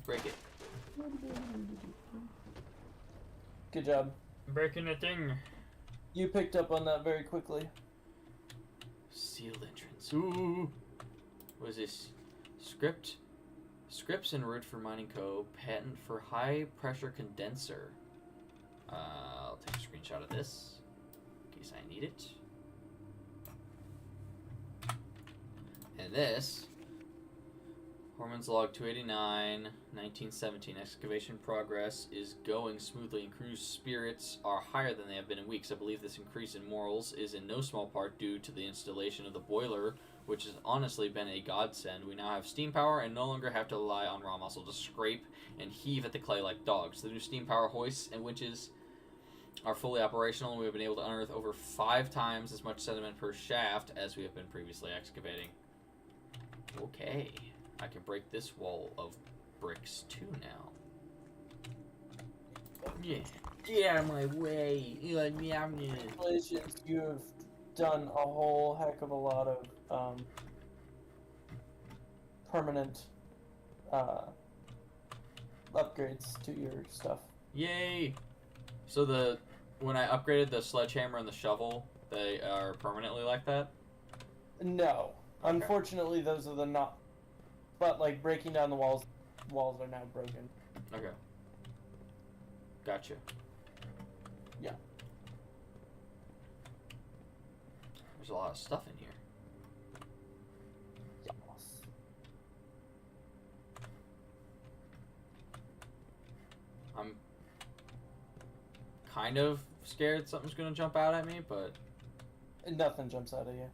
Break it. Good job. Breaking the thing. You picked up on that very quickly. Sealed entrance. Ooh. What is this? Scripts en route for Mining Co. Patent for high pressure condenser. I'll take a screenshot of this in case I need it. And this. Corman's log 289, 1917. Excavation progress is going smoothly and crew spirits are higher than they have been in weeks. I believe this increase in morals is in no small part due to the installation of the boiler, which has honestly been a godsend. We now have steam power and no longer have to rely on raw muscle to scrape and heave at the clay like dogs. The new steam power hoists and winches are fully operational, and we have been able to unearth over 5 times as much sediment per shaft as we have been previously excavating. Okay. I can break this wall of bricks too now. Yeah. Get out of my way. Congratulations, you have done a whole heck of a lot of permanent upgrades to your stuff. Yay! So when I upgraded the sledgehammer and the shovel, they are permanently like that? No. Okay. Unfortunately, those are the not. But like breaking down the walls are now broken. Okay. Gotcha. Yeah. There's a lot of stuff in here. Yes. I'm kind of scared something's gonna jump out at me, but... Nothing jumps out at you.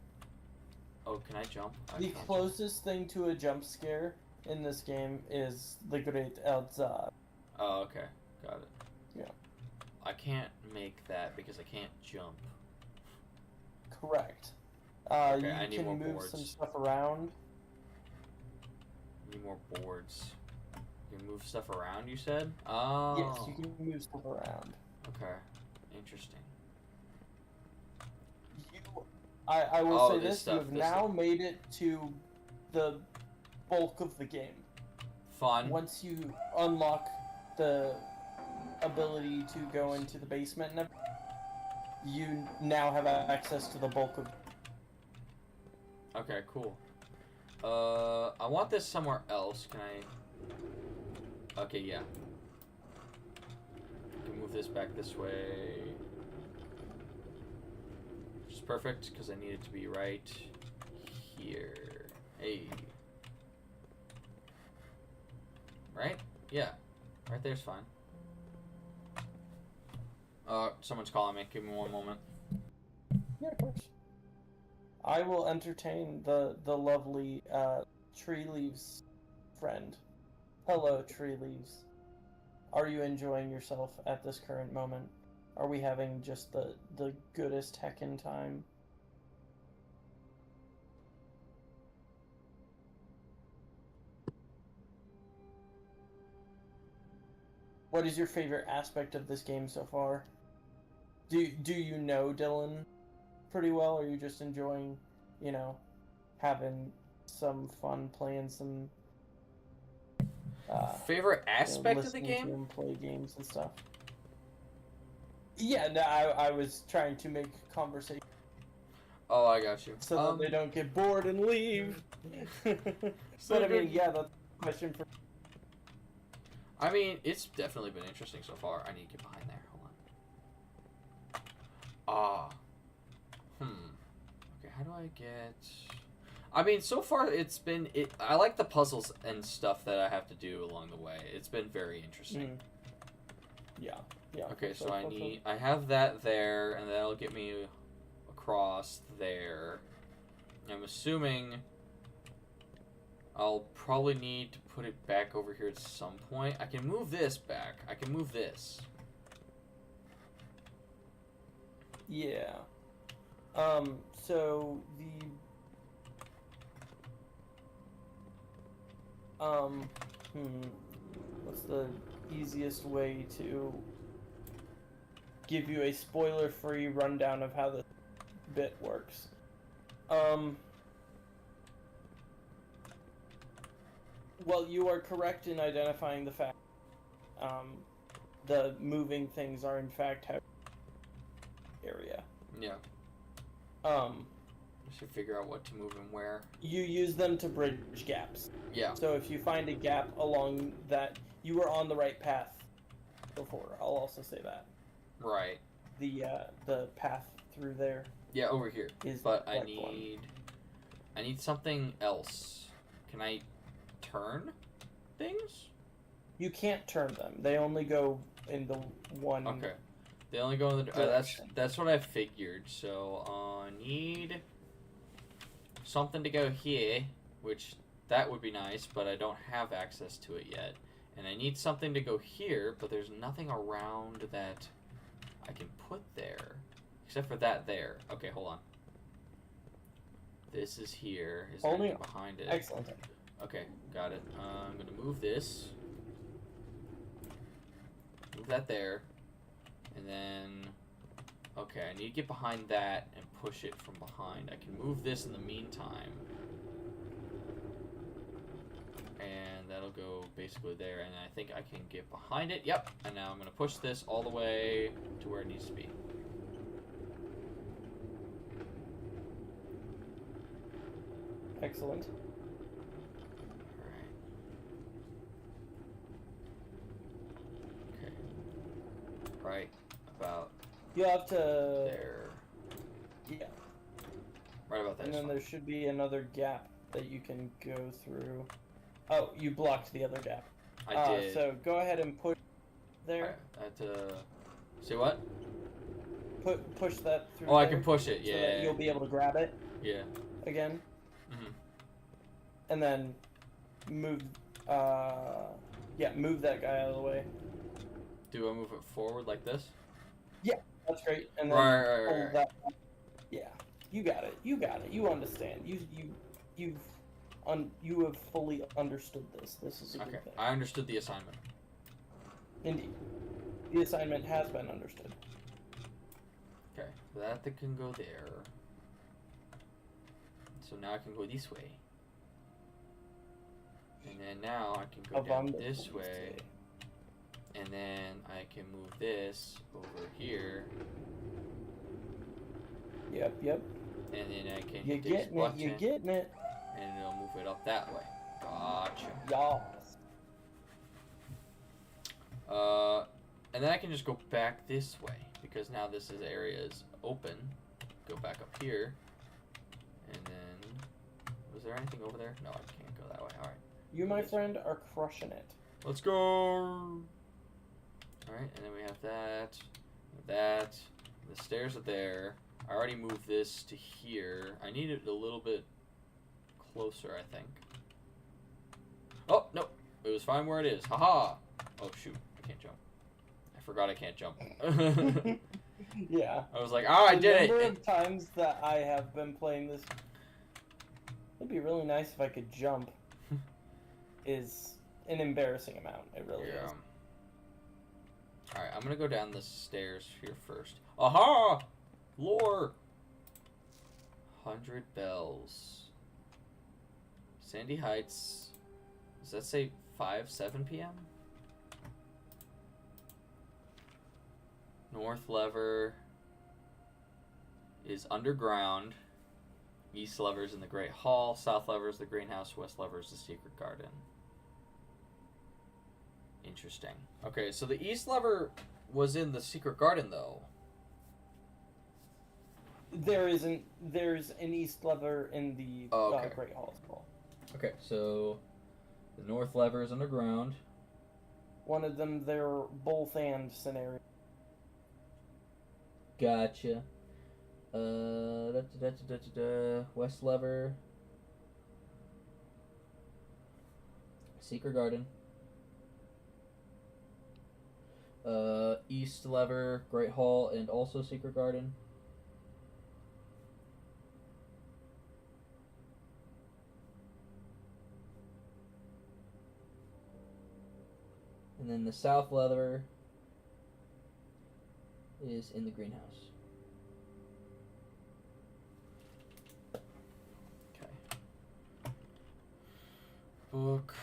Oh, can I jump? The closest thing to a jump scare in this game is the Great Elzad. Oh, okay. Got it. Yeah. I can't make that because I can't jump. Correct. Okay, you I need can more move boards. some stuff around. Need more boards. You can move stuff around, you said? Oh. Yes, you can move stuff around. Okay. Interesting. I will Oh, say this this, stuff, you have this now stuff. made it to the bulk of the game. Fun. Once you unlock the ability to go into the basement and everything, you now have access to the bulk of. Okay, cool. I want this somewhere else. Can I... Okay, yeah. I can move this back this way. Which is perfect, because I need it to be right here. Hey. Right? Yeah. Right there's fine. Someone's calling me. Give me one moment. Yeah, of course. I will entertain the lovely Tree Leaves friend. Hello, Tree Leaves. Are you enjoying yourself at this current moment? Are we having just the goodest heckin' time? What is your favorite aspect of this game so far? Do you know Dylan pretty well, or are you just enjoying, you know, having some fun playing some Favorite aspect of the listening game? to him play games and stuff? Yeah, no, I was trying to make conversation Oh, I got you. so that they don't get bored and leave. But I mean, yeah, that's a question for. I mean, it's definitely been interesting so far. I need to get behind there. Hold on. Okay, how do I get... I mean, so far it's been... I like the puzzles and stuff that I have to do along the way. It's been very interesting. Yeah. Okay, so I have that there, and that'll get me across there. I'm assuming I'll probably need to put it back over here at some point. I can move this back. I can move this. Yeah. So what's the easiest way to give you a spoiler-free rundown of how the bit works? Well, you are correct in identifying the fact the moving things are in fact how area. Yeah. I should figure out what to move and where. You use them to bridge gaps. Yeah. So if you find a gap along that, you were on the right path before. I'll also say that. Right. The path through there. Yeah, over here. Is but the I correct one. need something else. Can I turn things? You can't turn them. They only go in the one. Okay. They only go in the that's what I figured. So need something to go here, which that would be nice, but I don't have access to it yet. And I need something to go here, but there's nothing around that I can put there. Except for that there. Okay, hold on. This is here. Is there Only anything behind it? Excellent. Okay, got it. I'm going to move this. Move that there. And then... Okay, I need to get behind that and push it from behind. I can move this in the meantime. And that'll go basically there. And I think I can get behind it. Yep. And now I'm going to push this all the way to where it needs to be. Excellent. Alright. Okay. Right about You have to. there. Yeah. Right about there. And then there should be another gap that you can go through. Oh, you blocked the other gap. I did. So go ahead and push there. I had to... Say what? Push that through. Oh, I there can push it, so yeah. that you'll be able to grab it Yeah. again. Mhm. And then move. Move that guy out of the way. Do I move it forward like this? That's great. And then Right. hold that. Yeah, you got it. You got it. You understand. You have fully understood this. This is a Okay, good thing. I understood the assignment. Indeed, the assignment has been understood. Okay, so that thing can go there. So now I can go this way. And then now I can go down this way. And then I can move this over here. Yep. And then I can You're hit this getting it. button. You're getting it. And it'll move it up that way. Gotcha. Yas. And then I can just go back this way. Because now this area is open. Go back up here. And then... Was there anything over there? No, I can't go that way. Alright. You, my friend, are crushing it. Let's go! Alright, and then we have that. The stairs are there. I already moved this to here. I need it a little bit closer, I think. Oh, no. It was fine where it is. Haha! Oh, shoot. I can't jump. I forgot I can't jump. Yeah. I was like, oh, I did The number it! of times that I have been playing this, it'd be really nice if I could jump, is an embarrassing amount. It really is. Alright, I'm gonna go down the stairs here first. Aha! Lore! 100 bells. Sandy Heights. Does that say 7 p.m.? North Lever is underground. East Lever is in the Great Hall. South Lever is the greenhouse. West Lever is the secret garden. Interesting. Okay, so the East Lever was in the secret garden, though. There's an East Lever in the Great Hall as well. Okay, so the North Lever is underground. One of them, they're both and scenario. Gotcha. West Lever. Secret Garden. East Lever, Great Hall, and also Secret Garden. And then the South Lever is in the greenhouse. Okay. Book.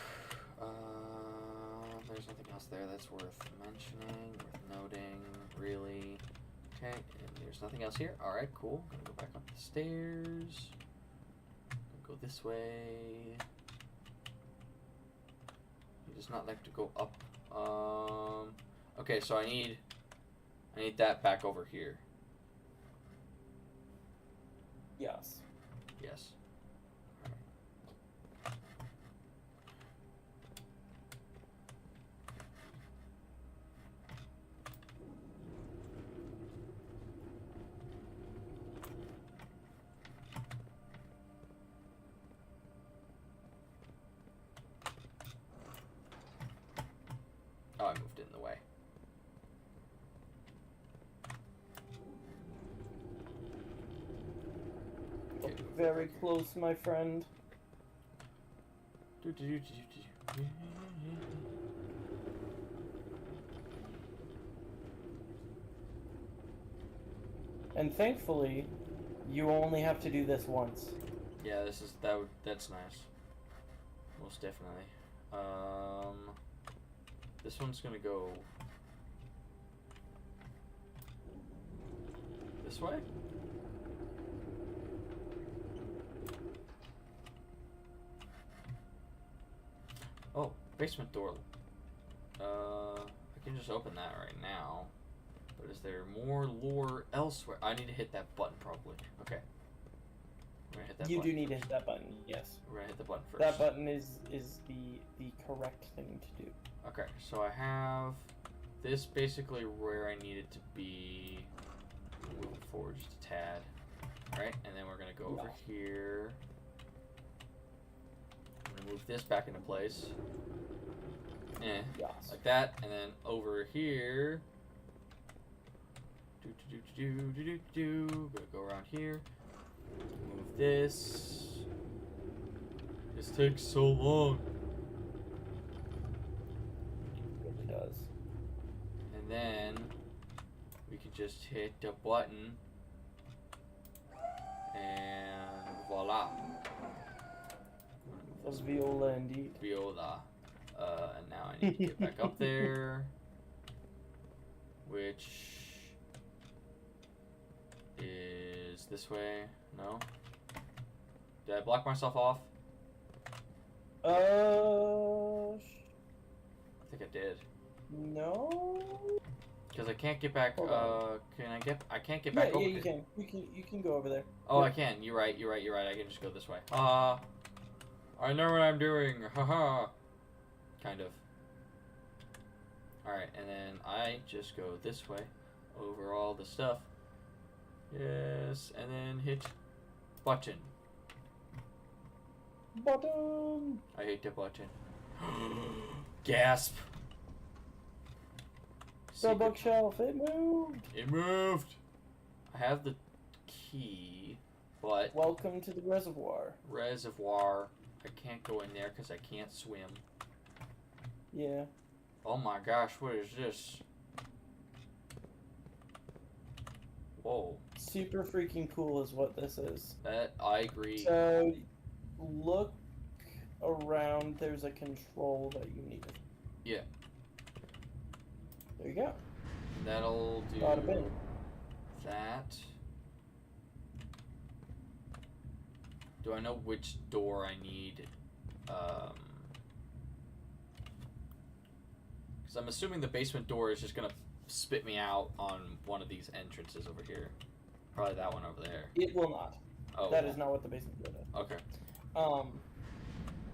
There's nothing else there that's worth mentioning, worth noting, really. Okay, and there's nothing else here. Alright, cool. Gonna go back up the stairs. Go this way. He does not like to go up. Okay, so I need that back over here. Yes. Yes. Okay. Very close, my friend. And thankfully, you only have to do this once. Yeah, that's nice. Most definitely. This one's gonna go this way? Oh, basement door. I can just open that right now. But is there more lore elsewhere? I need to hit that button probably. Okay. We're gonna hit that You button. do need to hit that button, yes. We're gonna hit the button first. That button is the correct thing to do. Okay, so I have this basically where I need it to be. Move forward just a tad. Right? And then we're gonna go over here. I'm gonna move this back into place. Yes. Like that, and then over here. Gonna go around here. Move this. This takes so long. It really does. And then we can just hit the button. And voila. A viola indeed. Viola. And now I need to get back up there. Which is this way. No? Did I block myself off? I I think I did. No. Because I can't get back. Hold on. I can't get Yeah, back over. you can. You can go over there. Oh, I can. You're right. I can just go this way. I know what I'm doing. Haha. Kind of. Alright, and then I just go this way over all the stuff. Yes, and then hit button. Button. I hate the button. Gasp. The Secret- bookshelf. It moved. It moved. I have the key, but Welcome to the reservoir. reservoir. I can't go in there because I can't swim. Yeah. Oh my gosh, what is this? Whoa, Super freaking cool is what this is. that I agree. So, look around. There's a control that you need. Yeah. There you go. That'll do Bada bing. that. Do I know which door I need? Because I'm assuming the basement door is just gonna spit me out on one of these entrances over here. Probably that one over there. It will not. Oh, That is not what the basement door does. okay.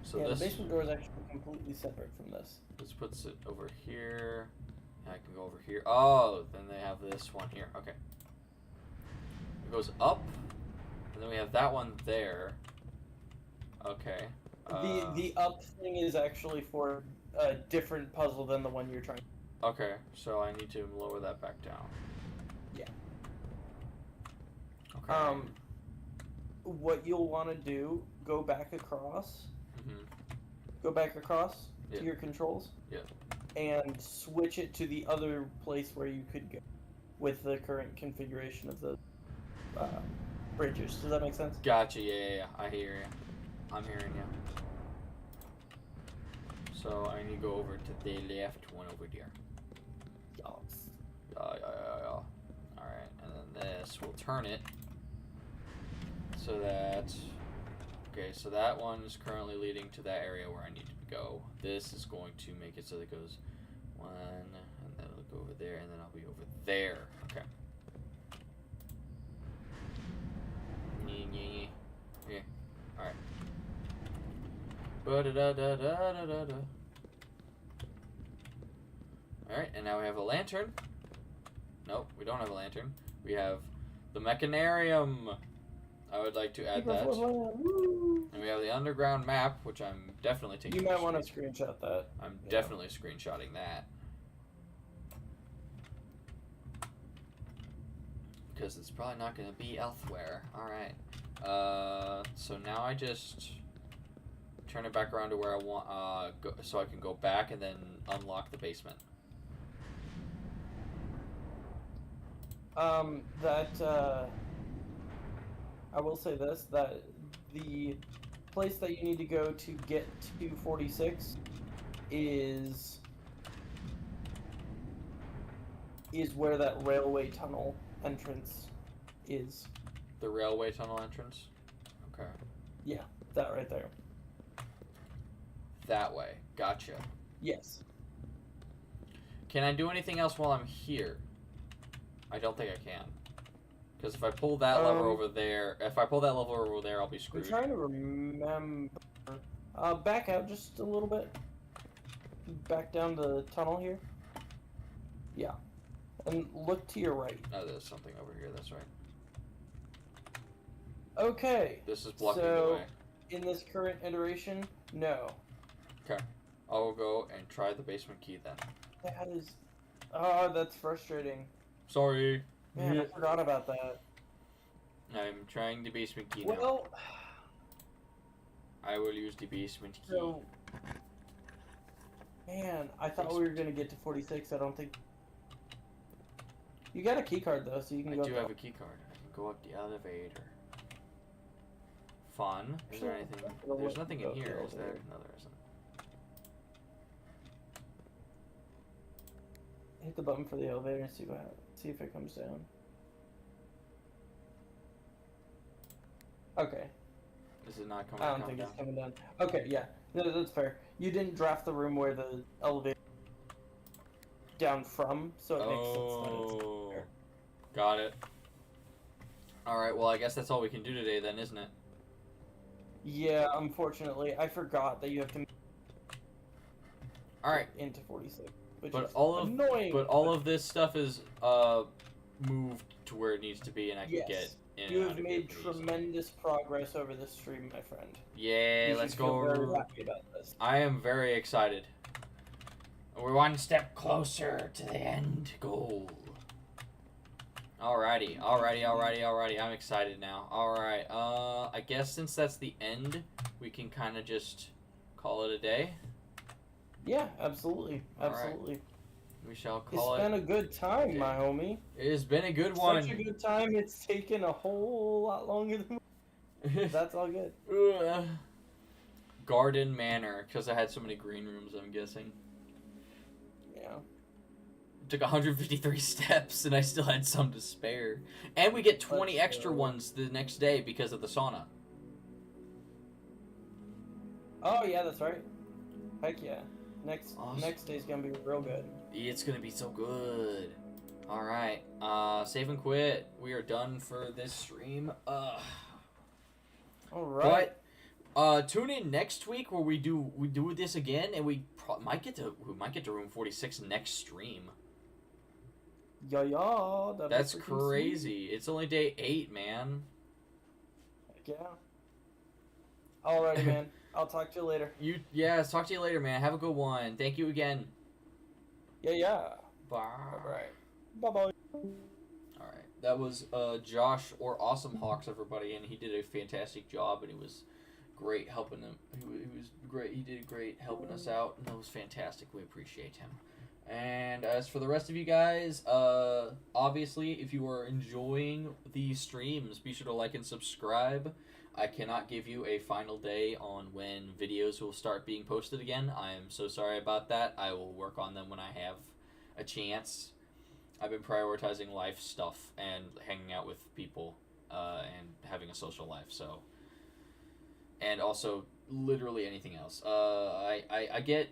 So Yeah, this the basement door is actually completely separate from this. puts it over here. I can go over here. Oh, then they have this one here. Okay. It goes up, and then we have that one there. Okay. The up thing is actually for a different puzzle than the one you're trying. Okay, so I need to lower that back down. Yeah. Okay. What you'll want to do, go back across. Mhm. Go back across Yeah. to your controls. Yeah. And switch it to the other place where you could go with the current configuration of the bridges. Does that make sense? Gotcha. Yeah. I hear you. I'm hearing you. So I need to go over to the left one over there. Yes. Yeah. All right, and then this will turn it so that. Okay, so that one is currently leading to that area where I need to go. This is going to make it so that it goes one, and then it'll go over there, and then I'll be over there. Okay. Yeah. All right. Ba-da-da-da-da-da-da. All right, and now we have a lantern. Nope, we don't have a lantern. We have the mechanarium. I would like to add that. And we have the underground map, which I'm definitely taking. You might want to screenshot that. I'm definitely screenshotting that. because it's probably not going to be elsewhere. Alright. So now I just turn it back around to where I want, so I can go back and then unlock the basement. I will say this, that the place that you need to go to get to 46 is where that railway tunnel entrance is. The railway tunnel entrance? Okay. Yeah, that right there. That way. Gotcha. Yes. Can I do anything else while I'm here? I don't think I can. Because if I pull that lever over there, I'll be I'm screwed. trying to remember. Back out just a little bit. Back down the tunnel here. Yeah. And look to your right. Oh, there's something over here, that's right. Okay. This is blocking the So, way. in this current iteration, no. Okay. I will go and try the basement key then. That is... Oh, that's frustrating. Sorry. Man, I forgot about that. I'm trying the basement key now. Well, I will use the basement key. so... Man, I thought we were going to get to 46. I don't think... You got a key card, though, so you can I go... do have a key card. I can go up the elevator. Fun. Is there anything? There's nothing in here, is there? No, there isn't. Hit the button for the elevator and see what happens. See if it comes down. Okay. Is it not coming I don't down? think it's coming down. Okay, yeah. No, that's fair. You didn't draft the room where the elevator down from, so it makes sense that it's there. Got it. Alright, well I guess that's all we can do today then, isn't it? Yeah, unfortunately, I forgot that you have to Alright. into 46, which But is all of annoying. But all of this stuff is moved to where it needs to be and I can Yes. get in You and out have of made here pretty easily. tremendous progress over this stream, my friend. Yeah, You let's should feel very go. happy about this. I am very excited. We're one step closer to the end goal. Alrighty. I'm excited now. Alright, I guess since that's the end, we can kind of just call it a day. Yeah, absolutely. All right. Absolutely. We shall It's call been it. a good time, my homie. It has been a good one. Such a good time, it's taken a whole lot longer than that's all good. Ugh. Garden Manor, because I had so many green rooms, I'm guessing. Yeah. It took 153 steps, and I still had some to spare. And we get 20 Let's extra go. ones the next day because of the sauna. Oh yeah, that's right. Heck yeah. Next Awesome. day's gonna be real good. It's gonna be so good. Alright, save and quit. We are done for this stream. Alright. But tune in next week where we do this again, and we might get to room 46 next stream. Yeah. That's crazy. It's only day 8, man. Heck yeah. Alrighty, man. I'll talk to you later. Talk to you later, man. Have a good one. Thank you again. Yeah. Bye. Alright. Bye-bye. Alright. That was Josh or Awesome Hawks, everybody, and he did a fantastic job, and he was great helping them. He was great. He did great helping us out, and that was fantastic. We appreciate him. And as for the rest of you guys, obviously, if you are enjoying the streams, be sure to like and subscribe. I cannot give you a final day on when videos will start being posted again. I am so sorry about that. I will work on them when I have a chance. I've been prioritizing life stuff and hanging out with people and having a social life, so... And also, literally anything else. I get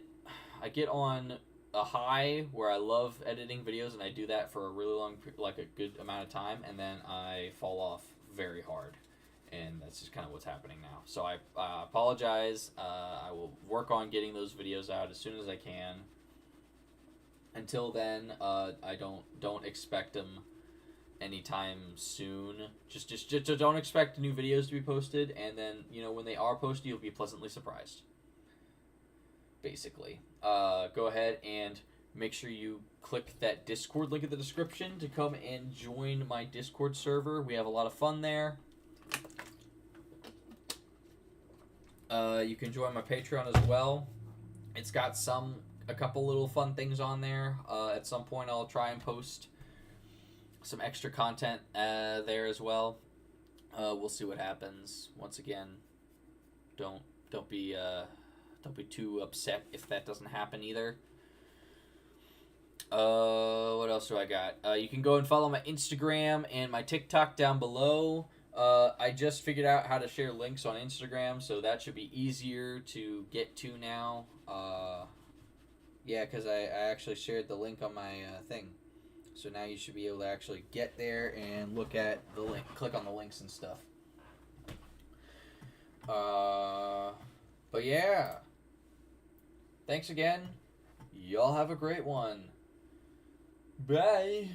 on a high where I love editing videos, and I do that for a really long, like a good amount of time, and then I fall off very hard. And that's just kind of what's happening now. So I apologize. I will work on getting those videos out as soon as I can. Until then, I don't expect them anytime soon. Just don't expect new videos to be posted. And then when they are posted, you'll be pleasantly surprised. Basically, go ahead and make sure you click that Discord link in the description to come and join my Discord server. We have a lot of fun there. You can join my Patreon as well. It's got a couple little fun things on there. At some point, I'll try and post some extra content there as well. We'll see what happens. Once again, don't be too upset if that doesn't happen either. What else do I got? You can go and follow my Instagram and my TikTok down below. I just figured out how to share links on Instagram, so that should be easier to get to now. Yeah, because I actually shared the link on my thing. So now you should be able to actually get there and look at the link, click on the links and stuff. But yeah. Thanks again. Y'all have a great one. Bye.